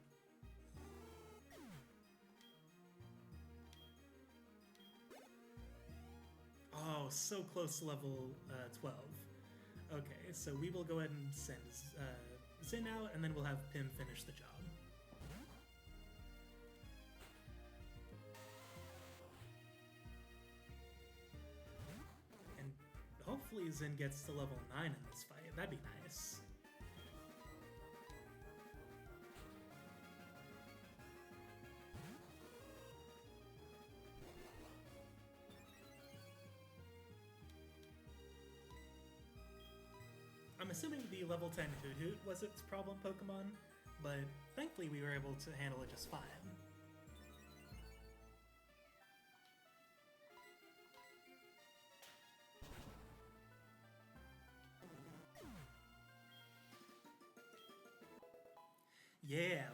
Oh, so close to level 12. Okay, so we will go ahead and send Zin out, and then we'll have Pim finish the job. And hopefully Zin gets to level 9 in this fight. That'd be nice. I'm assuming the level 10 Hoot was its problem Pokemon, but thankfully we were able to handle it just fine.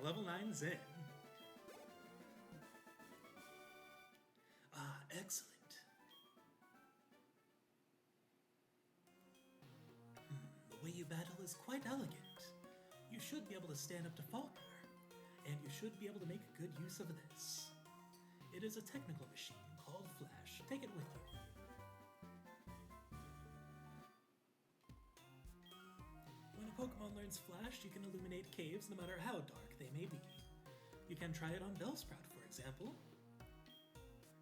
level 9 Zen. Ah, excellent. The way you battle is quite elegant. You should be able to stand up to Faulkner, and you should be able to make good use of this. It is a technical machine called Flash. Take it with you. When a Pokemon learns Flash, you can illuminate caves no matter how dark they may be. You can try it on Bellsprout, for example.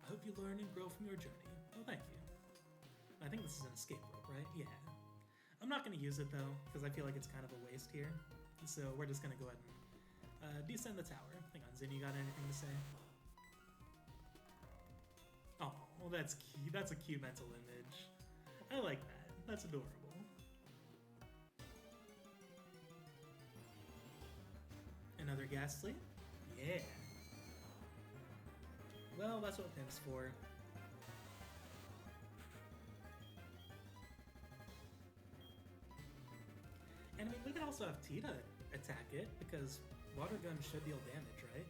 I hope you learn and grow from your journey. Oh, thank you. I think this is an escape rope, right? Yeah. I'm not going to use it, though, because I feel like it's kind of a waste here. So we're just going to go ahead and descend the tower. Hang on, Zin, you got anything to say? Oh, well, that's cute. That's a cute mental image. I like that. That's adorable. Another Ghastly? Yeah. Well, that's what Pim's for. And I mean, we can also have Tita attack it, because Water Gun should deal damage, right?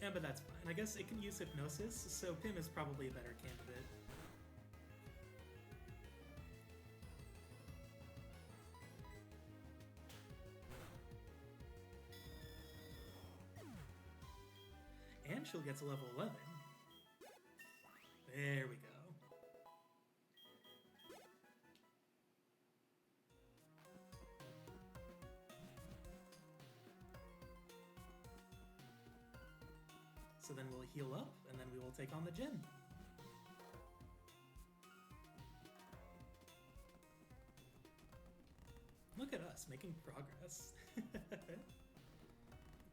Yeah, but that's fine. I guess it can use Hypnosis, so Pim is probably a better candidate. And she'll get to level 11. There we go. So then we'll heal up, and then we will take on the gym. Look at us, making progress.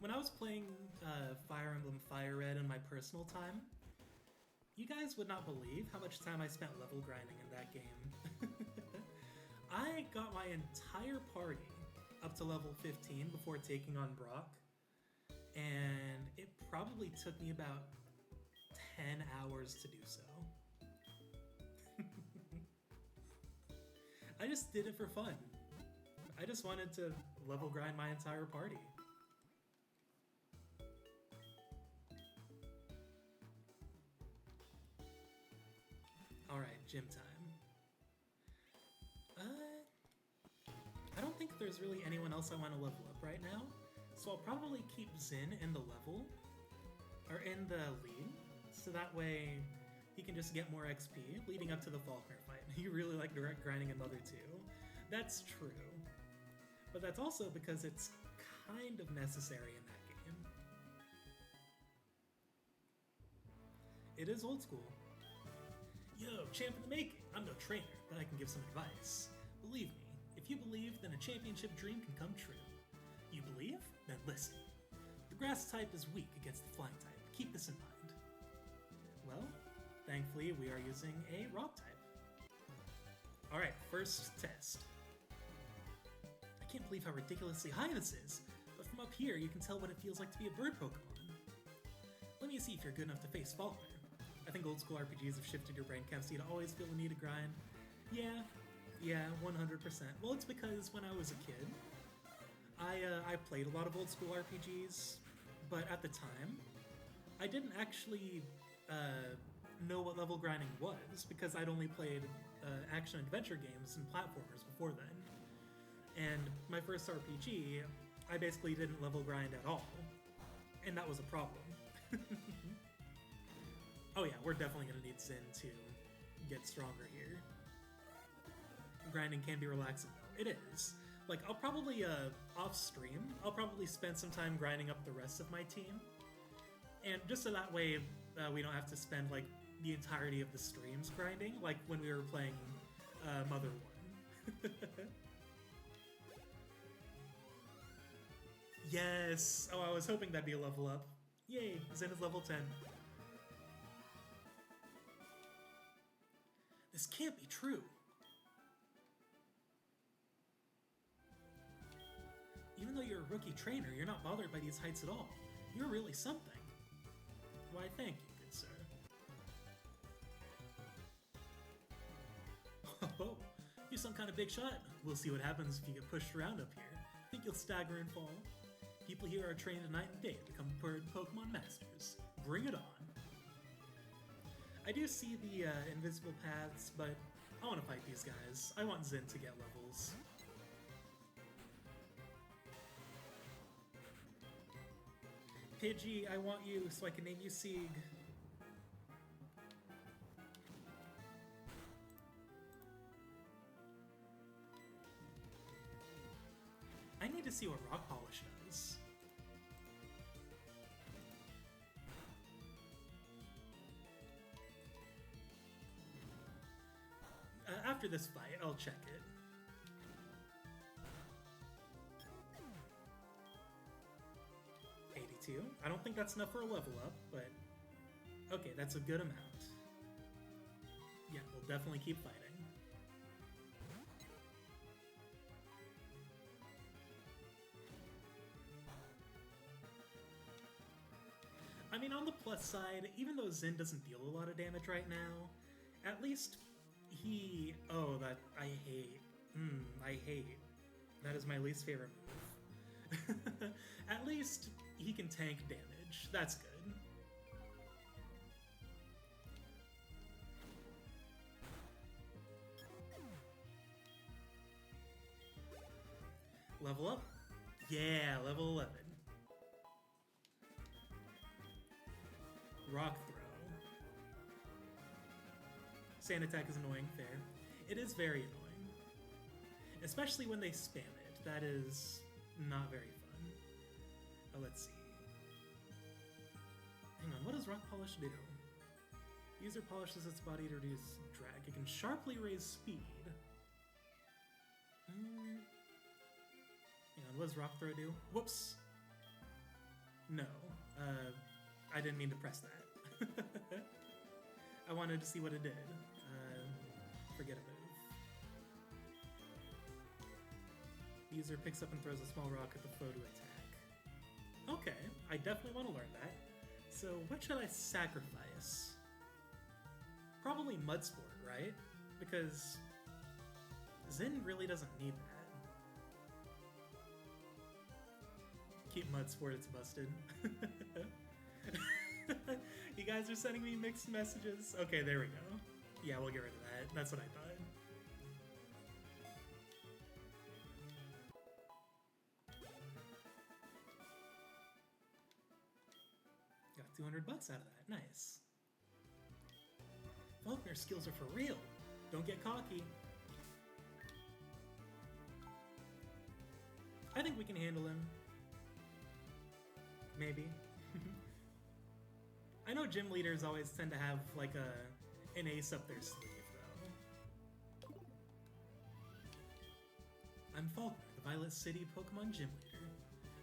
When I was playing Fire Emblem Fire Red in my personal time, you guys would not believe how much time I spent level grinding in that game. I got my entire party up to level 15 before taking on Brock, and it probably took me about 10 hours to do so. I just did it for fun. I just wanted to level grind my entire party. Alright, gym time. I don't think there's really anyone else I want to level up right now, so I'll probably keep Zin in the level, or in the lead, so that way he can just get more XP leading up to the Faulkner fight. You really like direct grinding in Mother 2. That's true. But that's also because it's kind of necessary in that game. It is old school. Yo, champ in the making! I'm no trainer, but I can give some advice. Believe me, if you believe, then a championship dream can come true. You believe? Then listen. The grass type is weak against the flying type. Keep this in mind. Well, thankfully we are using a rock type. Alright, first test. I can't believe how ridiculously high this is, but from up here you can tell what it feels like to be a bird Pokemon. Let me see if you're good enough to face Faulkner. I think old school RPGs have shifted your brain chemistry to always feel the need to grind. Yeah, 100%. Well, it's because when I was a kid, I played a lot of old school RPGs, but at the time, I didn't actually know what level grinding was, because I'd only played action-adventure games and platformers before then. And my first RPG, I basically didn't level grind at all, and that was a problem. Oh yeah, we're definitely going to need Zin to get stronger here. Grinding can be relaxing though. It is. Like, I'll probably, off stream, I'll probably spend some time grinding up the rest of my team. And just so that way, we don't have to spend, like, the entirety of the streams grinding, like when we were playing, Mother 1. Yes! Oh, I was hoping that'd be a level up. Yay, Zen is level 10. This can't be true. Even though you're a rookie trainer, you're not bothered by these heights at all. You're really something. Why, thank you, good sir. Oh, you're some kind of big shot. We'll see what happens if you get pushed around up here. Think you'll stagger and fall? People here are trained night and day to become Pokemon masters. Bring it on. I do see the invisible paths, but I want to fight these guys. I want Zen to get levels. Pidgey, I want you so I can name you Sieg. I need to see what Rock Polish does. After this fight, I'll check it. I don't think that's enough for a level up, but okay, that's a good amount. Yeah, we'll definitely keep fighting. I mean, on the plus side, even though Zen doesn't deal a lot of damage right now, at least he... Oh, that... I hate. I hate. That is my least favorite move. At least he can tank damage. That's good. Level up? Yeah, level 11. Rock throw. Sand attack is annoying, fair. It is very annoying. Especially when they spam it. That is not very fun. Let's see. Hang on, what does Rock Polish do? User polishes its body to reduce drag. It can sharply raise speed. Hang on, what does Rock Throw do? Whoops! No. I didn't mean to press that. I wanted to see what it did. Forget a move. The user picks up and throws a small rock at the foe to attack. Okay, I definitely want to learn that. So what should I sacrifice? Probably Mud Sport, right? Because Zen really doesn't need that. Keep Mud Sport, it's busted. You guys are sending me mixed messages. Okay, there we go. Yeah, we'll get rid of that. That's what I thought. Got 200 bucks out of that. Nice. Faulkner's skills are for real. Don't get cocky. I think we can handle him. Maybe. I know gym leaders always tend to have, like, an ace up their sleeve, though. I'm Faulkner, the Violet City Pokemon gym leader.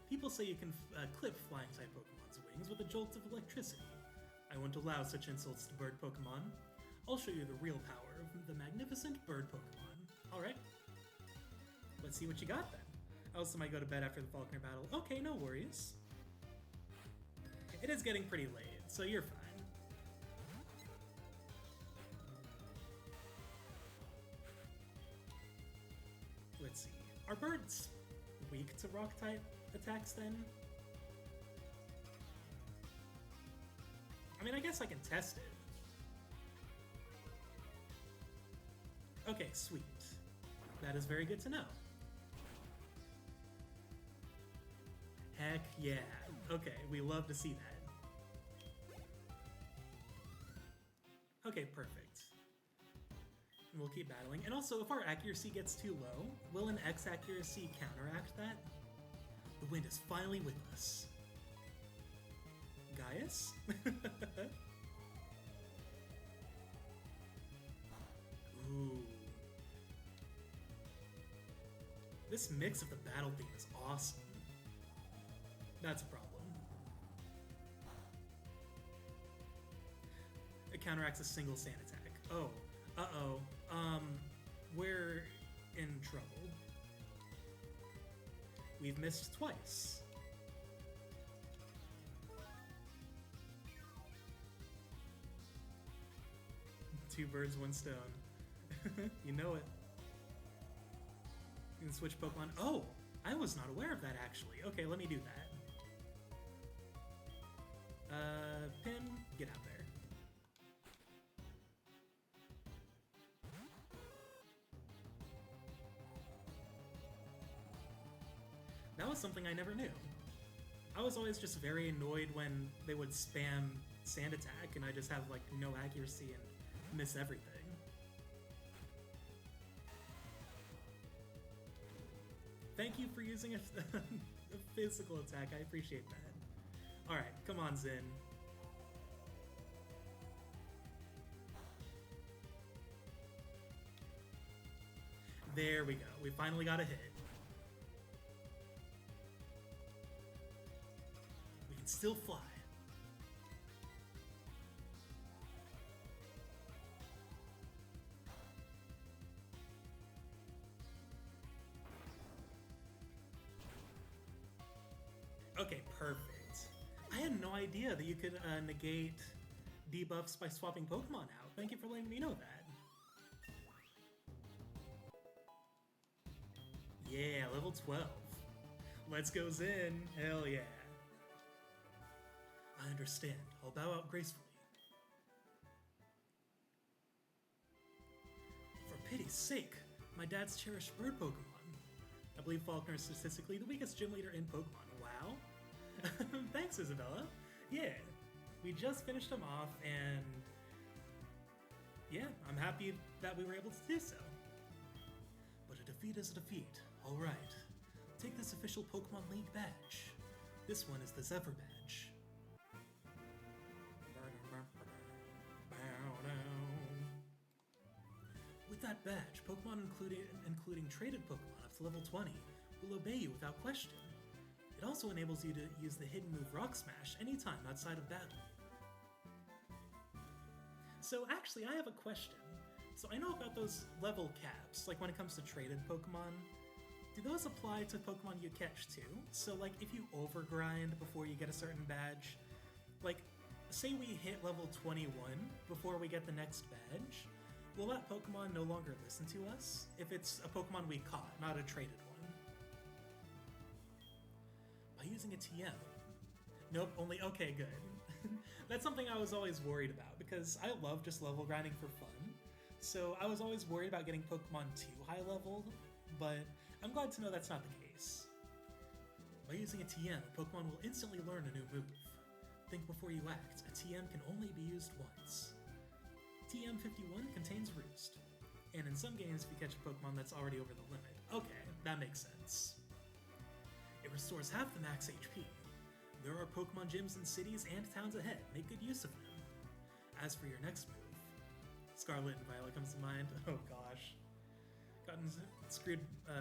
People say you can clip flying-type Pokemon's wings with a jolt of electricity. I won't allow such insults to bird Pokemon. I'll show you the real power of the magnificent bird Pokemon. Alright. Let's see what you got, then. I also might go to bed after the Faulkner battle. Okay, no worries. It is getting pretty late, so you're fine. Let's see. Are birds weak to rock-type attacks, then? I mean, I guess I can test it. Okay, sweet. That is very good to know. Heck yeah. Okay, we love to see that. Okay, perfect. And we'll keep battling. And also, if our accuracy gets too low, will an X accuracy counteract that? The wind is finally with us. Gaius? Ooh. This mix of the battle theme is awesome. That's a problem. It counteracts a single sand attack. Oh. Uh-oh. We're in trouble. We've missed twice. Two birds, one stone. You know it. You can switch Pokemon. Oh! I was not aware of that, actually. Okay, let me do that. Pim, get out there. That was something I never knew. I was always just very annoyed when they would spam Sand Attack and I just have like no accuracy and miss everything. Thank you for using a physical attack, I appreciate that. Alright, come on, Zin. There we go, we finally got a hit. We can still fly. Okay, perfect. I had no idea that you could negate debuffs by swapping Pokemon out. Thank you for letting me know that. Yeah, level 12. Let's go Zin. Hell yeah. I understand. I'll bow out gracefully. For pity's sake, my dad's cherished bird Pokemon. I believe Faulkner is statistically the weakest gym leader in Pokemon. Wow. Thanks, Isabella. Yeah, we just finished him off, and yeah, I'm happy that we were able to do so. But a defeat is a defeat. All right, take this official Pokemon League badge. This one is the Zephyr badge. With that badge, Pokemon including traded Pokemon up to level 20 will obey you without question. It also enables you to use the hidden move Rock Smash anytime outside of battle. So actually, I have a question. So I know about those level caps, like when it comes to traded Pokemon. Do those apply to Pokemon you catch too? So like if you overgrind before you get a certain badge, like say we hit level 21 before we get the next badge, will that Pokemon no longer listen to us if it's a Pokemon we caught, not a traded one? By using a TM. Nope, only, okay, good. That's something I was always worried about, because I love just level grinding for fun. So I was always worried about getting Pokemon too high leveled, but I'm glad to know that's not the case. By using a TM, a Pokemon will instantly learn a new move. Think before you act, a TM can only be used once. TM51 contains Roost, and in some games if you catch a Pokemon that's already over the limit. Okay, that makes sense. It restores half the max HP. There are Pokemon gyms in cities and towns ahead. Make good use of them. As for your next move, Scarlet and Violet comes to mind. Oh gosh. Gotten screwed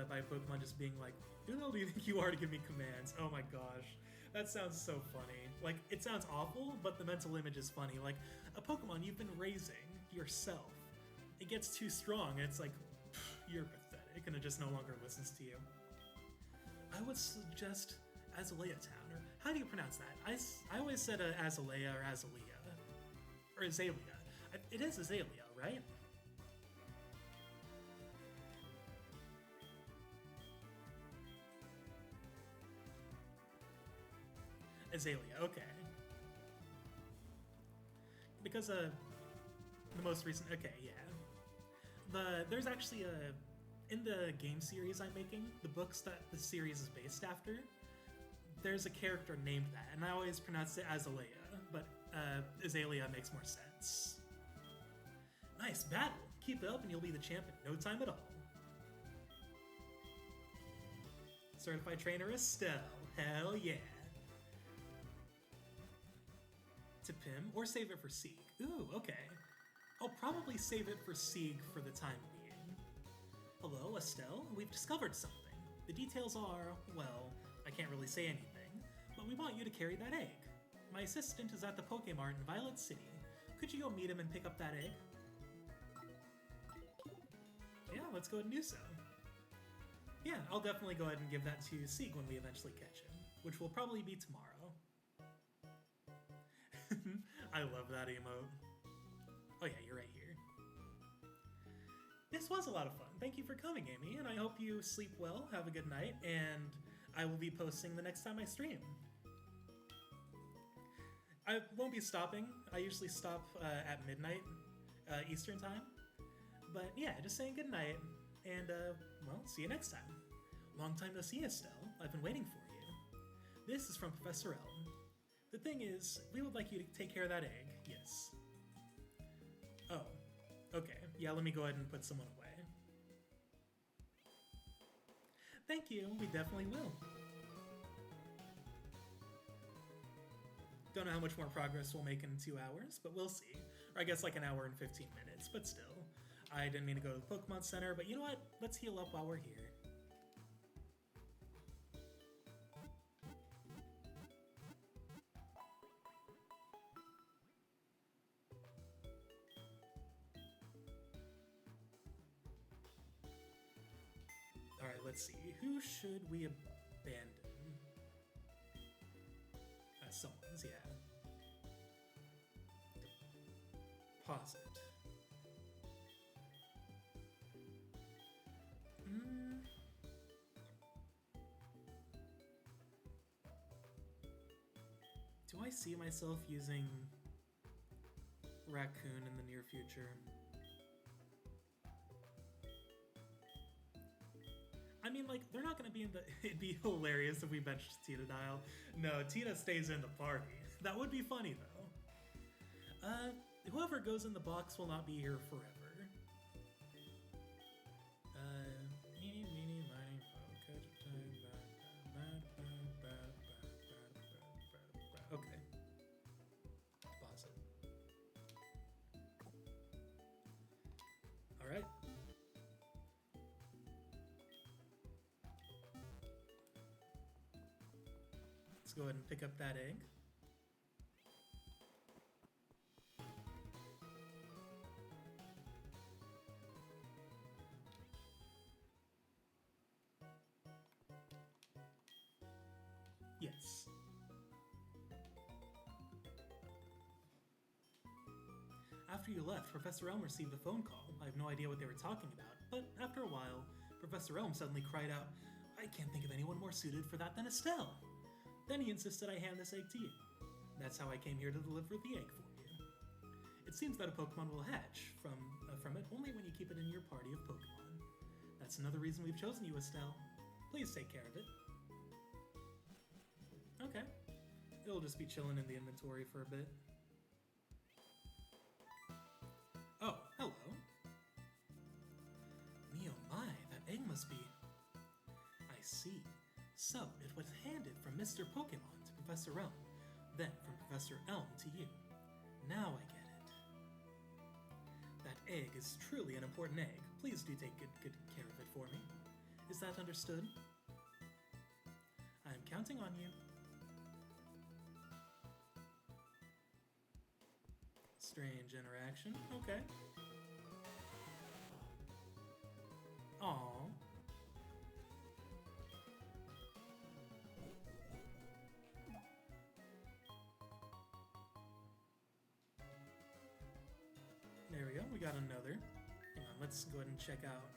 by a Pokemon just being like, who the hell do you think you are to give me commands? Oh my gosh. That sounds so funny. Like, it sounds awful, but the mental image is funny. Like, a Pokemon you've been raising yourself, it gets too strong, and it's like, you're pathetic, and it just no longer listens to you. I would suggest Azalea Town, or how do you pronounce that? I always said Azalea or Azalea. Or Azalea. It is Azalea, right? Azalea, okay. Because the most recent, okay, yeah. There's actually in the game series I'm making, the books that the series is based after, there's a character named that, and I always pronounce it Azalea, but Azalea makes more sense. Nice battle! Keep it up and you'll be the champ in no time at all. Certified Trainer Estelle, hell yeah. To Pim, or save it for Sieg. Ooh, okay. I'll probably save it for Sieg for the time being. Hello, Estelle, we've discovered something. The details are, well, I can't really say anything, but we want you to carry that egg. My assistant is at the Pokémart in Violet City. Could you go meet him and pick up that egg? Yeah, let's go ahead and do so. Yeah, I'll definitely go ahead and give that to Sieg when we eventually catch him, which will probably be tomorrow. I love that emote. Oh yeah, you're right here. this was a lot of fun. Thank you for coming, Amy, and I hope you sleep well, have a good night, and I will be posting the next time I stream. I won't be stopping. I usually stop at midnight Eastern time. But yeah, just saying good night, and well, see you next time. Long time no see, Estelle. I've been waiting for you. This is from Professor Elm. The thing is, we would like you to take care of that egg. Yes. Oh, okay. Yeah, let me go ahead and put someone away. Thank you. We definitely will. Don't know how much more progress we'll make in 2 hours, but we'll see. Or I guess like an hour and 15 minutes, but still. I didn't mean to go to the Pokemon Center, but you know what? Let's heal up while we're here. Alright, let's see. Who should we abandon? Someone's, yeah. Deposit. Do I see myself using Raccoon in the near future? I mean, like, they're not gonna be in the... It'd be hilarious if we benched Titodile. No, Tita stays in the party. That would be funny, though. Whoever goes in the box will not be here forever. Okay. Pause it. Alright. Let's go ahead and pick up that egg. Yes. After you left, Professor Elm received a phone call. I have no idea what they were talking about, but after a while, Professor Elm suddenly cried out, "I can't think of anyone more suited for that than Estelle." Then he insisted I hand this egg to you. That's how I came here to deliver the egg for you. It seems that a Pokemon will hatch from it only when you keep it in your party of Pokemon. That's another reason we've chosen you, Estelle. Please take care of it. Okay. It'll just be chilling in the inventory for a bit. Oh, hello. Me oh my, that egg must be... I see. So, it was handed from Mr. Pokemon to Professor Elm, then from Professor Elm to you. Now I get it. That egg is truly an important egg. Please do take good care of it for me. Is that understood? I'm counting on you. Strange interaction. Okay. Aww. There we go. We got another. Hang on, let's go ahead and check out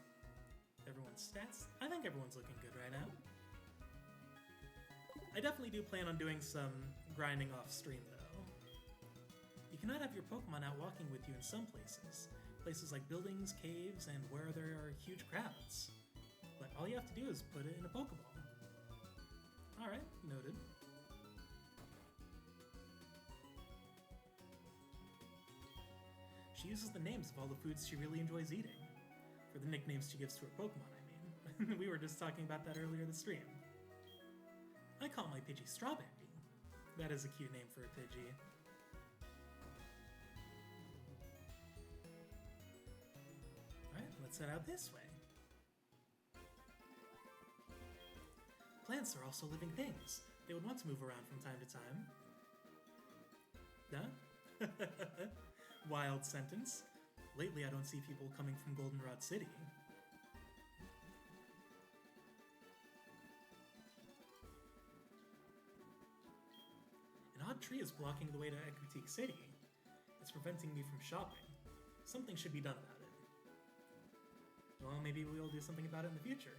everyone's stats. I think everyone's looking good right now. I definitely do plan on doing some grinding off stream, though. You cannot have your Pokemon out walking with you in some places. Places like buildings, caves, and where there are huge crowds. But all you have to do is put it in a Pokeball. Alright, noted. She uses the names of all the foods she really enjoys eating. For the nicknames she gives to her Pokemon, I mean. We were just talking about that earlier this stream. I call my Pidgey Strawberry. That is a cute name for a Pidgey. Alright, let's head out this way. Plants are also living things. They would want to move around from time to time. Huh? Wild sentence. Lately, I don't see people coming from Goldenrod City. An odd tree is blocking the way to Ecruteak City. It's preventing me from shopping. Something should be done about it. well, maybe we'll do something about it in the future.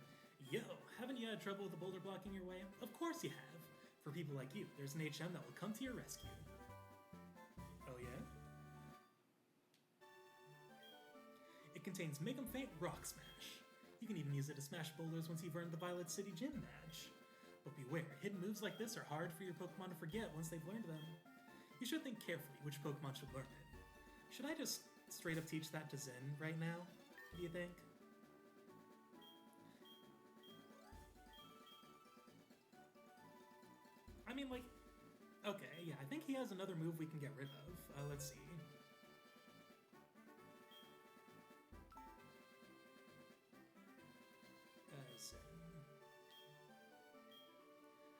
Yo, haven't you had trouble with a boulder blocking your way? Of course you have. For people like you, there's an HM that will come to your rescue. Oh yeah? It contains Make 'em Faint Rock Smash. You can even use it to smash boulders once you've earned the Violet City Gym badge. But beware, hidden moves like this are hard for your Pokemon to forget once they've learned them. You should think carefully which Pokemon should learn it. Should I just straight up teach that to Zen right now, do you think? I mean, like, okay, yeah, I think he has another move we can get rid of. Let's see. Zen.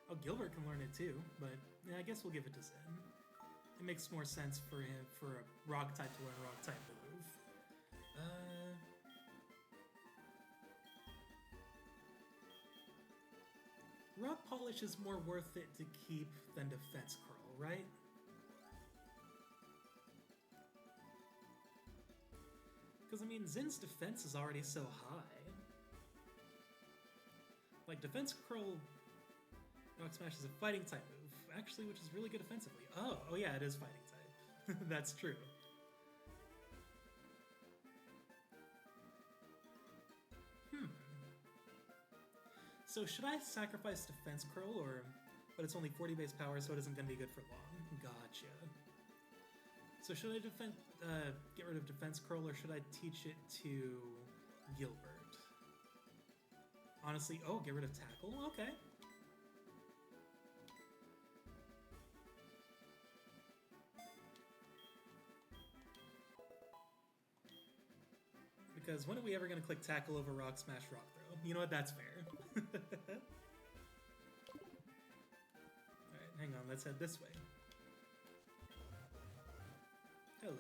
Oh, Gilbert can learn it too, but yeah, I guess we'll give it to Zen. It makes more sense for him, for a rock type to learn a rock type move. Rock Polish is more worth it to keep than Defense Curl, right? Because, I mean, Zen's defense is already so high. Like, Defense Curl Rock Smash is a fighting type move, actually, which is really good offensively. Oh yeah, it is fighting type. That's true. So should I sacrifice Defense Curl, but it's only 40 base power, so it isn't going to be good for long? Gotcha. So should I get rid of Defense Curl, or should I teach it to Gilbert? Honestly, get rid of Tackle? Okay. Because when are we ever going to click Tackle over Rock Smash Rock Throw? You know what, that's fair. Alright, hang on, let's head this way. Hello.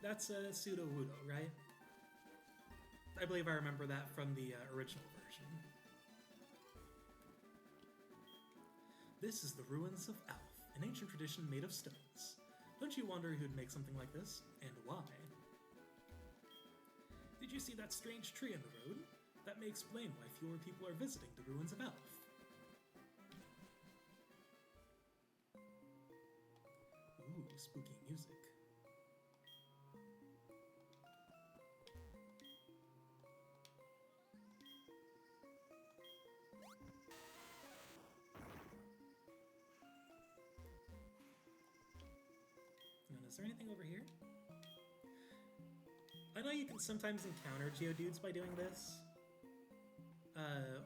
That's Pseudo-Wudo, right? I believe I remember that from the original version. This is the ruins of Alf, an ancient tradition made of stones. Don't you wonder who'd make something like this, and why? Did you see that strange tree in the road? That may explain why fewer people are visiting the ruins of Alf. Ooh, spooky music. And is there anything over here? I know you can sometimes encounter Geodudes by doing this.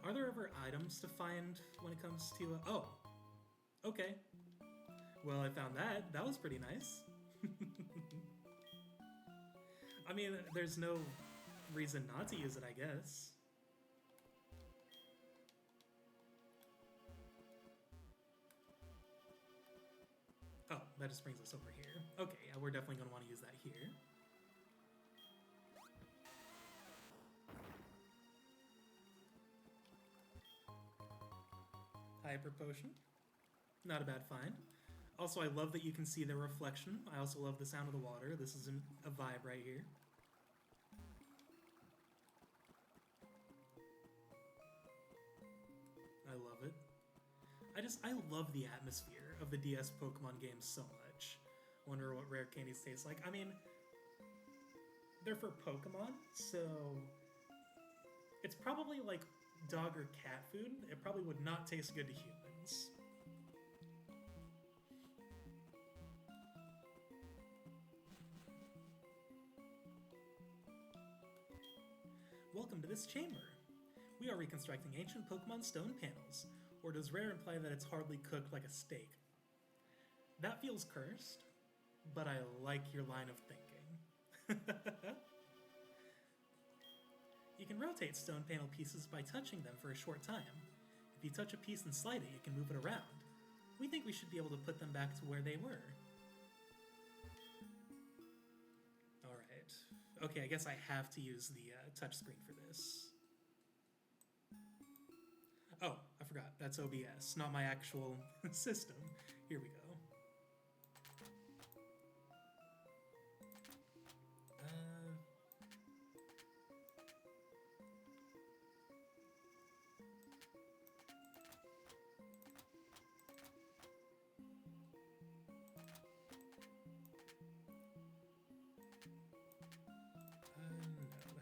Are there ever items to find when it comes to... oh, okay. Well, I found that. That was pretty nice. I mean, there's no reason not to use it, I guess. Oh, that just brings us over here. Okay, yeah, we're definitely going to want to use that here. Hyper Potion. Not a bad find. Also, I love that you can see the reflection. I also love the sound of the water. This is a vibe right here. I love it. I love the atmosphere of the DS Pokemon games so much. Wonder what rare candies taste like. I mean, they're for Pokemon, so it's probably like dog or cat food. It probably would not taste good to humans. Welcome to this chamber. We are reconstructing ancient Pokemon stone panels, or does rare imply that it's hardly cooked like a steak? That feels cursed, but I like your line of thinking. You can rotate stone panel pieces by touching them for a short time. If you touch a piece and slide it, you can move it around. We think we should be able to put them back to where they were. Alright. Okay, I guess I have to use the touchscreen for this. Oh, I forgot. That's OBS, not my actual system. Here we go.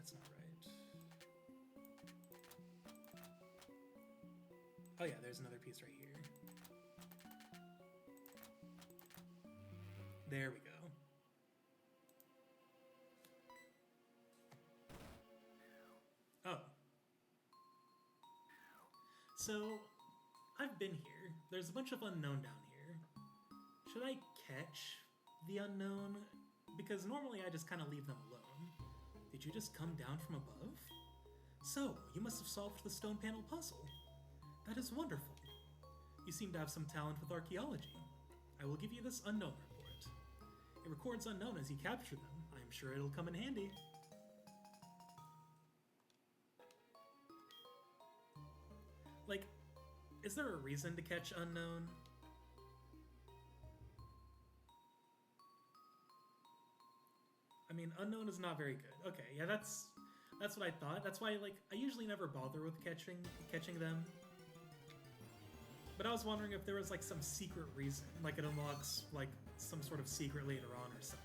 that's not right. Oh yeah, there's another piece right here. There we go. Oh. So, I've been here. There's a bunch of unknown down here. Should I catch the unknown? Because normally I just kind of leave them alone. Did you just come down from above? So, you must have solved the stone panel puzzle. That is wonderful. You seem to have some talent with archaeology. I will give you this unknown report. It records unknown as you capture them. I'm sure it'll come in handy. Like, is there a reason to catch unknown? I mean, unknown is not very good. Okay, yeah, that's what I thought. That's why, like, I usually never bother with catching them. But I was wondering if there was, like, some secret reason. Like, it unlocks, like, some sort of secret later on or something.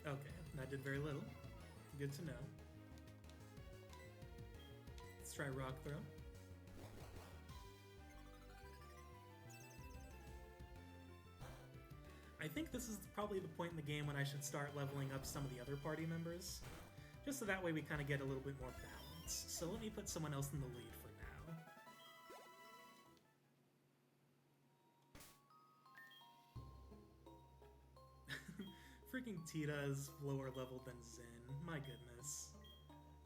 Okay, that did very little. Good to know. Let's try rock throw. I think this is probably the point in the game when I should start leveling up some of the other party members. Just so that way we kind of get a little bit more balance. So let me put someone else in the lead for now. Freaking Tita is lower level than Zen. My goodness.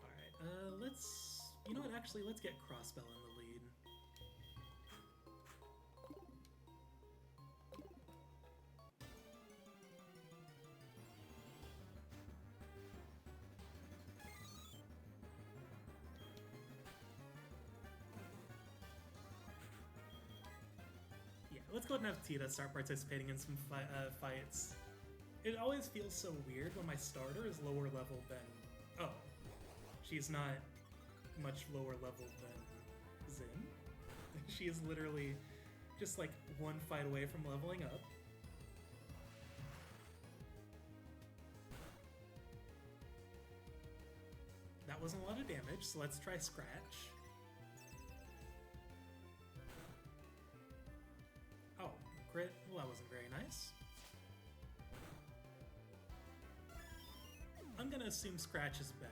Alright, let's... You know what, actually, let's get Crossbell in the lead. Yeah, let's go ahead and have Tita start participating in some fights. It always feels so weird when my starter is lower level than... Oh. She's not much lower level than Zin. She is literally just like one fight away from leveling up. That wasn't a lot of damage, so let's try Scratch. Oh, crit. Well, that wasn't very nice. I'm gonna assume Scratch is better.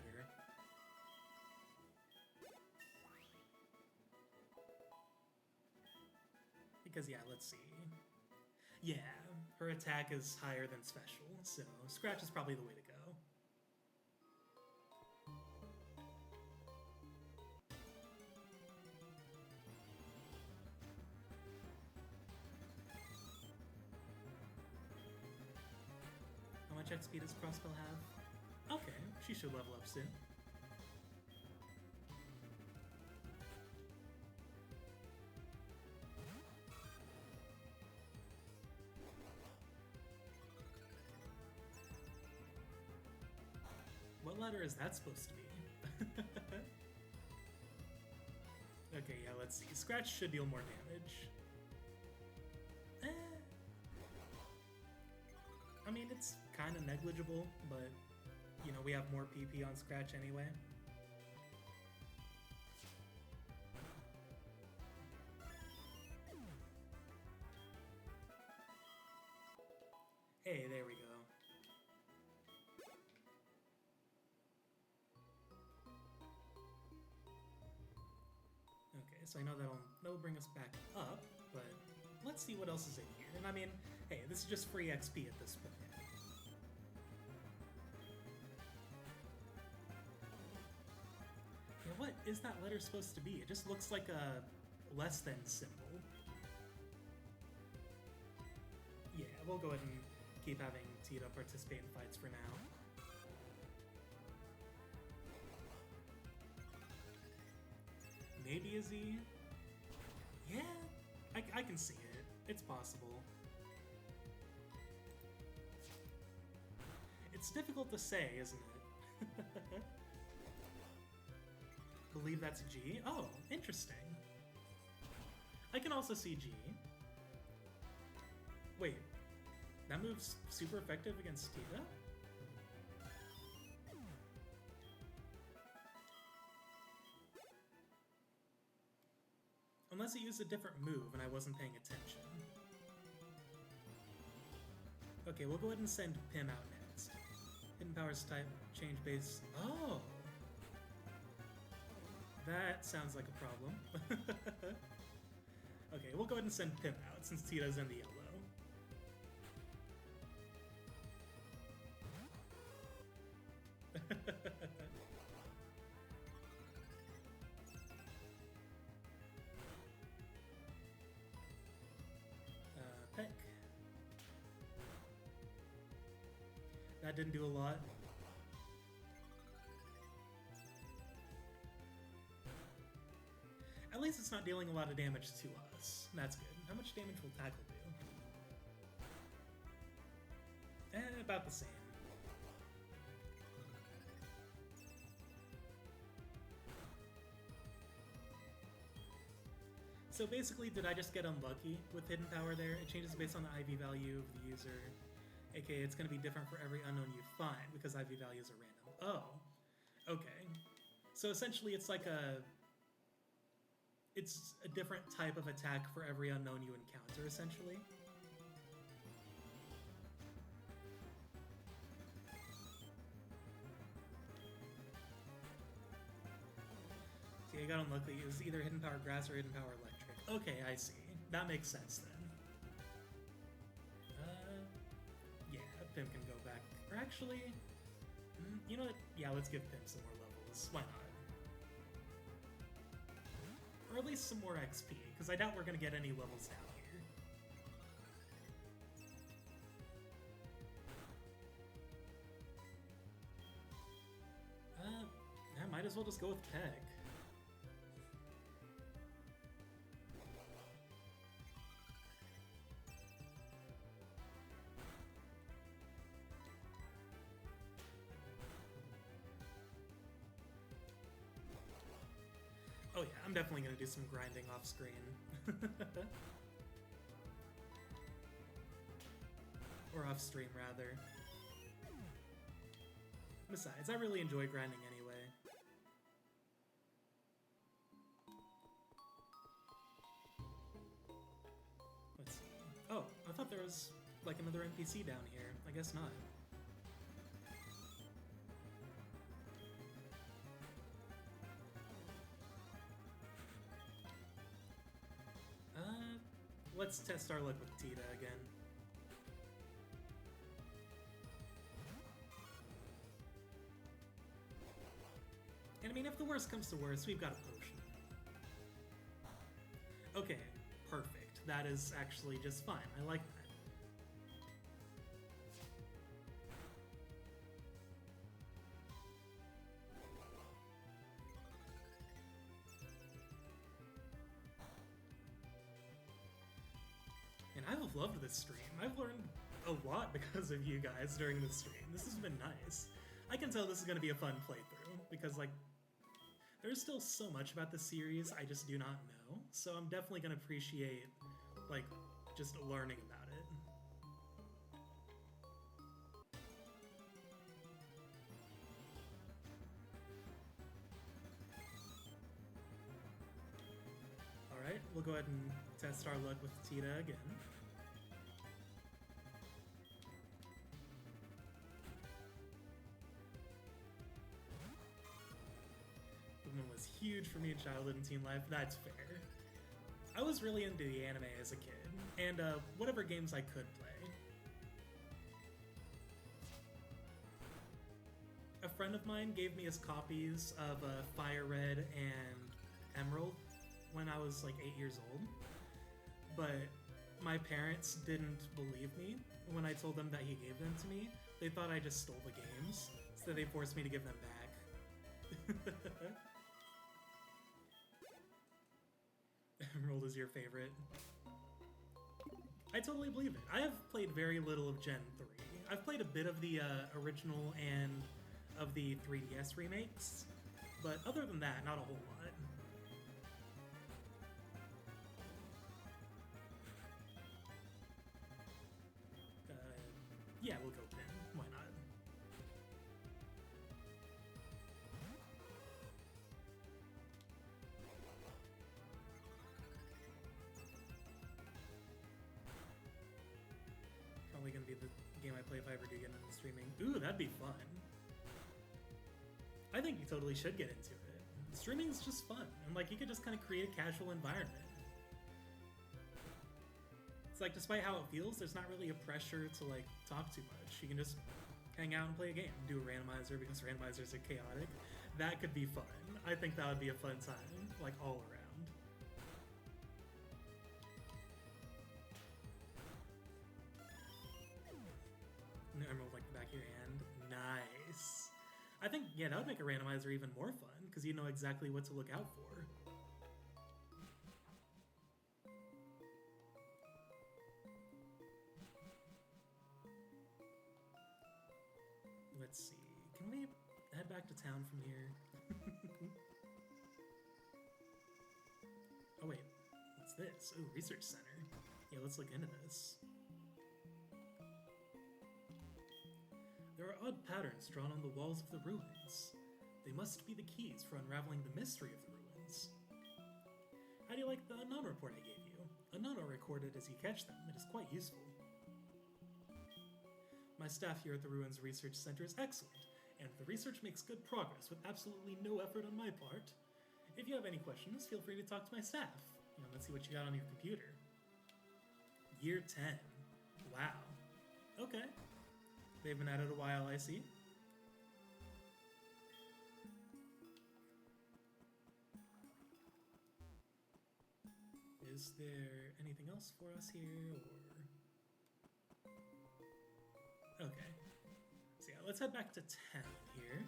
Because, yeah, let's see. Yeah, her attack is higher than special, so Scratch is probably the way to go. How much XP does Crossbell have? Okay, she should level up soon. What letter is that supposed to be? Okay, yeah, let's see. Scratch should deal more damage. I mean, it's kind of negligible, but, you know, we have more PP on Scratch anyway. Hey, there we go. Okay, so I know that'll bring us back up, but let's see what else is in here. And I mean, hey, this is just free XP at this point. Yeah, what is that letter supposed to be? It just looks like a less than symbol. Yeah, we'll go ahead and keep having Tita participate in fights for now. Maybe a Z? Yeah, I can see it. It's possible. It's difficult to say, isn't it? Believe that's G. Oh, interesting. I can also see G. Wait, that move's super effective against Tita? Unless he used a different move and I wasn't paying attention. Okay, we'll go ahead and send Pim out next. Hidden Powers type, change base. Oh! That sounds like a problem. Okay, we'll go ahead and send Pim out since Tita's in the yellow. Peck. That didn't do a lot. At least it's not dealing a lot of damage to us. That's good. How much damage will Tackle do? About the same. So basically, did I just get unlucky with Hidden Power there? It changes based on the IV value of the user. aka it's going to be different for every unknown you find because IV values are random. Oh, okay. So essentially it's like it's a different type of attack for every unknown you encounter, essentially. See, I got unlucky. It was either Hidden Power Grass or Hidden Power Electric. Okay, I see. That makes sense then. Yeah, Pim can go back. Or actually, you know what? Yeah, let's give Pim some more levels. Why not? Or at least some more XP, because I doubt we're going to get any levels down here. I might as well just go with Peg. Oh yeah, I'm definitely going to do some grinding off screen. Or off stream, rather. Besides, I really enjoy grinding anyway. Let's see. Oh, I thought there was like another NPC down here. I guess not. Let's test our luck with Tita again. And I mean, if the worst comes to worst, we've got a potion. Okay, perfect. That is actually just fine. I like that. And I've loved this stream. I've learned a lot because of you guys during this stream. This has been nice. I can tell this is going to be a fun playthrough because, like, there's still so much about the series I just do not know. So I'm definitely going to appreciate, like, just learning about it. Alright, we'll go ahead and test our luck with Tita again. Pokémon was huge for me in childhood and teen life, that's fair. I was really into the anime as a kid, and whatever games I could play. A friend of mine gave me his copies of Fire Red and Emerald when I was like 8 years old, but my parents didn't believe me when I told them that he gave them to me. They thought I just stole the games, so they forced me to give them back. Emerald is your favorite. I totally believe it. I have played very little of Gen 3. I've played a bit of the original and of the 3DS remakes, but other than that, not a whole lot. Yeah, we'll go Pin. Why not? Probably gonna be the game I play if I ever do get into streaming. Ooh, that'd be fun. I think you totally should get into it. Streaming is just fun, and like you could just kind of create a casual environment. It's like, despite how it feels, there's not really a pressure to like talk too much. You can just hang out and play a game, do a randomizer because randomizers are chaotic. That could be fun. I think that would be a fun time, like all around. Emerald like the back of your hand. Nice. I think, yeah, that would make a randomizer even more fun because you know exactly what to look out for. Let's see. Can we head back to town from here? Oh wait, what's this? Oh, research center. Yeah, let's look into this. There are odd patterns drawn on the walls of the ruins. They must be the keys for unraveling the mystery of the ruins. How do you like the Anono report I gave you? Anono recorded as you catch them. It is quite useful. My staff here at the Ruins Research Center is excellent, and the research makes good progress with absolutely no effort on my part. If you have any questions, feel free to talk to my staff. Let's see what you got on your computer. Year 10. Wow. Okay. They've been at it a while, I see. Is there anything else for us here, or... Okay. So yeah, let's head back to town here.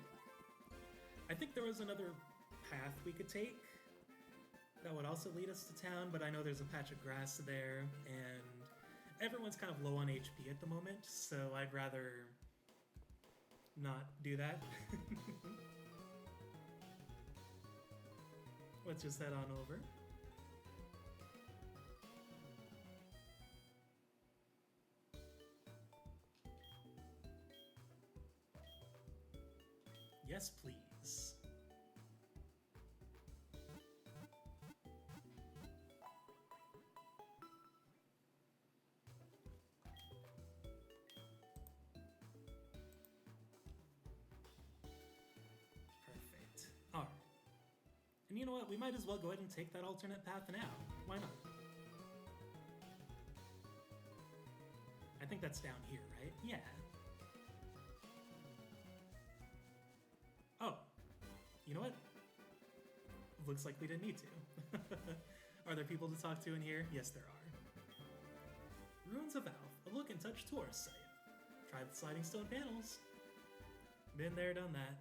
I think there was another path we could take that would also lead us to town, but I know there's a patch of grass there, and everyone's kind of low on HP at the moment, so I'd rather not do that. Let's just head on over. Yes, please. Perfect. Alright. And you know what? We might as well go ahead and take that alternate path now. Why not? I think that's down here, right? Yeah. Oh, you know what? Looks like we didn't need to. Are there people to talk to in here? Yes, there are. Ruins of Alph, a look and touch tourist site. Try the sliding stone panels. Been there, done that.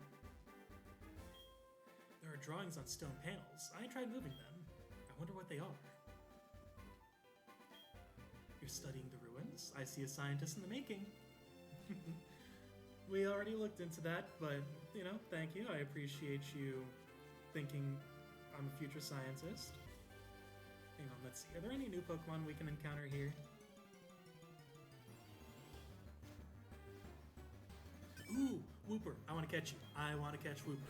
There are drawings on stone panels. I tried moving them. I wonder what they are. You're studying the ruins? I see a scientist in the making. We already looked into that, but, thank you. I appreciate you thinking I'm a future scientist. Hang on, let's see. Are there any new Pokemon we can encounter here? Ooh, Wooper. I want to catch you. I want to catch Wooper.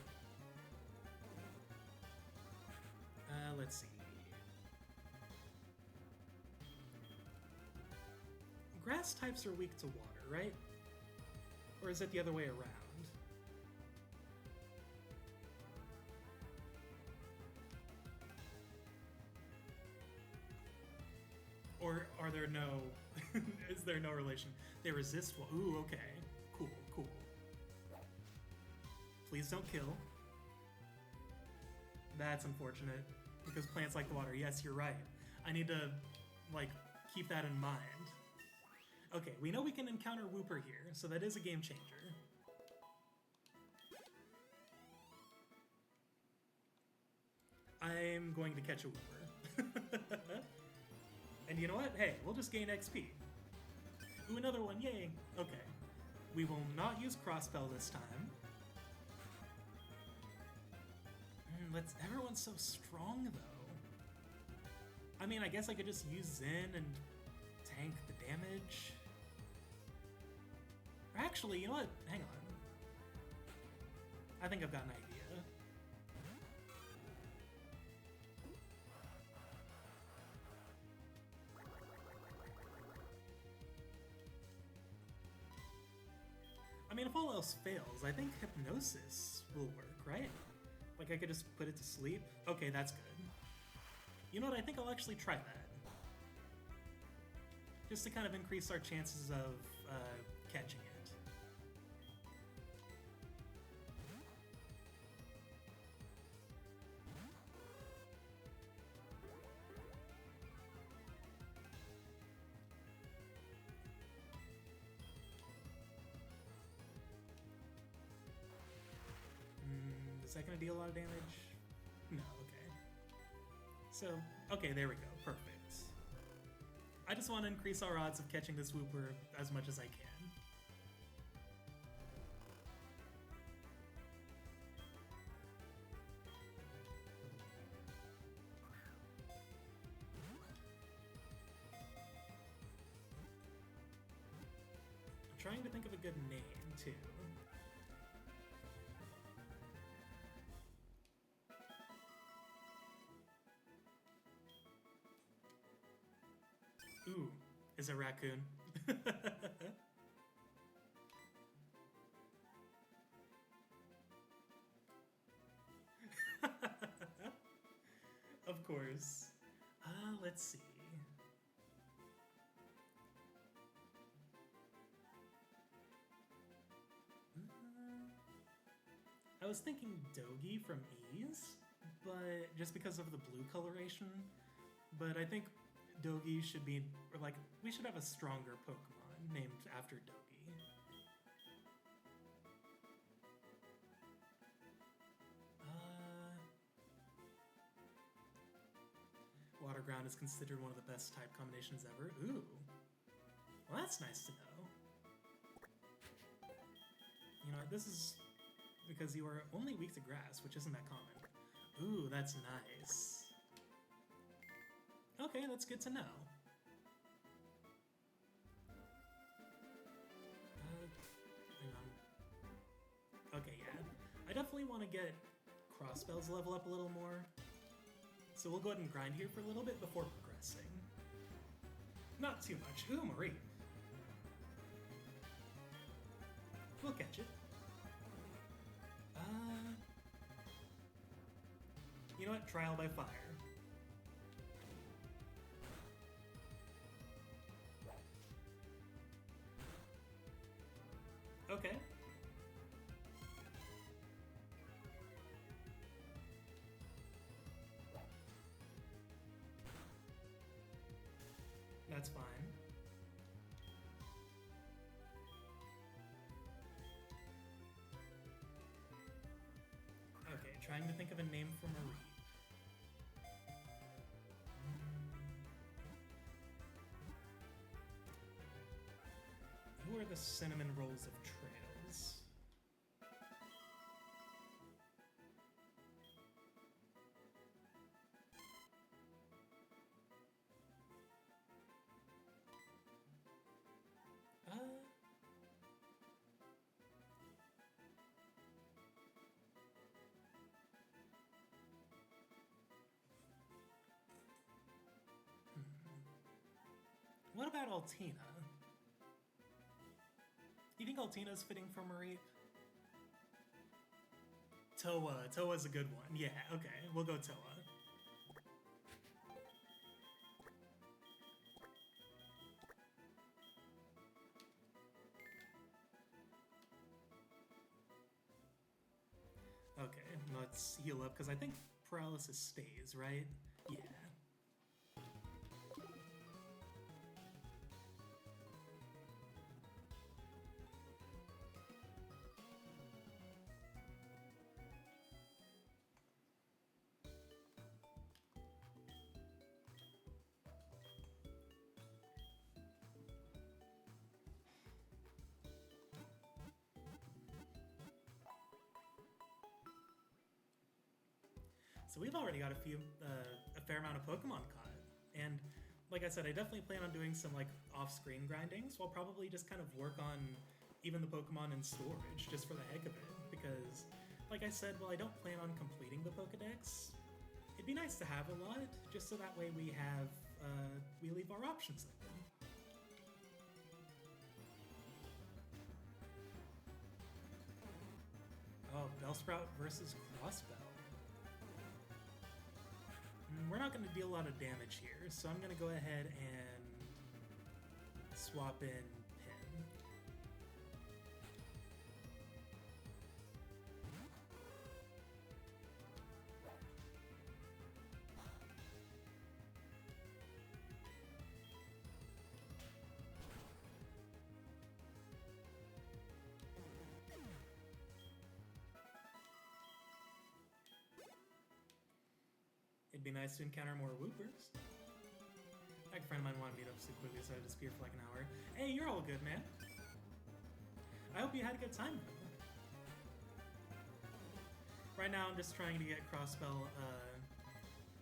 Let's see. Grass types are weak to water, right? Or is it the other way around? Or are there no... is there no relation? They resist... Ooh, okay. Cool, cool. Please don't kill. That's unfortunate. Because plants like water. Yes, you're right. I need to, keep that in mind. Okay, we know we can encounter Wooper here, so that is a game changer. I'm going to catch a Wooper. And you know what? Hey, we'll just gain XP. Ooh, another one, yay! Okay. We will not use Crossbell this time. Everyone's so strong, though. I mean, I guess I could just use Zen and tank the damage. Or actually, you know what? Hang on. I think I've got an idea. I mean, if all else fails, I think Hypnosis will work, right? Like, I could just put it to sleep? Okay, that's good. You know what? I think I'll actually try that. Just to kind of increase our chances of catching it. Is that going to deal a lot of damage? No, okay. So, okay, there we go. Perfect. I just want to increase our odds of catching this Wooper as much as I can. I'm trying to think of a good name, too. Ooh, is a raccoon. Of course. Let's see. I was thinking Dogi from Ease, but just because of the blue coloration. But I think Dogi should be, or like, we should have a stronger Pokemon named after Dogi. Water Ground is considered one of the best type combinations ever. Ooh. Well, that's nice to know. You know, this is because you are only weak to grass, which isn't that common. Ooh, that's nice. Okay, that's good to know. Hang on. Okay, yeah. I definitely want to get Crossbell's level up a little more. So we'll go ahead and grind here for a little bit before progressing. Not too much. Ooh, Marie. We'll catch it. You know what? Trial by fire. Okay. That's fine. Okay, trying to think of a name for Marie. Who are the cinnamon rolls of trails? What about Altina? You think Altina's fitting for Mareep? Toa. Toa's a good one. Yeah, okay. We'll go Toa. Okay, let's heal up, because I think paralysis stays, right? Yeah. So we've already got a fair amount of Pokemon caught. And like I said, I definitely plan on doing some like off-screen grinding, so I'll probably just kind of work on even the Pokemon in storage just for the heck of it. Because, like I said, while I don't plan on completing the Pokedex, it'd be nice to have a lot, just so that way we leave our options open. Oh, Bellsprout versus Crossbell. We're not going to deal a lot of damage here, so I'm going to go ahead and swap in Pin. It'd be nice to encounter more Whoopers. Like a friend of mine wanted me to so quickly, so I disappeared for like an hour. Hey, you're all good, man. I hope you had a good time. Right now, I'm just trying to get Crossbell,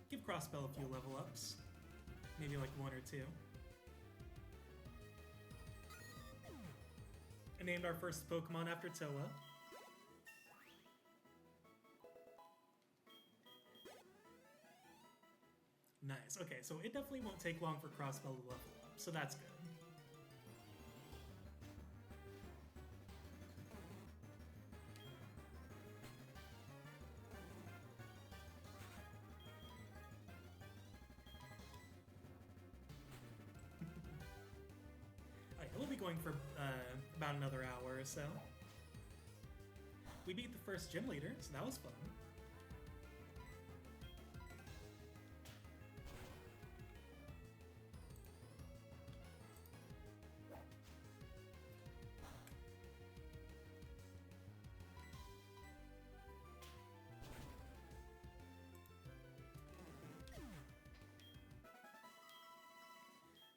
give Crossbell a few level ups. Maybe like 1 or 2. I named our first Pokemon after Toa. Nice. Okay, so it definitely won't take long for Crossbell to level up, so that's good. Okay, we'll be going for about another hour or so. We beat the first gym leader, so that was fun.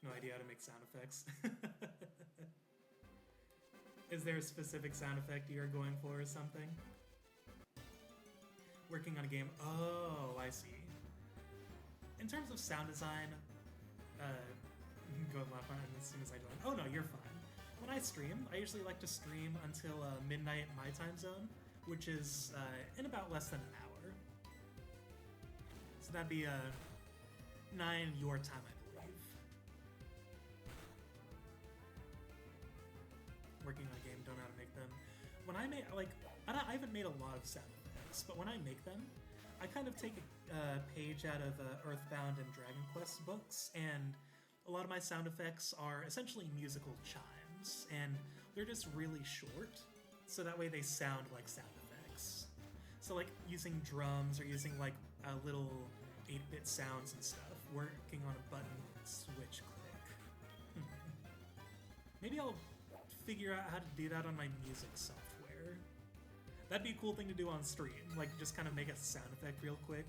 No idea how to make sound effects. Is there a specific sound effect you're going for or something? Working on a game. Oh, I see. In terms of sound design, go laugh on it as soon as I join. Oh no, you're fine. When I stream, I usually like to stream until midnight my time zone, which is in about less than an hour. So that'd be 9 your time, I believe. Working on a game, don't know how to make them. When I make, like, I haven't made a lot of sound effects, but when I make them, I kind of take a page out of Earthbound and Dragon Quest books, and a lot of my sound effects are essentially musical chimes, and they're just really short, so that way they sound like sound effects. So like using drums or using like little 8-bit sounds and stuff, working on a button switch click. Maybe I'll figure out how to do that on my music software. That'd be a cool thing to do on stream, like just kind of make a sound effect real quick.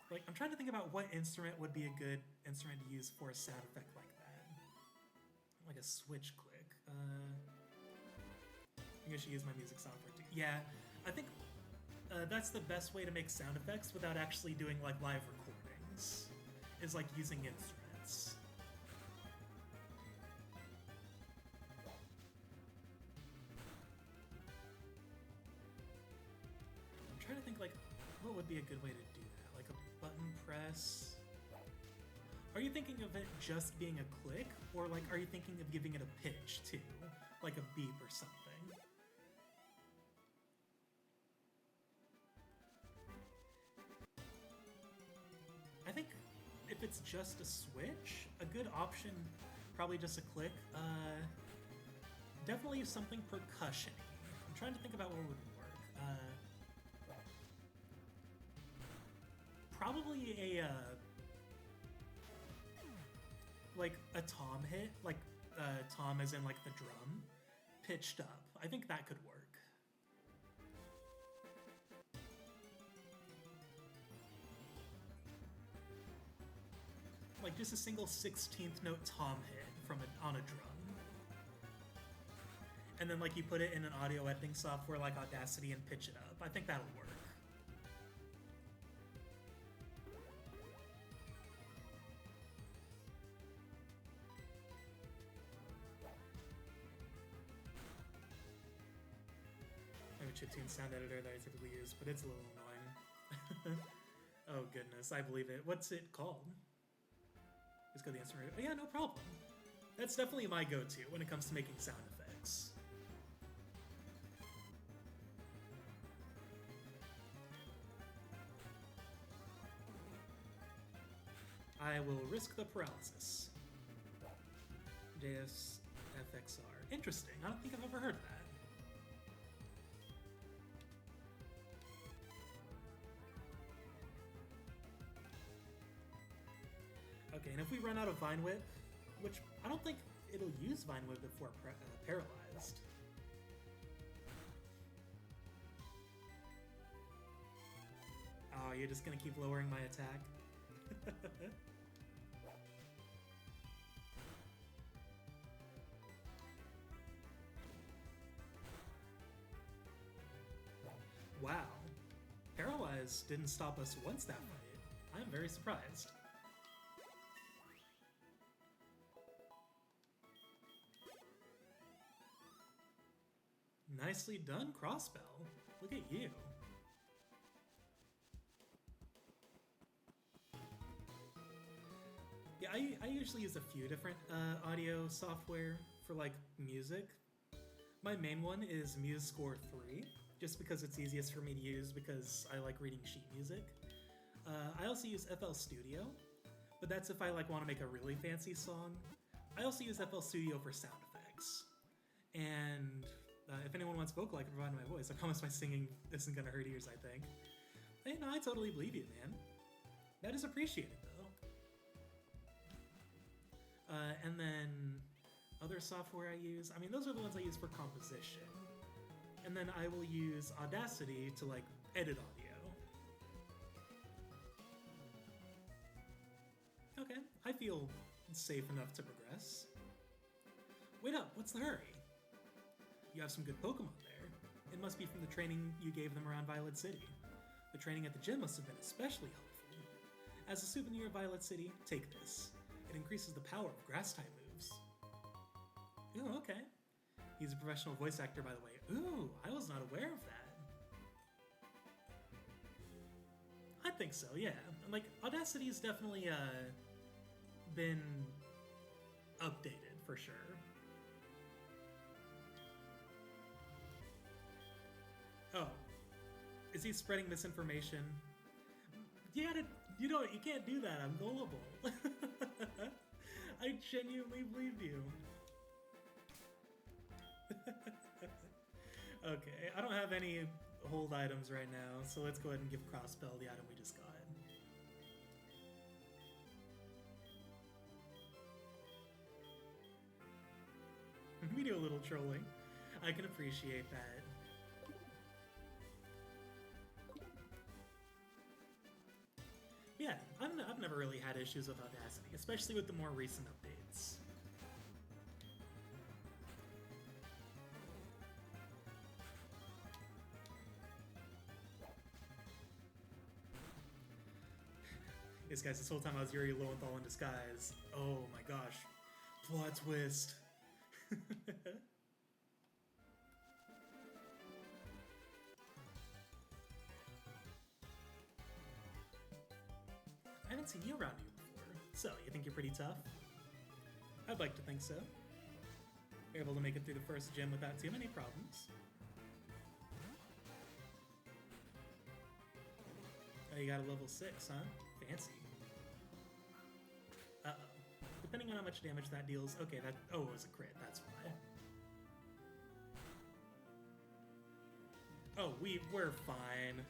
Like, I'm trying to think about what instrument would be a good instrument to use for a sound effect like that. Like a switch click. I think I should use my music software too. Yeah, I think that's the best way to make sound effects without actually doing like live recordings, is like using instruments. I'm trying to think like, what would be a good way to do that? Like a button press? Are you thinking of it just being a click, or like are you thinking of giving it a pitch too? Like a beep or something? I think if it's just a switch, a good option, probably just a click, definitely something percussion-y. I'm trying to think about what would work. Probably a, like a tom hit, like tom as in like the drum, pitched up. I think that could work. Like just a single 16th note tom hit from on a drum. And then like you put it in an audio editing software like Audacity and pitch it up. I think that'll work. chiptune sound editor that I typically use, but it's a little annoying. Oh goodness, I believe it. What's it called? Just go to the instrument. Oh, yeah, no problem. That's definitely my go-to when it comes to making sound effects. I will risk the paralysis. JSFXR. Interesting. I don't think I've ever heard of that. Okay, and if we run out of Vine Whip, which I don't think it'll use Vine Whip before paralyzed. Oh, you're just gonna keep lowering my attack? Wow. Paralyzed didn't stop us once that fight. I'm very surprised. Nicely done, Crossbell. Look at you. Yeah, I usually use a few different audio software for like music. My main one is MuseScore 3, just because it's easiest for me to use because I like reading sheet music. I also use FL Studio, but that's if I like want to make a really fancy song. I also use FL Studio for sound effects. And if anyone wants vocal, I can provide my voice. I promise my singing isn't gonna hurt ears, I think. Hey, no, I totally believe you, man. That is appreciated, though. And then other software I use, I mean, those are the ones I use for composition. And then I will use Audacity to, like, edit audio. Okay, I feel safe enough to progress. Wait up, what's the hurry? You have some good Pokemon there. It must be from the training you gave them around Violet City. The training at the gym must have been especially helpful. As a souvenir of Violet City, take this. It increases the power of grass-type moves. Ooh, okay. He's a professional voice actor, by the way. Ooh, I was not aware of that. I think so, yeah. Like, Audacity has definitely, been updated, for sure. Oh. Is he spreading misinformation? You can't do that, I'm gullible. I genuinely believed you. Okay, I don't have any hold items right now, so let's go ahead and give Crossbell the item we just got. We do a little trolling. I can appreciate that. Yeah, I've never really had issues with Audacity, especially with the more recent updates. Yes, guys, this whole time I was Yuri Lowenthal in disguise. Oh my gosh. Plot twist. I haven't seen you around here before. So, you think you're pretty tough? I'd like to think so. You're able to make it through the first gym without too many problems. Oh, you got a level 6, huh? Fancy. Uh-oh. Depending on how much damage that deals... Okay, that... Oh, it was a crit, that's why. Oh, we're fine.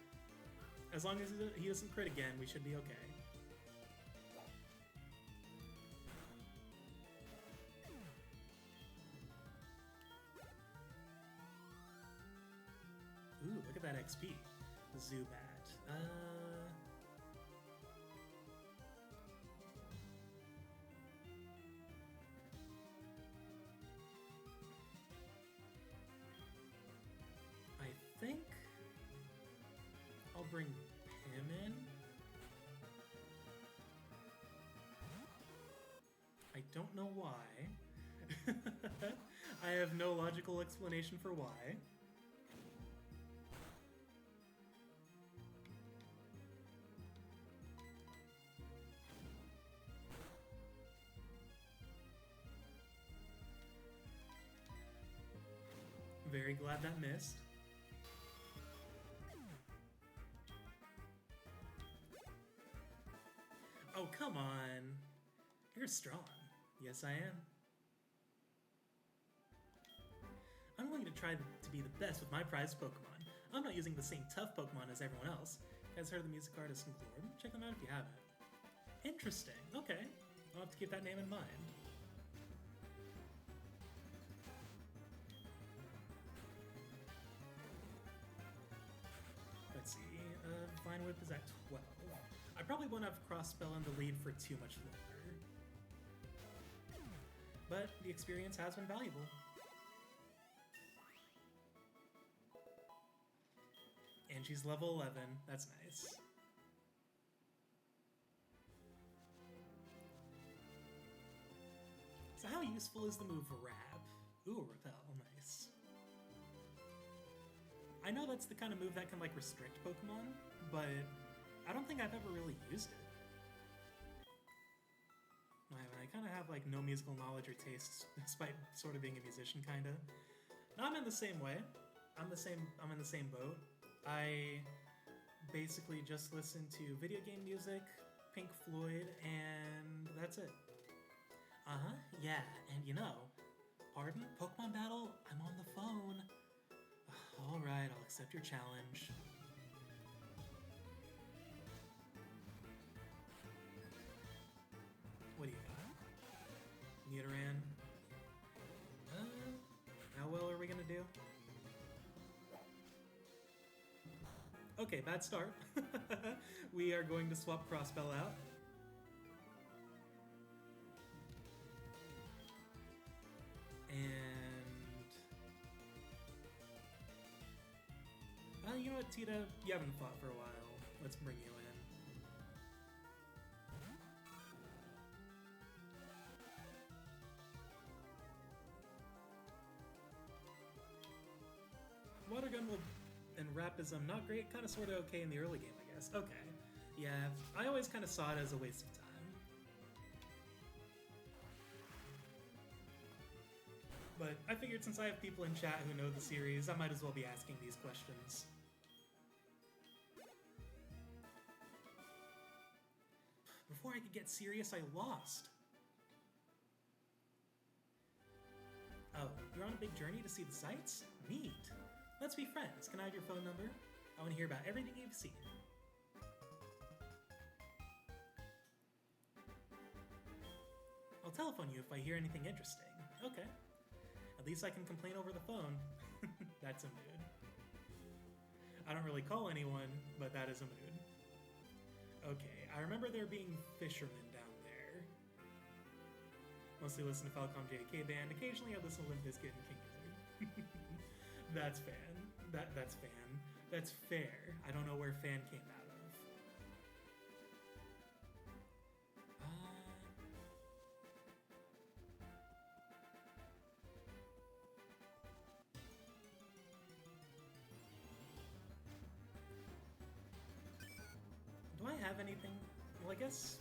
As long as he doesn't crit again, we should be okay. Ooh, look at that XP. Zubat. I think I'll bring him in. I don't know why. I have no logical explanation for why. Very glad that missed. Oh, come on. You're strong. Yes, I am. I'm going to try to be the best with my prized Pokemon. I'm not using the same tough Pokemon as everyone else. You guys heard of the music artist and Glorb? Check them out if you haven't. Interesting. Okay. I'll have to keep that name in mind. Let's see. Vine Whip is at 12. I probably won't have Cross Spell in the lead for too much longer. But the experience has been valuable. And she's level 11. That's nice. So how useful is the move Wrap? Ooh, Repel. Nice. I know that's the kind of move that can, like, restrict Pokemon, but I don't think I've ever really used it. I kind of have, like, no musical knowledge or taste, despite sort of being a musician, kind of. No, I'm in the same way. I'm in the same boat. I basically just listen to video game music, Pink Floyd, and that's it. Uh-huh, yeah, and you know, pardon? Pokemon Battle? I'm on the phone. Alright, I'll accept your challenge. What do you got? Nidoran? How well are we gonna do? Okay, bad start. We are going to swap Crossbell out. And... you know what, Tita? You haven't fought for a while. Let's bring you in. Water Gun will... and Rapism, not great, kind of sort of okay in the early game, I guess. Okay. Yeah, I always kind of saw it as a waste of time. But I figured since I have people in chat who know the series, I might as well be asking these questions. Before I could get serious, I lost. Oh, you're on a big journey to see the sights? Neat. Let's be friends. Can I have your phone number? I want to hear about everything you've seen. I'll telephone you if I hear anything interesting. Okay. At least I can complain over the phone. That's a mood. I don't really call anyone, but that is a mood. Okay, I remember there being fishermen down there. Mostly listen to Falcom JK Band. Occasionally I listen to Limp Bizkit and King Gizzard. That's fan. That's fan. That's fair. I don't know where fan came out of. Do I have anything? Well, I guess...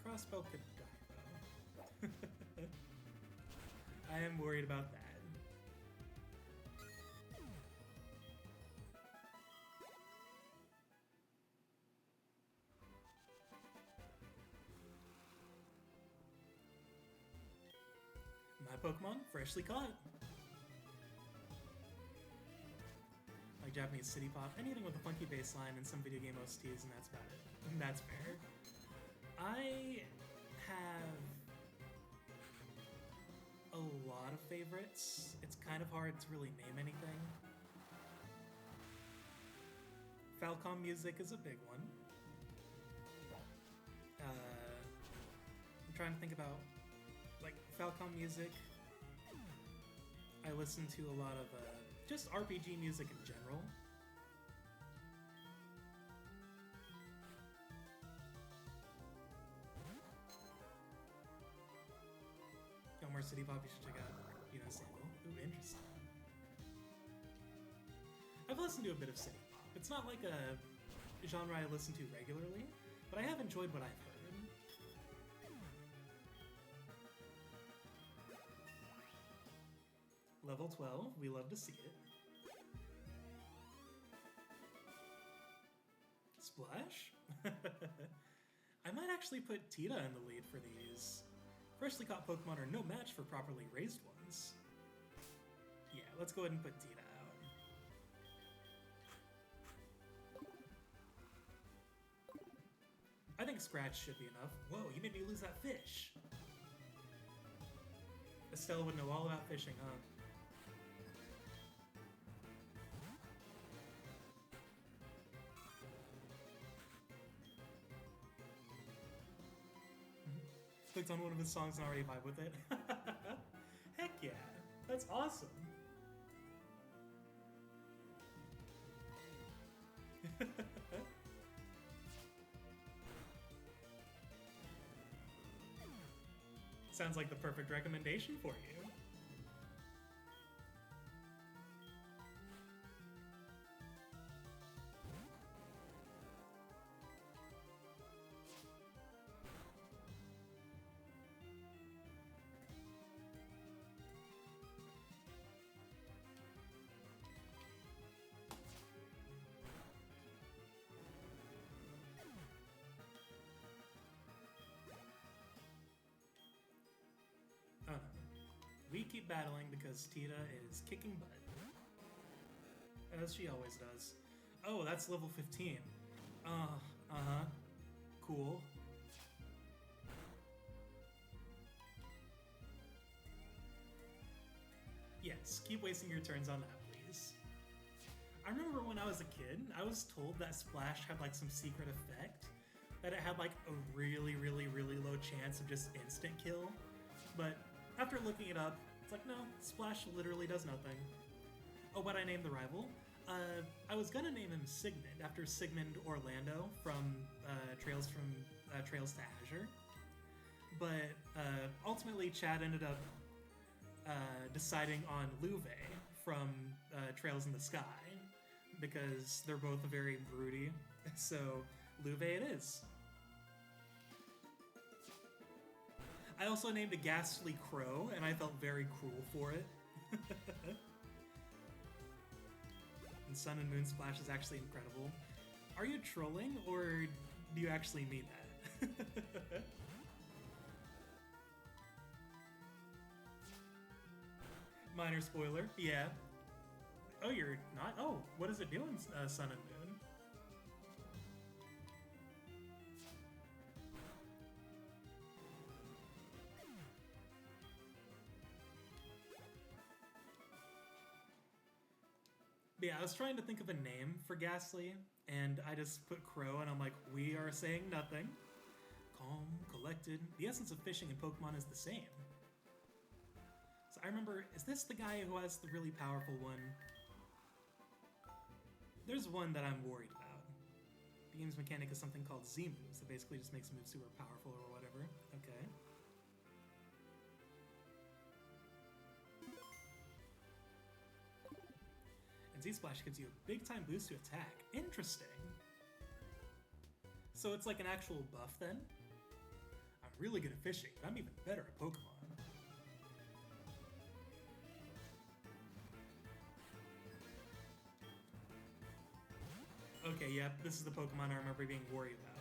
Crossbow could die, though. I am worried about that. My Pokemon, freshly caught. Like Japanese city pop, anything with a funky bass line and some video game OSTs, and that's about it. That's fair. I have a lot of favorites. It's kind of hard to really name anything. Falcom music is a big one. I'm trying to think about, like, Falcom music. I listen to a lot of just RPG music in general. More city pop, you should check out, you know, sample. Ooh, interesting. I've listened to a bit of city pop. It's not like a genre I listen to regularly, but I have enjoyed what I've heard. Level 12, we love to see it. Splash? I might actually put Tita in the lead for these. Freshly caught Pokemon are no match for properly raised ones. Yeah, let's go ahead and put Tita out. I think Scratch should be enough. Whoa, you made me lose that fish. Estelle would know all about fishing, huh? Clicked on one of his songs and already vibe with it. Heck yeah, that's awesome. Sounds like the perfect recommendation for you. Oh no. We keep battling because Tita is kicking butt. As she always does. Oh, that's level 15. Uh-huh. Cool. Yes, keep wasting your turns on that, please. I remember when I was a kid, I was told that Splash had like some secret effect. That it had like a really, really, really low chance of just instant kill. But after looking it up, it's like, no, Splash literally does nothing. Oh, but I named the rival. I was gonna name him Sigmund, after Sigmund Orlando from Trails to Azure. But ultimately, Chad ended up deciding on Luve from Trails in the Sky, because they're both very broody. So, Luve it is. I also named a ghastly crow, and I felt very cruel for it. And Sun and Moon Splash is actually incredible. Are you trolling, or do you actually mean that? Minor spoiler, yeah. Oh, you're not? Oh, what is it doing, Sun and Moon? But yeah, I was trying to think of a name for Ghastly, and I just put Crow, and I'm like, we are saying nothing. Calm, collected. The essence of fishing in Pokemon is the same. So I remember, is this the guy who has the really powerful one? There's one that I'm worried about. The game's mechanic is something called Z-moves that basically just makes moves super powerful or whatever. Okay. And Z-Splash gives you a big-time boost to attack. Interesting. So it's like an actual buff then? I'm really good at fishing, but I'm even better at Pokemon. Okay, yep, this is the Pokemon I remember being worried about.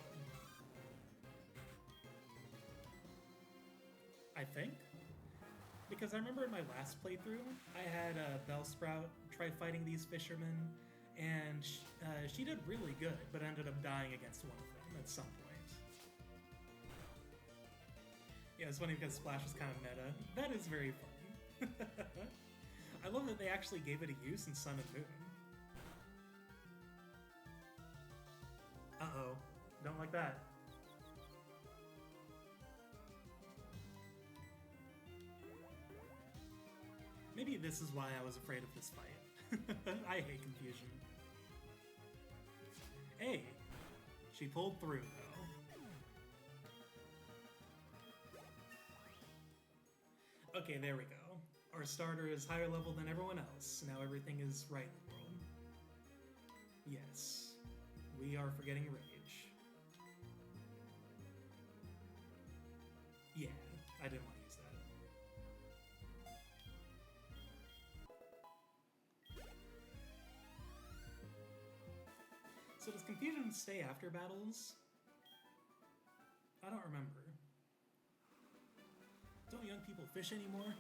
I think? Because I remember in my last playthrough, I had Bellsprout try fighting these fishermen, and she did really good, but ended up dying against one of them at some point. Yeah, it's funny because Splash is kind of meta. That is very funny. I love that they actually gave it a use in Sun and Moon. Uh-oh. Don't like that. Maybe this is why I was afraid of this fight. I hate confusion. Hey, she pulled through, though. Okay, there we go. Our starter is higher level than everyone else. Now everything is right in the world. Yes. We are forgetting Rage. Yeah, I didn't want to use So does confusion stay after battles? I don't remember. Don't young people fish anymore?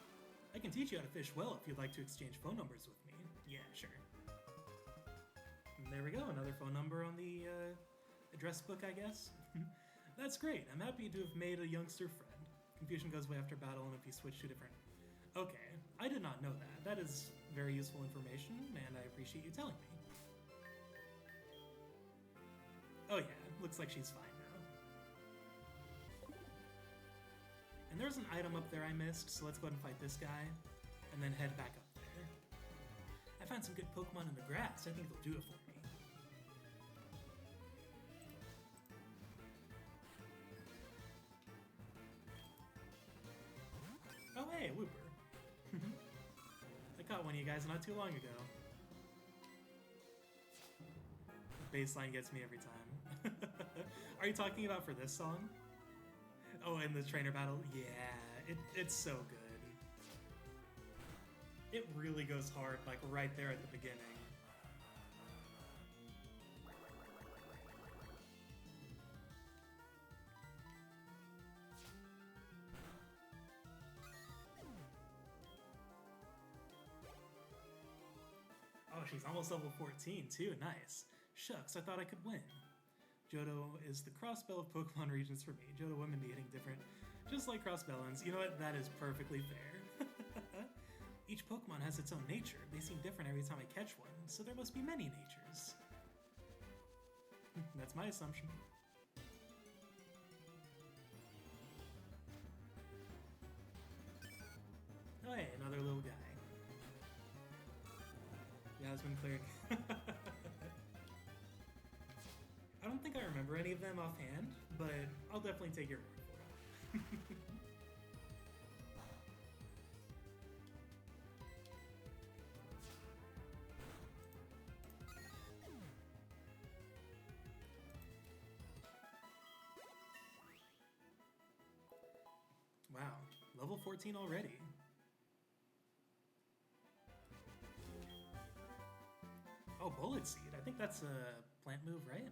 I can teach you how to fish well if you'd like to exchange phone numbers with me. Yeah, sure. And there we go, another phone number on the address book, I guess. That's great. I'm happy to have made a youngster friend. Confusion goes away after battle, and if you switch to different... Okay, I did not know that. That is very useful information, and I appreciate you telling me. Oh yeah, looks like she's fine now. And there's an item up there I missed, so let's go ahead and fight this guy, and then head back up there. I found some good Pokemon in the grass. I think they'll do it for me. Oh hey, Wooper. I caught one of you guys not too long ago. The baseline gets me every time. Are you talking about for this song? Oh, in the trainer battle? Yeah, it's so good. It really goes hard, like right there at the beginning. Oh, she's almost level 14 too, nice. Shucks, I thought I could win. Johto is the cross-bell of Pokemon regions for me. Johto women be hitting different, just like cross-bellins. You know what? That is perfectly fair. Each Pokemon has its own nature. They seem different every time I catch one, so there must be many natures. That's my assumption. Oh hey, another little guy. Yasmin Cleric. I don't think I remember any of them offhand, but I'll definitely take your word for it. Wow, level 14 already. Oh, Bullet Seed. I think that's a plant move, right?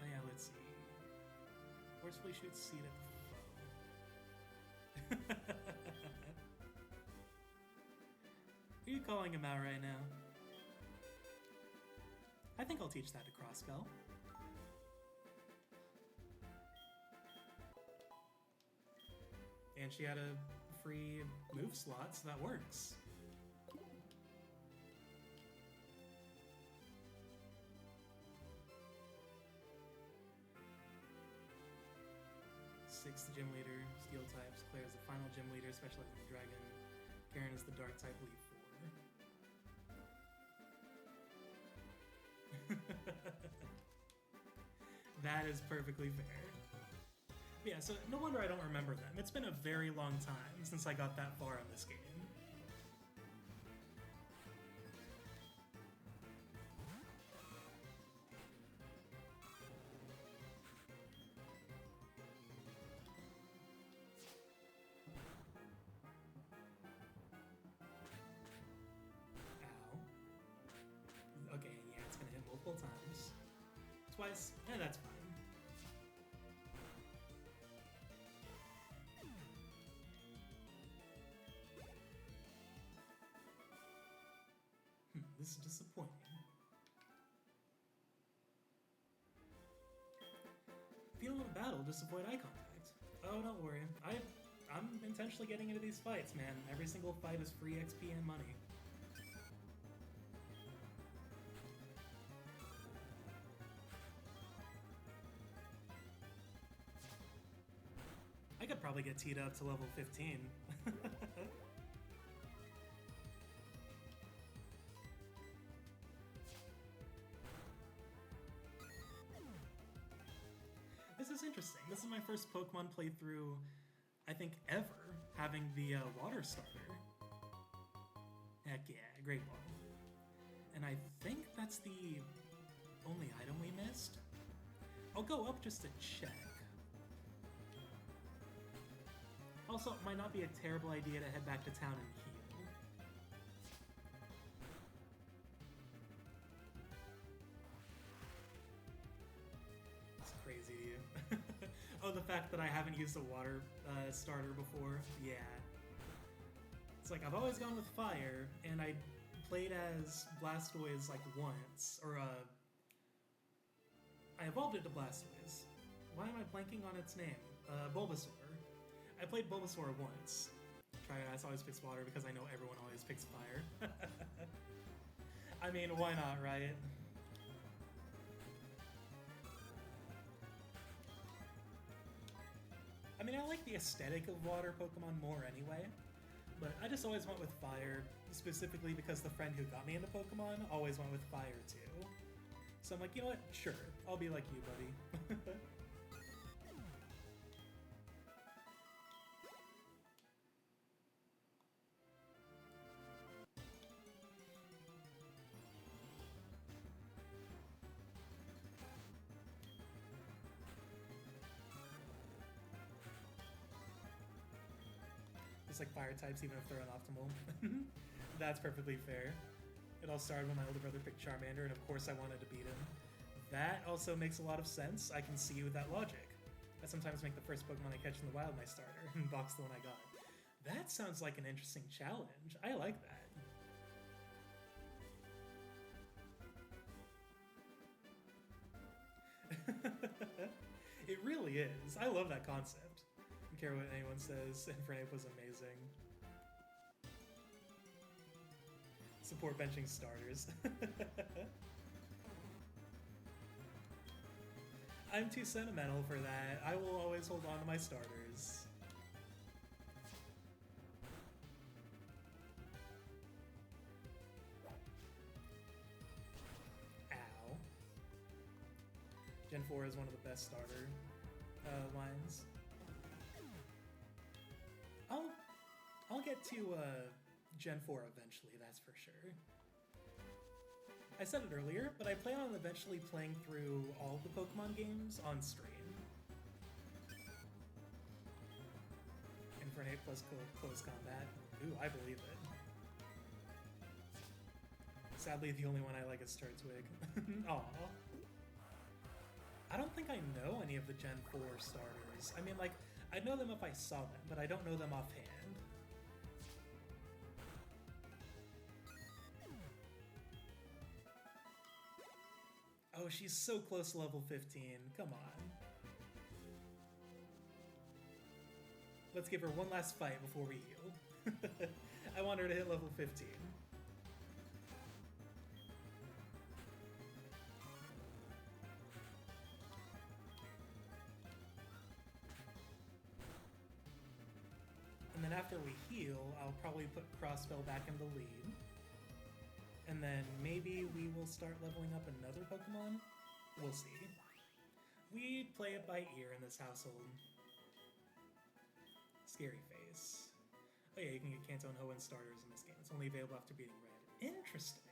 Oh yeah, let's see. Forcefully shoots seed at the foe. Are you calling him out right now? I think I'll teach that to Crossbell. And she had a free move slot, so that works. Sixth gym leader, steel types. Claire is the final gym leader, specializing in dragon. Karen is the dark type, lead 4. That is perfectly fair. Yeah, so no wonder I don't remember them. It's been a very long time since I got that far in this game. Ow. Okay, yeah, it's gonna hit multiple times. Twice, and that's fine. This is disappointing. If you don't want a battle, just avoid eye contact. Oh, don't worry. I'm intentionally getting into these fights, man. Every single fight is free XP and money. I could probably get teed up to level 15. This is interesting. This is my first Pokemon playthrough, I think, ever, having the water starter. Heck yeah, Great Ball. And I think that's the only item we missed. I'll go up just to check. Also, it might not be a terrible idea to head back to town and heal. Oh, the fact that I haven't used a water starter before? Yeah. It's like, I've always gone with fire, and I played as Blastoise, like, once. Or, I evolved it to Blastoise. Why am I blanking on its name? Bulbasaur. I played Bulbasaur once. Triass always picks water because I know everyone always picks fire. I mean, why not, right? I mean, I like the aesthetic of water Pokemon more anyway, but I just always went with fire, specifically because the friend who got me into Pokemon always went with fire too. So I'm like, you know what? Sure, I'll be like you, buddy. Just like fire types, even if they're unoptimal. That's perfectly fair. It all started when my older brother picked Charmander, and of course I wanted to beat him. That also makes a lot of sense. I can see with that logic. I sometimes make the first Pokemon I catch in the wild my starter, and box the one I got. That sounds like an interesting challenge. I like that. It really is. I love that concept. I don't care what anyone says, Infernape was amazing. Support benching starters. I'm too sentimental for that. I will always hold on to my starters. Ow. Gen 4 is one of the best starter lines. I'll get to Gen 4 eventually, that's for sure. I said it earlier, but I plan on eventually playing through all of the Pokemon games on stream. Infernape plus close combat. Ooh, I believe it. Sadly, the only one I like is Turtwig. Aw. I don't think I know any of the Gen 4 starters. I mean, like, I'd know them if I saw them, but I don't know them offhand. Oh, she's so close to level 15. Come on. Let's give her one last fight before we heal. I want her to hit level 15. And then after we heal, I'll probably put Crossbell back in the lead. And then maybe we will start leveling up another Pokemon? We'll see. We play it by ear in this household. Scary Face. Oh yeah, you can get Kanto and Hoenn starters in this game. It's only available after beating Red. Interesting.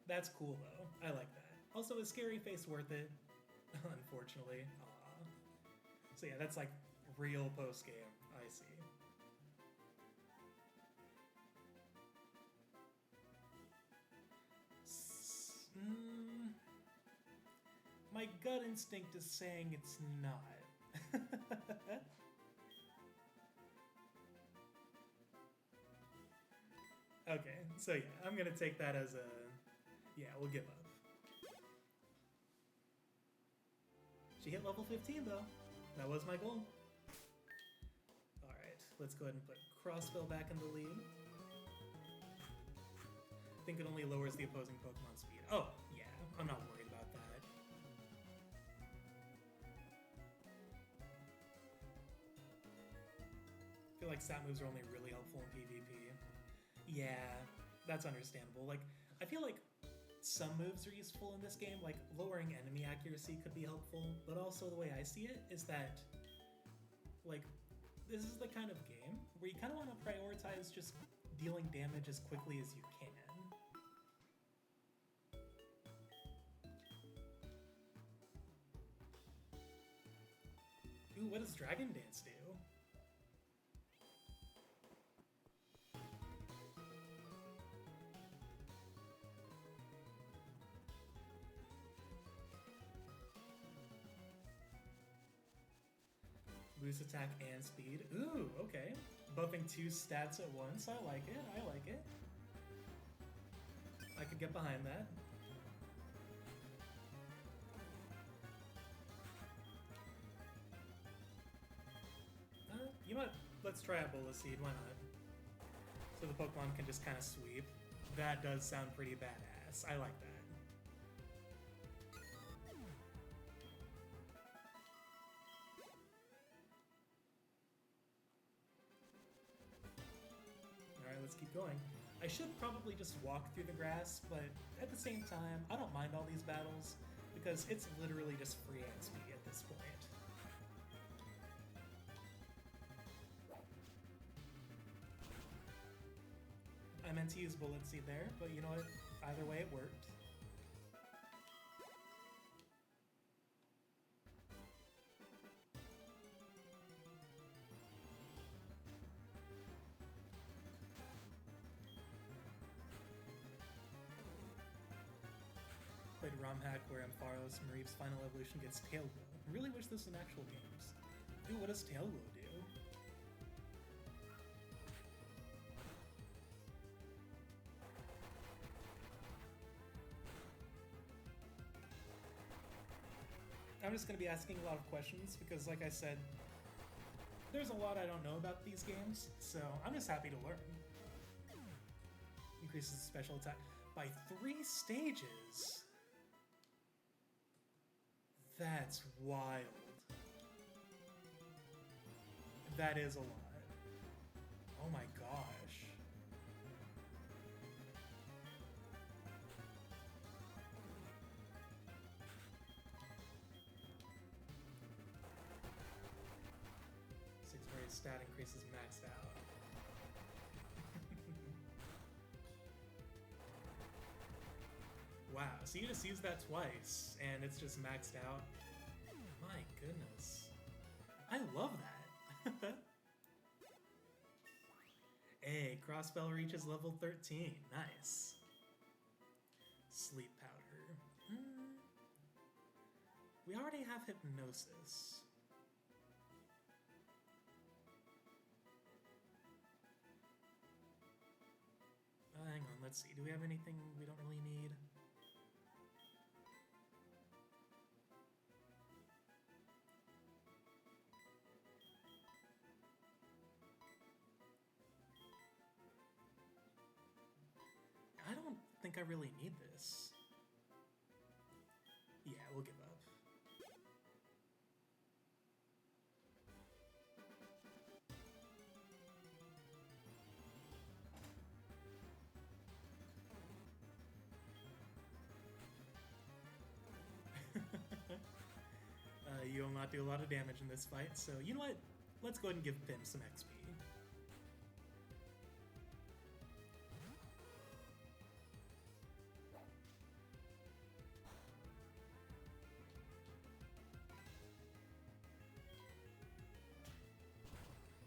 That's cool though. I like that. Also, is Scary Face worth it? Unfortunately. Aww. So yeah, that's like real post-game. I see. My gut instinct is saying it's not. Okay, so yeah, I'm gonna take that as a... Yeah, we'll give up. She hit level 15 though. That was my goal. Alright, let's go ahead and put Crossbell back in the lead. I think it only lowers the opposing Pokemon speed. Oh, yeah, I'm not worried about that. I feel like stat moves are only really helpful in PvP. Yeah, that's understandable. Like, I feel like some moves are useful in this game, like lowering enemy accuracy could be helpful, but also the way I see it is that, like, this is the kind of game where you kind of want to prioritize just dealing damage as quickly as you can. Ooh, what does Dragon Dance do? Boost attack and speed. Ooh, okay. Buffing 2 stats at once. I like it. I like it. I could get behind that. You know what? Let's try a Bola Seed. Why not? So the Pokemon can just kind of sweep. That does sound pretty badass. I like that. Alright, let's keep going. I should probably just walk through the grass, but at the same time, I don't mind all these battles because it's literally just free XP at this point. I meant to use Bullet Seed there, but you know what? Either way, it worked. Played ROM hack where Ampharos Marief's final evolution gets Tail Glow. Really wish this was in actual games. Dude, what does Tail Glow do? I'm just going to be asking a lot of questions because, like I said, there's a lot I don't know about these games, so I'm just happy to learn. Increases the special attack by 3 stages. That's wild. That is a lot. Oh my gosh. Stat increases maxed out. Wow, so you just use that twice, and it's just maxed out. My goodness. I love that. Hey, Crossbell reaches level 13. Nice. Sleep powder. We already have hypnosis. Hang on, let's see. Do we have anything we don't really need? I don't think I really need this. Yeah, we'll give up. You will not do a lot of damage in this fight, so you know what? Let's go ahead and give Pim some XP.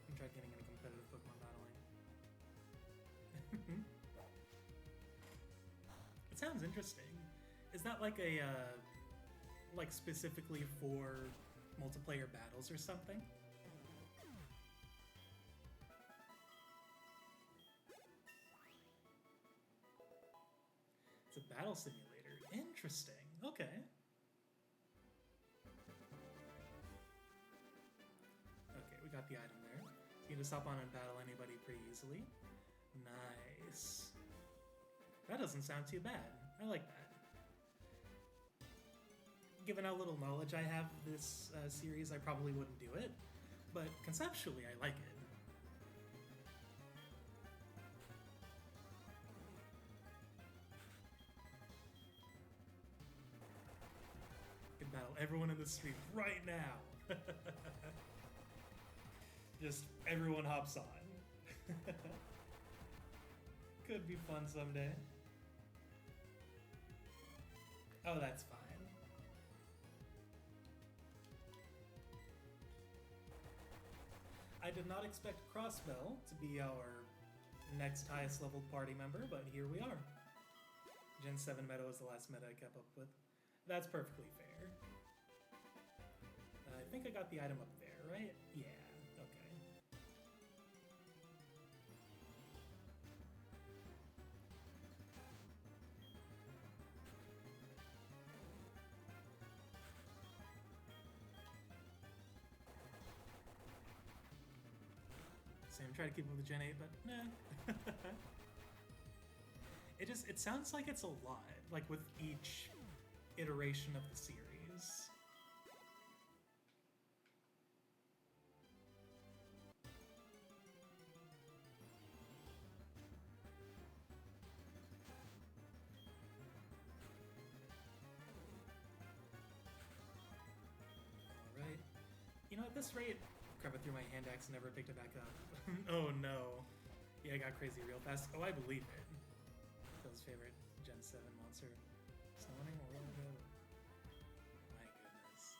I'm trying getting into competitive Pokemon battling. It sounds interesting. Is that like a like specifically for multiplayer battles or something? It's a battle simulator. Interesting. Okay. Okay, we got the item there. So you can just hop on and battle anybody pretty easily. Nice. That doesn't sound too bad. I like that. Given how little knowledge I have of this series, I probably wouldn't do it, but conceptually I like it. I can battle everyone in the street right now. Just everyone hops on. Could be fun someday. Oh, that's fine. I did not expect Crossbell to be our next highest leveled party member, but here we are. Gen 7 meta was the last meta I kept up with. That's perfectly fair. I think I got the item up there, right? Yeah, okay. Same, try to keep up with Gen 8, but nah. It sounds like it's a lot, like with each iteration of the series. Alright. You know, at this rate, crap, I threw my hand axe and never picked it back up. Oh no. Yeah, I got crazy real fast. Oh, I believe it. Phil's favorite Gen 7 monster. Summoning or whatever. My goodness.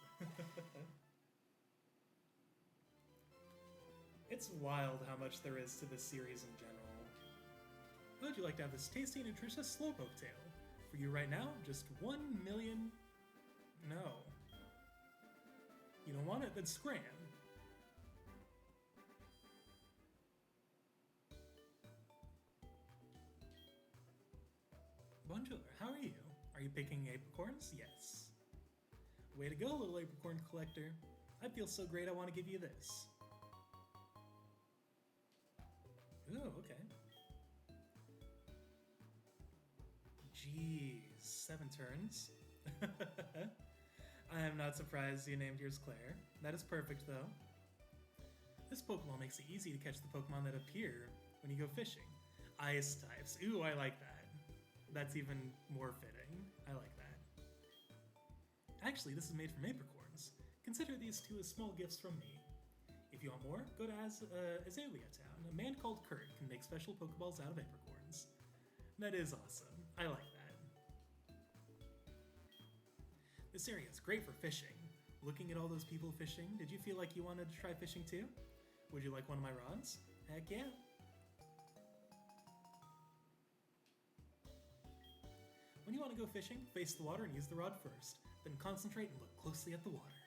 It's wild how much there is to this series in general. Would you like to have this tasty, nutritious Slowpoke tail? For you right now, just 1 million... No. You don't want it? Then scram. Bonjour, how are you? Are you picking apricorns? Yes. Way to go, little apricorn collector. I feel so great I want to give you this. Ooh, okay. Jeez, 7 turns. I am not surprised you named yours Claire. That is perfect, though. This Pokemon makes it easy to catch the Pokemon that appear when you go fishing. Ice types. Ooh, I like that. That's even more fitting. I like that. Actually, this is made from apricorns. Consider these 2 as small gifts from me. If you want more, go to Azalea Town. A man called Kurt can make special Pokeballs out of apricorns. That is awesome. I like that. This area is great for fishing. Looking at all those people fishing, did you feel like you wanted to try fishing too? Would you like one of my rods? Heck yeah. When you want to go fishing, face the water and use the rod first, then concentrate and look closely at the water.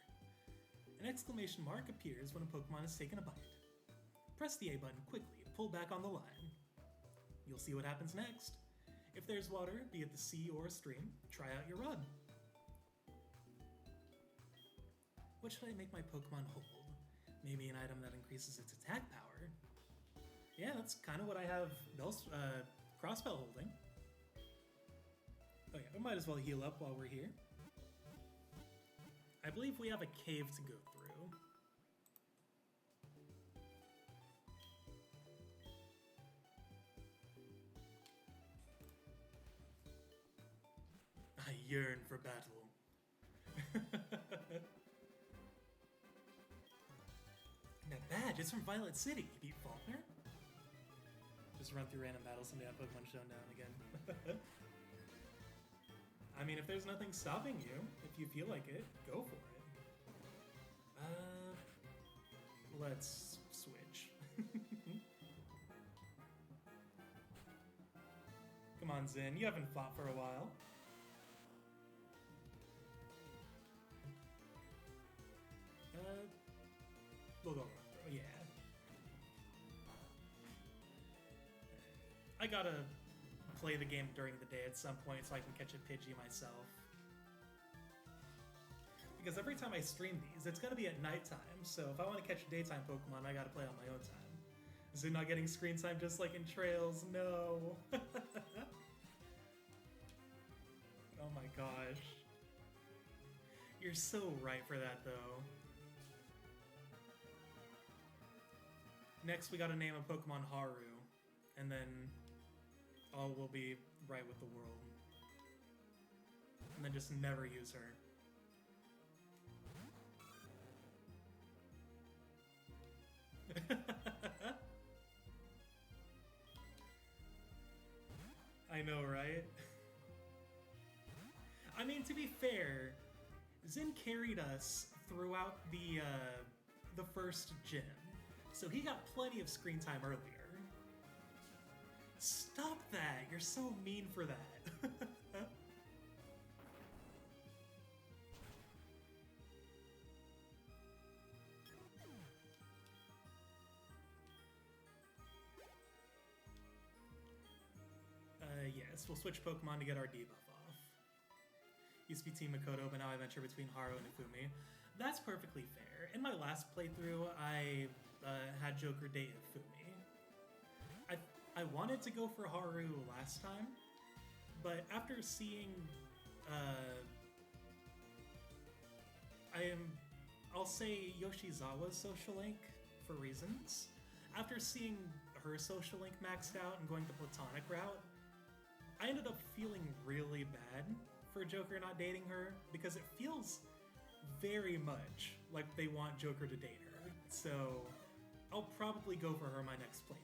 An exclamation mark appears when a Pokemon has taken a bite. Press the A button quickly to pull back on the line. You'll see what happens next. If there's water, be it the sea or a stream, try out your rod. What should I make my Pokemon hold? Maybe an item that increases its attack power. Yeah, that's kind of what I have Crossbell holding. Oh yeah, we might as well heal up while we're here. I believe we have a cave to go through. I yearn for battle. That badge, it's from Violet City. You beat Faulkner? Just run through random battles someday on Pokemon Showdown again. I mean, if there's nothing stopping you, if you feel like it, go for it. Let's switch. Come on, Zin, you haven't fought for a while. We'll go through, yeah. I gotta play the game during the day at some point so I can catch a Pidgey myself. Because every time I stream these, it's gonna be at nighttime, so if I want to catch a daytime Pokemon, I gotta play on my own time. Is it not getting screen time just like in Trails? No. Oh my gosh. You're so right for that, though. Next, we gotta name a Pokemon Haru, and then all will be right with the world. And then just never use her. I know, right? I mean, to be fair, Zin carried us throughout the first gym, so he got plenty of screen time earlier. Stop that! You're so mean for that. we'll switch Pokemon to get our debuff off. Used to be Team Makoto, but now I venture between Haru and Ifumi. That's perfectly fair. In my last playthrough, I had Joker date Ifumi. I wanted to go for Haru last time, but after seeing, I'll say Yoshizawa's social link for reasons. After seeing her social link maxed out and going the platonic route, I ended up feeling really bad for Joker not dating her because it feels very much like they want Joker to date her. So I'll probably go for her my next playthrough.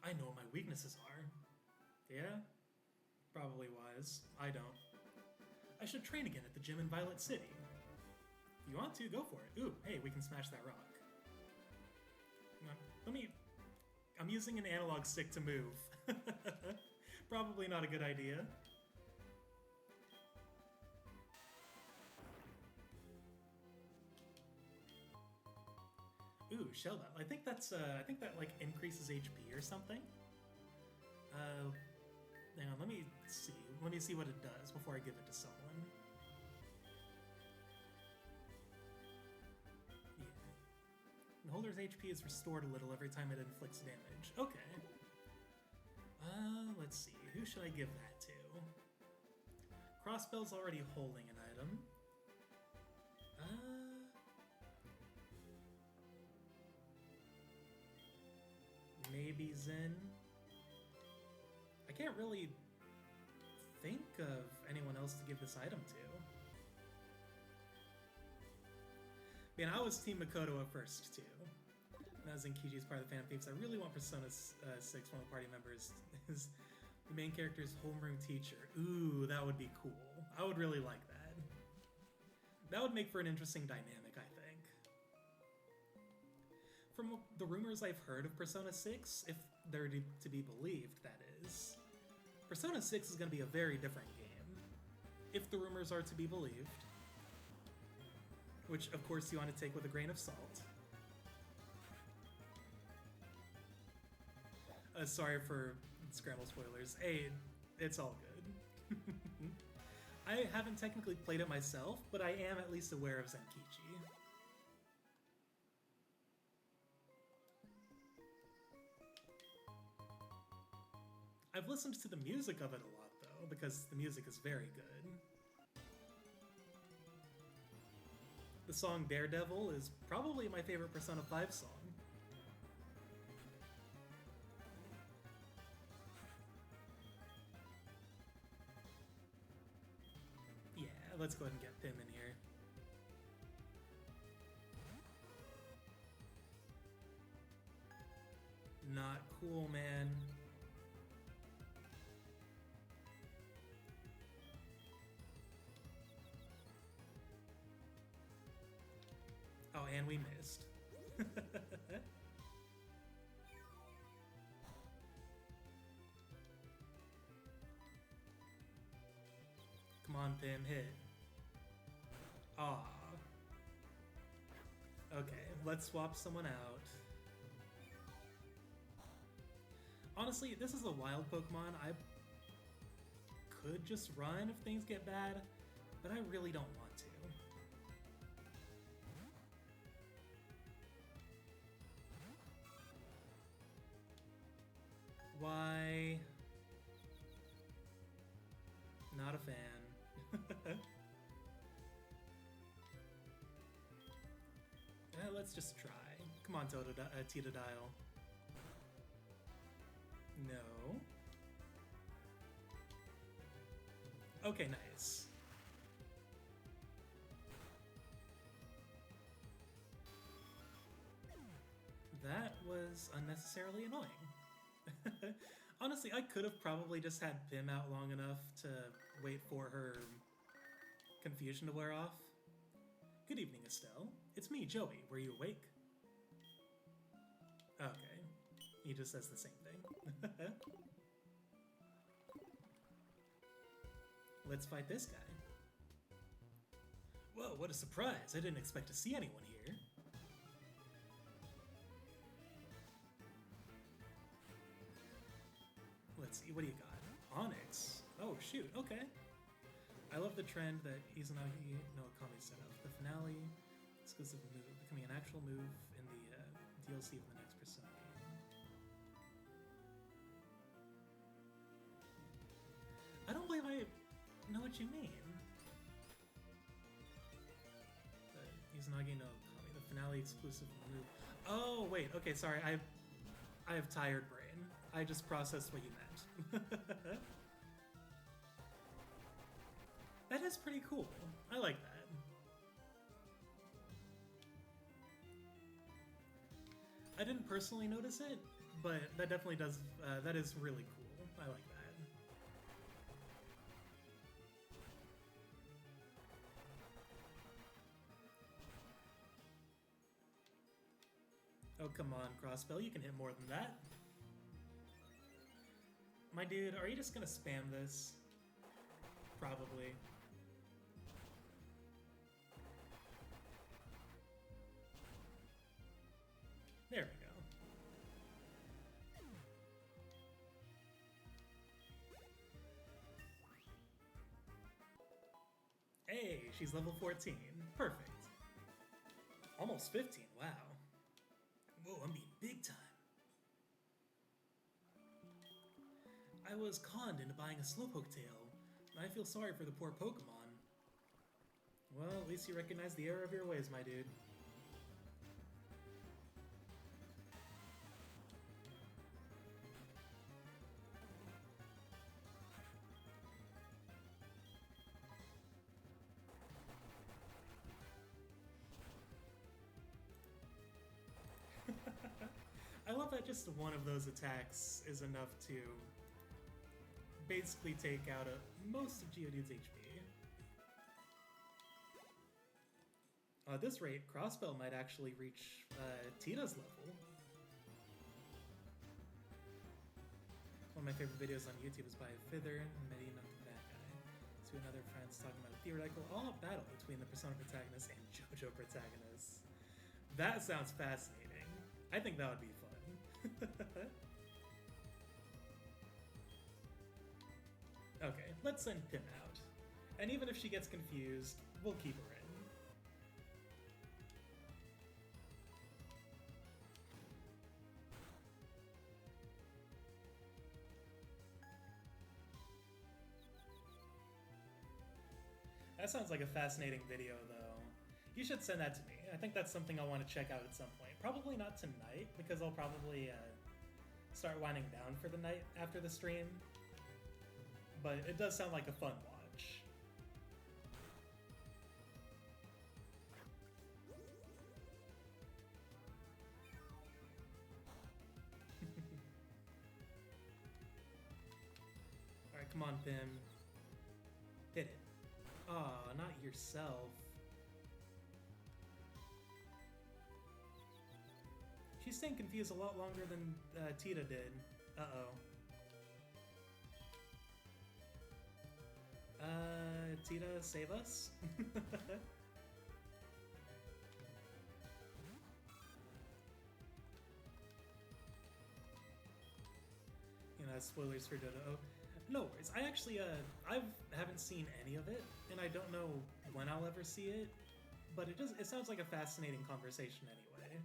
I know what my weaknesses are. Yeah? Probably wise. I don't. I should train again at the gym in Violet City. If you want to, go for it. Ooh, hey, we can smash that rock. I'm using an analog stick to move. Probably not a good idea. Ooh, Shell Battle. I think that like increases HP or something. Hang on, let me see. Let me see what it does before I give it to someone. Yeah. The holder's HP is restored a little every time it inflicts damage. Okay. Let's see. Who should I give that to? Crossbell's already holding an item. Maybe Zen. I can't really think of anyone else to give this item to. Man, I was Team Makoto at first, too. Now Zenkichi's part of the fan peeps. I really want Persona 6, one of the party members, is the main character's homeroom teacher. Ooh, that would be cool. I would really like that. That would make for an interesting dynamic, I think. From the rumors I've heard of Persona 6, if they're to be believed, that is, Persona 6 is going to be a very different game. If the rumors are to be believed. Which, of course, you want to take with a grain of salt. Sorry for Scramble spoilers. Hey, it's all good. I haven't technically played it myself, but I am at least aware of Zenkichi. I've listened to the music of it a lot, though, because the music is very good. The song Daredevil is probably my favorite Persona 5 song. Yeah, let's go ahead and get Pim in here. Not cool, man. Oh, and we missed. Come on, Pim, hit. Aw. Okay, let's swap someone out. Honestly, this is a wild Pokemon. I could just run if things get bad, but I really don't want to. Why? Not a fan. Let's just try. Come on, Totodile. No. Okay, nice. That was unnecessarily annoying. Honestly, I could have probably just had Pim out long enough to wait for her confusion to wear off. Good evening, Estelle. It's me, Joey. Were you awake? Okay. He just says the same thing. Let's fight this guy. Whoa, what a surprise! I didn't expect to see anyone here. Let's see, what do you got? Onyx. Oh, shoot, okay. I love the trend that Izanagi no Akami set up. The finale, exclusive move, becoming an actual move in the DLC of the next Persona game. I don't believe I know what you mean. The Izanagi no Akami, the finale exclusive move. Oh, wait, okay, sorry, I have tired brain. I just processed what you meant. That is pretty cool. I like that. I didn't personally notice it, but that definitely does, that is really cool. I like that. Oh, come on, Crossbell, you can hit more than that. My dude, are you just gonna spam this? Probably. There we go. Hey, she's level 14. Perfect. Almost 15, wow. Whoa, I'm being big time. I was conned into buying a Slowpoke tail. I feel sorry for the poor Pokemon. Well, at least you recognize the error of your ways, my dude. I love that just one of those attacks is enough to basically take out most of Geodude's HP. At this rate, Crossbell might actually reach Tita's level. One of my favorite videos on YouTube is by Fither and Medi Not the Bad Guy. Two another friends talking about a theoretical all-out battle between the Persona protagonist and JoJo protagonist. That sounds fascinating. I think that would be fun. Okay, let's send Pim out. And even if she gets confused, we'll keep her in. That sounds like a fascinating video, though. You should send that to me. I think that's something I'll want to check out at some point. Probably not tonight, because I'll probably start winding down for the night after the stream. But it does sound like a fun watch. Alright, come on, Pim. Hit it. Aw, not yourself. She's staying confused a lot longer than Tita did. Uh-oh. Tita, save us? You know, spoilers for Dodo. No worries. I actually, I haven't seen any of it, and I don't know when I'll ever see it, but it sounds like a fascinating conversation anyway.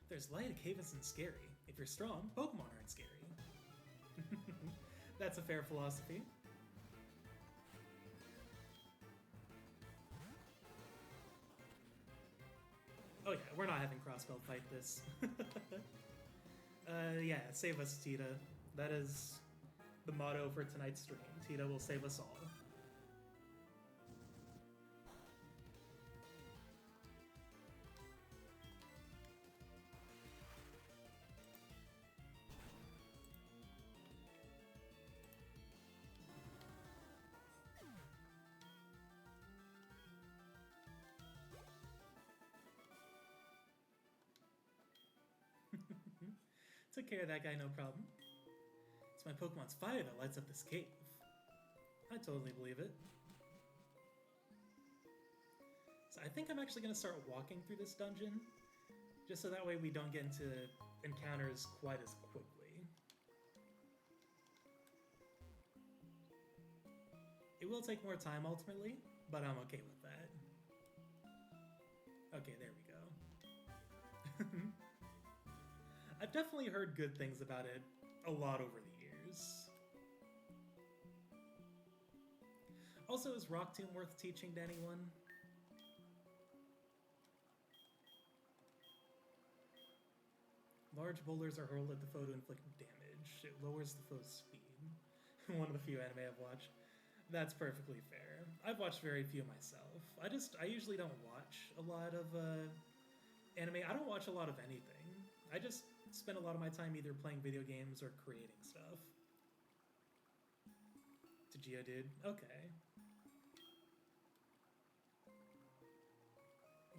If there's light, a cave isn't scary. If you're strong, Pokemon aren't scary. That's a fair philosophy. Oh yeah, we're not having Crossbell fight this. Yeah, save us, Tita. That is the motto for tonight's stream. Tita will save us all. Took care of that guy, no problem. It's my Pokemon's fire that lights up this cave. I totally believe it. So I think I'm actually going to start walking through this dungeon, just so that way we don't get into encounters quite as quickly. It will take more time ultimately, but I'm okay with that. Okay, there we go. I've definitely heard good things about it a lot over the years. Also, is Rock Tomb worth teaching to anyone? Large boulders are hurled at the foe to inflict damage. It lowers the foe's speed. One of the few anime I've watched. That's perfectly fair. I've watched very few myself. I usually don't watch a lot of anime. I don't watch a lot of anything. I just spend a lot of my time either playing video games or creating stuff. To Geodude? Okay.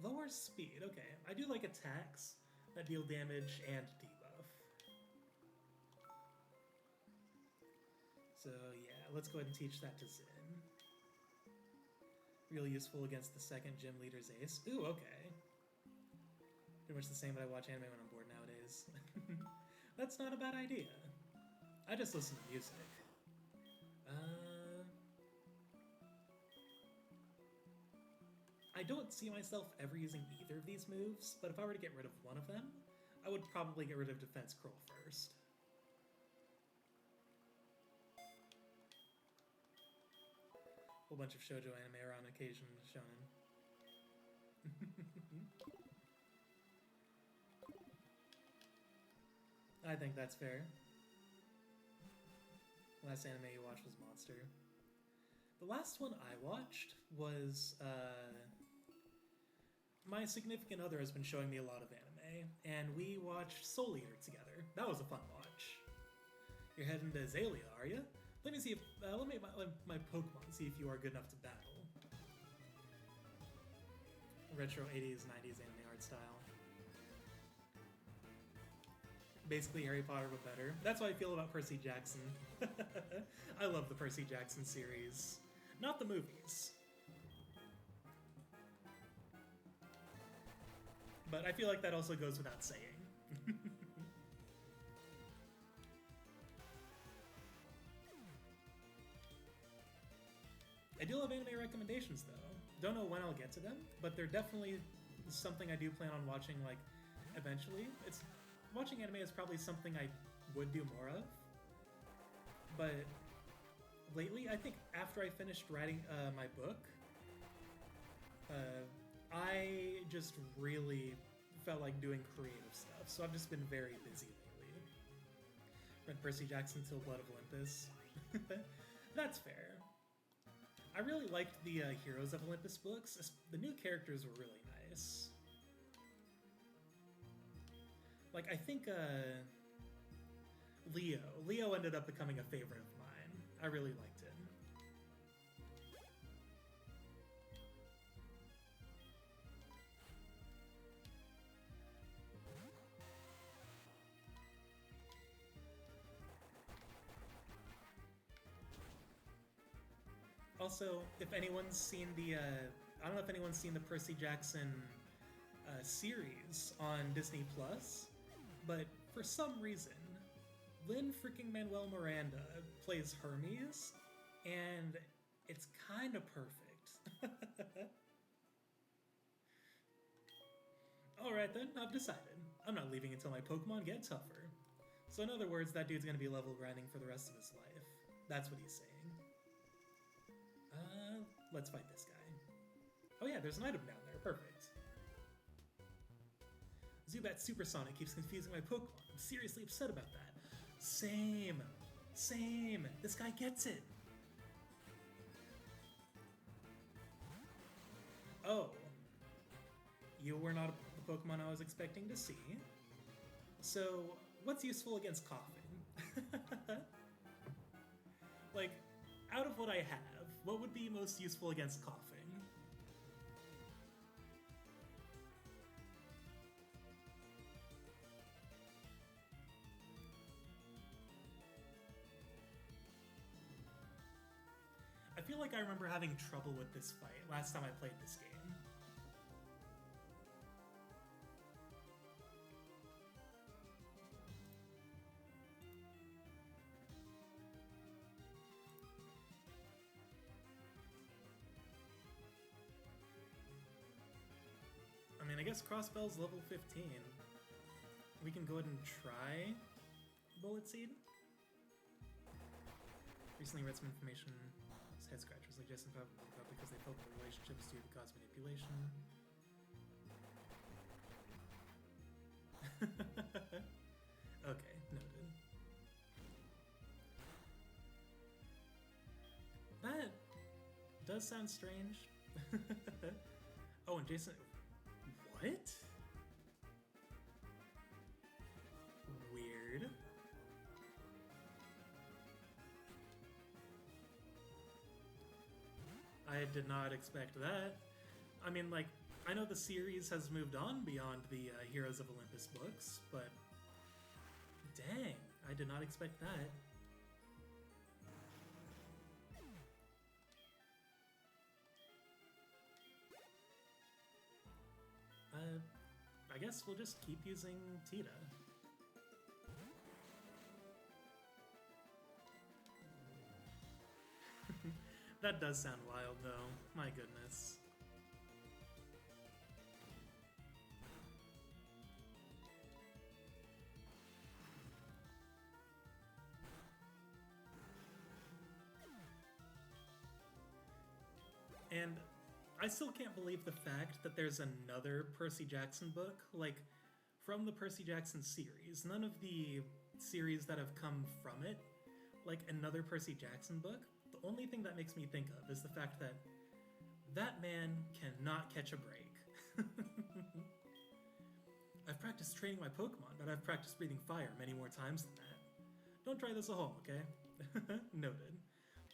Lower speed, okay. I do like attacks that deal damage and debuff. So yeah, let's go ahead and teach that to Zin. Real useful against the second gym leader's ace. Ooh, okay. Pretty much the same, but I watch anime when I'm bored nowadays. That's not a bad idea. I just listen to music. I don't see myself ever using either of these moves, but if I were to get rid of one of them, I would probably get rid of Defense Curl first. Whole bunch of shoujo anime are on occasion shonen. I think that's fair. Last anime you watched was Monster. The last one I watched was, my significant other has been showing me a lot of anime, and we watched Soul Eater together. That was a fun watch. You're heading to Azalea, are you? Let me see if, let me my Pokemon see if you are good enough to battle. Retro 80s, 90s anime art style. Basically Harry Potter, but better. That's how I feel about Percy Jackson. I love the Percy Jackson series. Not the movies. But I feel like that also goes without saying. I do love anime recommendations, though. Don't know when I'll get to them, but they're definitely something I do plan on watching, like, eventually. Watching anime is probably something I would do more of. But lately, I think after I finished writing my book, I just really felt like doing creative stuff. So I've just been very busy lately. Read Percy Jackson till Blood of Olympus. That's fair. I really liked the Heroes of Olympus books. The new characters were really nice. Like, I think Leo ended up becoming a favorite of mine. I really liked him. Also, if anyone's seen the, I don't know if anyone's seen the Percy Jackson series on Disney Plus, but for some reason, Lin-Freaking-Manuel Miranda plays Hermes, and it's kind of perfect. Alright then, I've decided. I'm not leaving until my Pokemon get tougher. So in other words, that dude's gonna be level grinding for the rest of his life. That's what he's saying. Let's fight this guy. Oh yeah, there's an item down there. Perfect. Zubat Supersonic keeps confusing my Pokemon. I'm seriously upset about that. Same. Same. This guy gets it. Oh. You were not the Pokemon I was expecting to see. So, what's useful against coughing? Like, out of what I have, what would be most useful against coughing? I feel like I remember having trouble with this fight last time I played this game. I mean, I guess Crossbell's level 15. We can go ahead and try Bullet Seed. Recently read some information. Head scratchers like Jess and Pop because they felt the relationships due to cause manipulation. Okay, noted. That does sound strange. Oh, and Jason... What? Weird. I did not expect that. I mean, like, I know the series has moved on beyond the Heroes of Olympus books, but dang, I did not expect that. I guess we'll just keep using Tita. That does sound wild, though. My goodness. And I still can't believe the fact that there's another Percy Jackson book, like, from the Percy Jackson series. None of the series that have come from it, like another Percy Jackson book. The only thing that makes me think of is the fact that that man cannot catch a break. I've practiced training my Pokemon, but I've practiced breathing fire many more times than that. Don't try this at home, okay? Noted.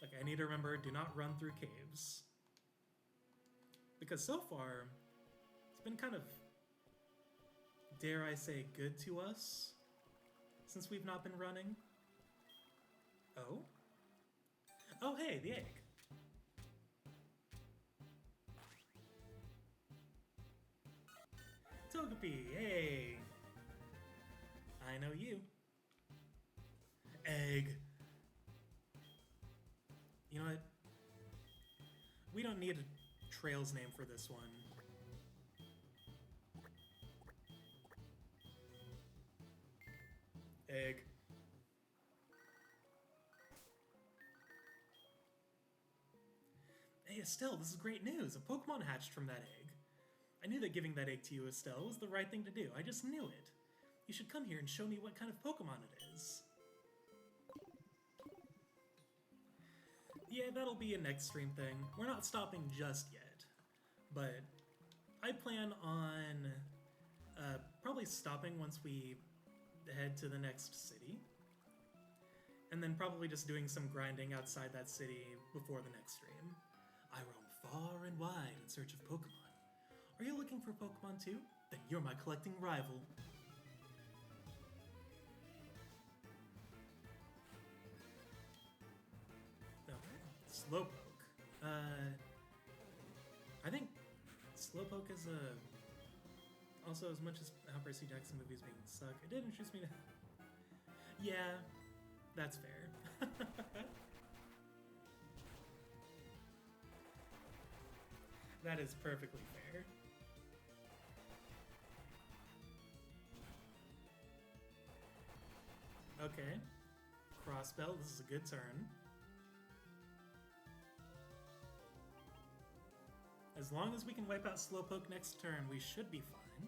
Like, I need to remember, do not run through caves. Because so far, it's been kind of, dare I say, good to us, since we've not been running. Oh? Oh, hey, the egg. Togepi, hey. I know you. Egg. You know what? We don't need a Trails name for this one. Egg. Hey, Estelle, this is great news. A Pokemon hatched from that egg. I knew that giving that egg to you, Estelle, was the right thing to do. I just knew it. You should come here and show me what kind of Pokemon it is. Yeah, that'll be a next stream thing. We're not stopping just yet. But I plan on probably stopping once we head to the next city. And then probably just doing some grinding outside that city before the next stream. I roam far and wide in search of Pokemon. Are you looking for Pokemon too? Then you're my collecting rival. Okay, Slowpoke. I think Slowpoke is a... Also, as much as how Percy Jackson movies being suck, it did interest me to... Yeah, that's fair. That is perfectly fair. Okay. Crossbell, this is a good turn. As long as we can wipe out Slowpoke next turn, we should be fine.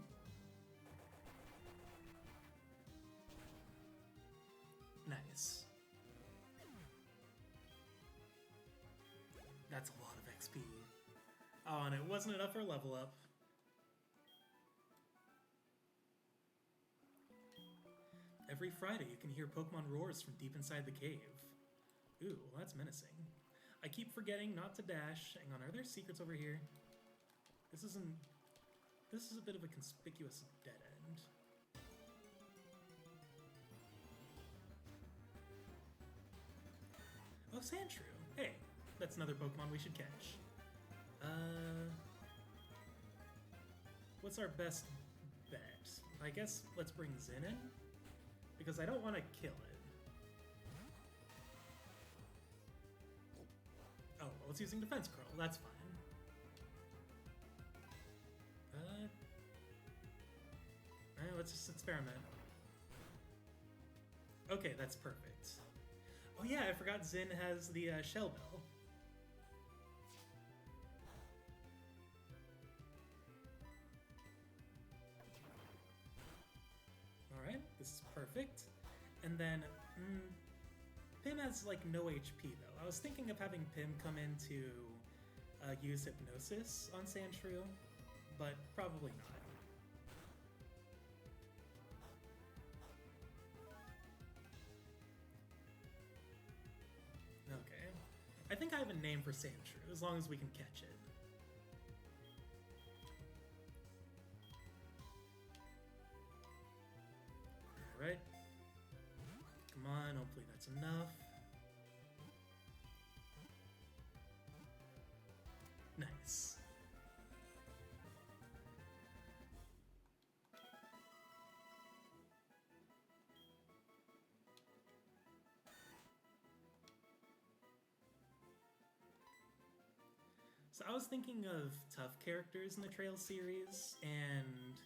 Nice. That's a lot of XP. Oh, and it wasn't enough for a level up. Every Friday you can hear Pokemon roars from deep inside the cave. Ooh, well, that's menacing. I keep forgetting not to dash. Hang on, are there secrets over here? This is a bit of a conspicuous dead end. Oh, Sandshrew. Hey, That's another Pokemon we should catch. What's our best bet? I guess let's bring Zin in, because I don't want to kill it. Oh, well, it's using Defense Curl. That's fine. Let's just experiment. Okay, that's perfect. Oh yeah, I forgot Zin has the Shell Bell. Alright, this is perfect. And then, Pim has like no HP though. I was thinking of having Pim come in to use Hypnosis on Sandshrew, but probably not. Okay. I think I have a name for Sandshrew, as long as we can catch it. Alright. Come on, hopefully that's enough. Nice. So I was thinking of tough characters in the Trail series, and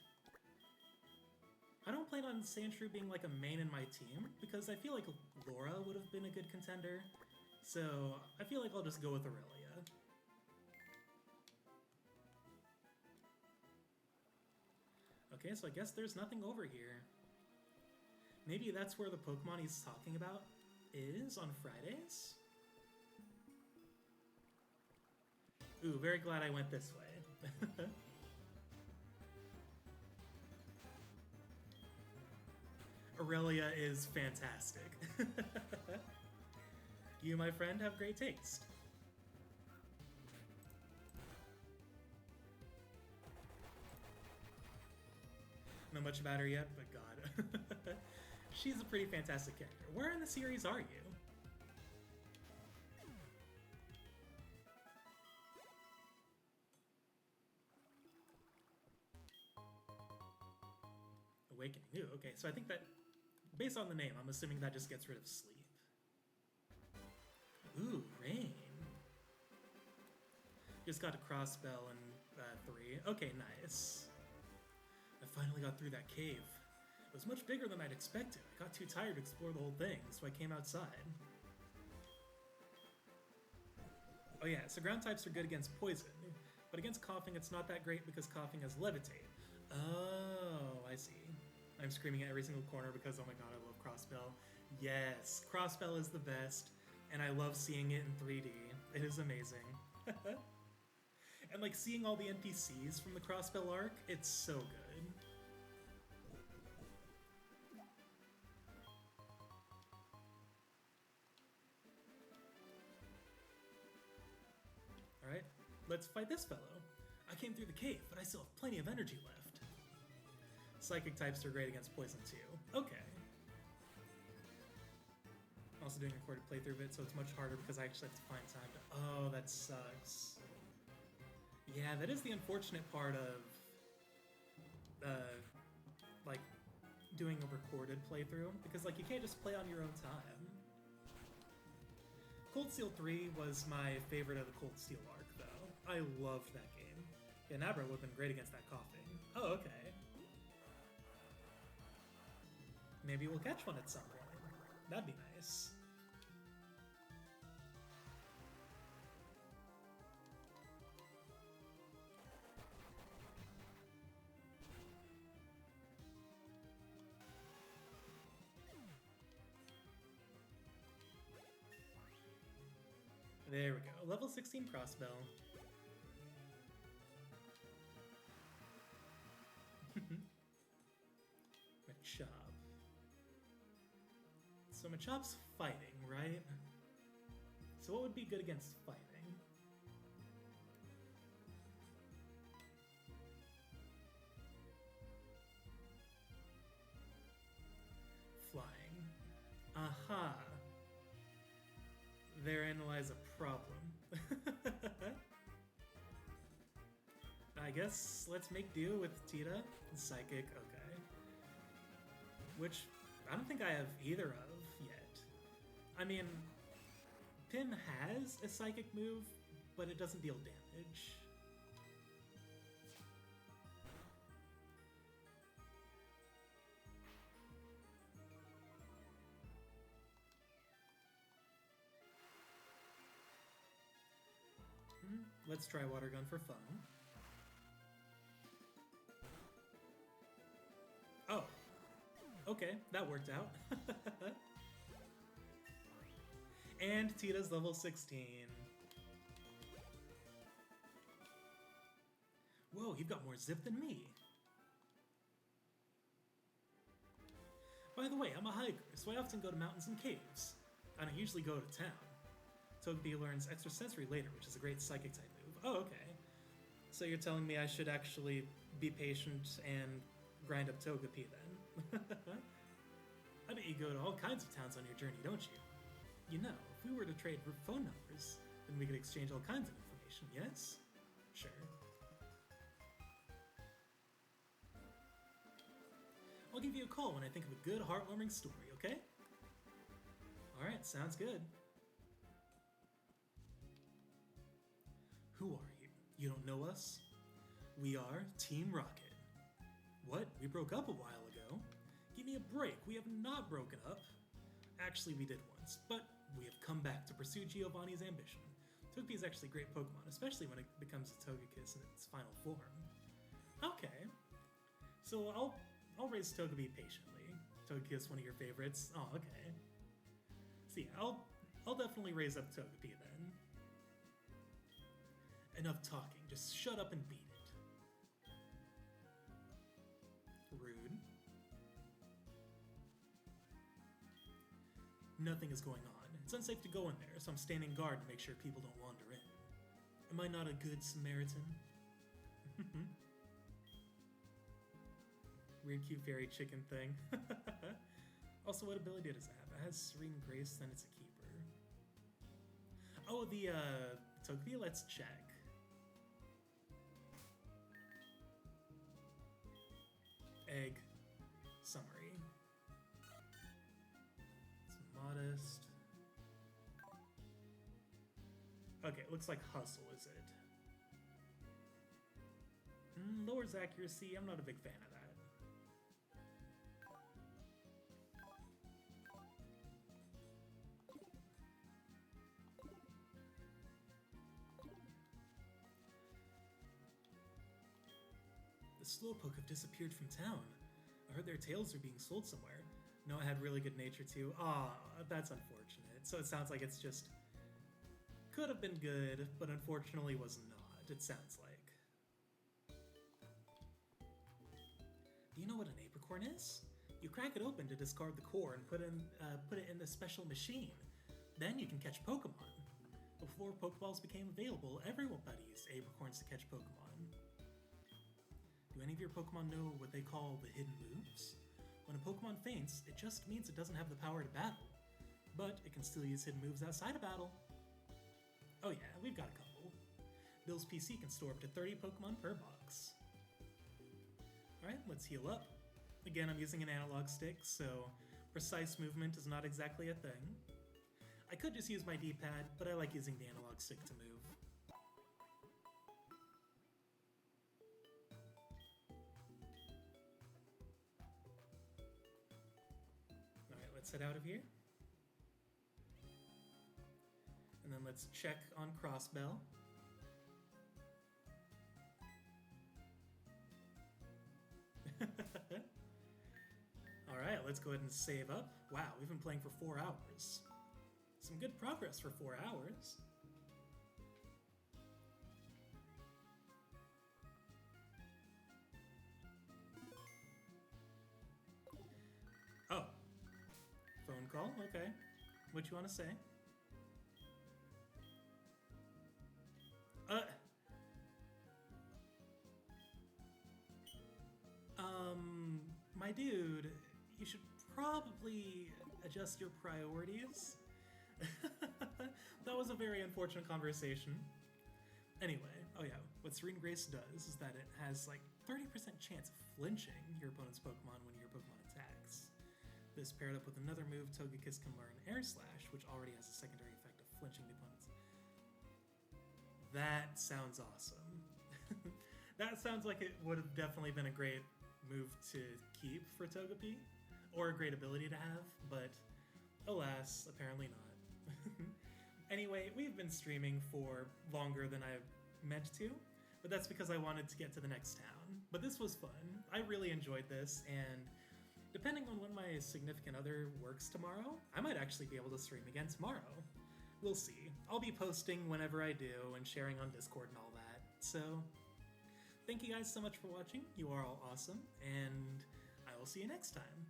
I don't plan on Sandshrew being like a main in my team, because I feel like Laura would have been a good contender. So I feel like I'll just go with Aurelia. Okay, so I guess there's nothing over here. Maybe that's where the Pokemon he's talking about is on Fridays? Ooh, very glad I went this way. Aurelia is fantastic. You, my friend, have great taste. Not much about her yet, but God. She's a pretty fantastic character. Where in the series are you? Awakening. Ooh, okay, so I think that, based on the name, I'm assuming that just gets rid of sleep. Ooh, rain. Just got a cross spell in 3. Okay, nice. I finally got through that cave. It was much bigger than I'd expected. I got too tired to explore the whole thing, so I came outside. Oh yeah, so ground types are good against poison, but against coughing it's not that great because coughing has levitate. Oh, I see. I'm screaming at every single corner because, oh my god, I love Crossbell. Yes, Crossbell is the best, and I love seeing it in 3D. It is amazing. And like seeing all the NPCs from the Crossbell arc, it's so good. Alright, let's fight this fellow. I came through the cave, but I still have plenty of energy left. Psychic types are great against poison too. Okay. I'm also doing a recorded playthrough of it, so it's much harder because I actually have to find time to... Oh, that sucks. Yeah, that is the unfortunate part of, like, doing a recorded playthrough, because, like, you can't just play on your own time. Cold Steel 3 was my favorite of the Cold Steel arc, though. I loved that game. Yeah, Nabra would have been great against that coughing. Oh, okay. Maybe we'll catch one at some point. That'd be nice. There we go. Level 16 Crossbell. Machop. So Machop's fighting, right? So what would be good against fighting? Flying. Aha! Therein lies is a problem. I guess let's make do with Tita. Psychic, okay. Which I don't think I have either of yet. I mean, Pim has a psychic move, but it doesn't deal damage. Let's try Water Gun for fun. Oh, okay, that worked out. And Tita's level 16. Whoa, you've got more zip than me. By the way, I'm a hiker, so I often go to mountains and caves. I don't usually go to town. Togepi learns extrasensory later, which is a great psychic type move. Oh, okay. So you're telling me I should actually be patient and grind up Togepi then? I bet you go to all kinds of towns on your journey, don't you? You know, if we were to trade phone numbers, then we could exchange all kinds of information, yes? Sure. I'll give you a call when I think of a good, heartwarming story, okay? Alright, sounds good. Who are you? You don't know us? We are Team Rocket. What? We broke up a while ago? Give me a break, we have not broken up. Actually, we did once, but we have come back to pursue Giovanni's ambition. Togepi is actually a great Pokemon, especially when it becomes a Togekiss in its final form. Okay. So I'll raise Togepi patiently. Togekiss, one of your favorites. Oh, okay. See, I'll definitely raise up Togepi then. Enough talking, just shut up and beat it. Rude. Nothing is going on. It's unsafe to go in there, so I'm standing guard to make sure people don't wander in. Am I not a good Samaritan? Weird cute fairy chicken thing. Also, what ability does it have? It has Serene Grace, then it's a keeper. Oh, the Togepi, let's check. Egg. Summary. It's modest. Okay, it looks like hustle, is it? Lowers accuracy, I'm not a big fan of that. The Slowpoke have disappeared from town. I heard their tails are being sold somewhere. No, I had really good nature too. Ah, that's unfortunate. So it sounds like it's just... could have been good, but unfortunately was not, it sounds like. Do you know what an apricorn is? You crack it open to discard the core and put it in this special machine. Then you can catch Pokemon. Before Pokeballs became available, everybody used apricorns to catch Pokemon. Do any of your Pokemon know what they call the hidden moves? When a Pokemon faints, it just means it doesn't have the power to battle. But it can still use hidden moves outside of battle. Oh yeah, we've got a couple. Bill's PC can store up to 30 Pokemon per box. Alright, let's heal up. Again, I'm using an analog stick, so precise movement is not exactly a thing. I could just use my D-pad, but I like using the analog stick to move. Alright, let's head out of here. And then let's check on Crossbell. Alright, let's go ahead and save up. Wow, we've been playing for 4 hours. Some good progress for 4 hours. Oh. Phone call? Okay. What you want to say? My dude, you should probably adjust your priorities. That was a very unfortunate conversation. Anyway, oh yeah, what Serene Grace does is that it has like 30% chance of flinching your opponent's Pokemon when your Pokemon attacks. This paired up with another move, Togekiss can learn Air Slash, which already has a secondary effect of flinching the opponent's. That sounds awesome. That sounds like it would have definitely been a great move to keep for Togepi, or a great ability to have, but alas, apparently not. Anyway, we've been streaming for longer than I meant to, but that's because I wanted to get to the next town. But this was fun. I really enjoyed this, and depending on when my significant other works tomorrow, I might actually be able to stream again tomorrow. We'll see. I'll be posting whenever I do and sharing on Discord and all that. So, thank you guys so much for watching. You are all awesome, and I will see you next time.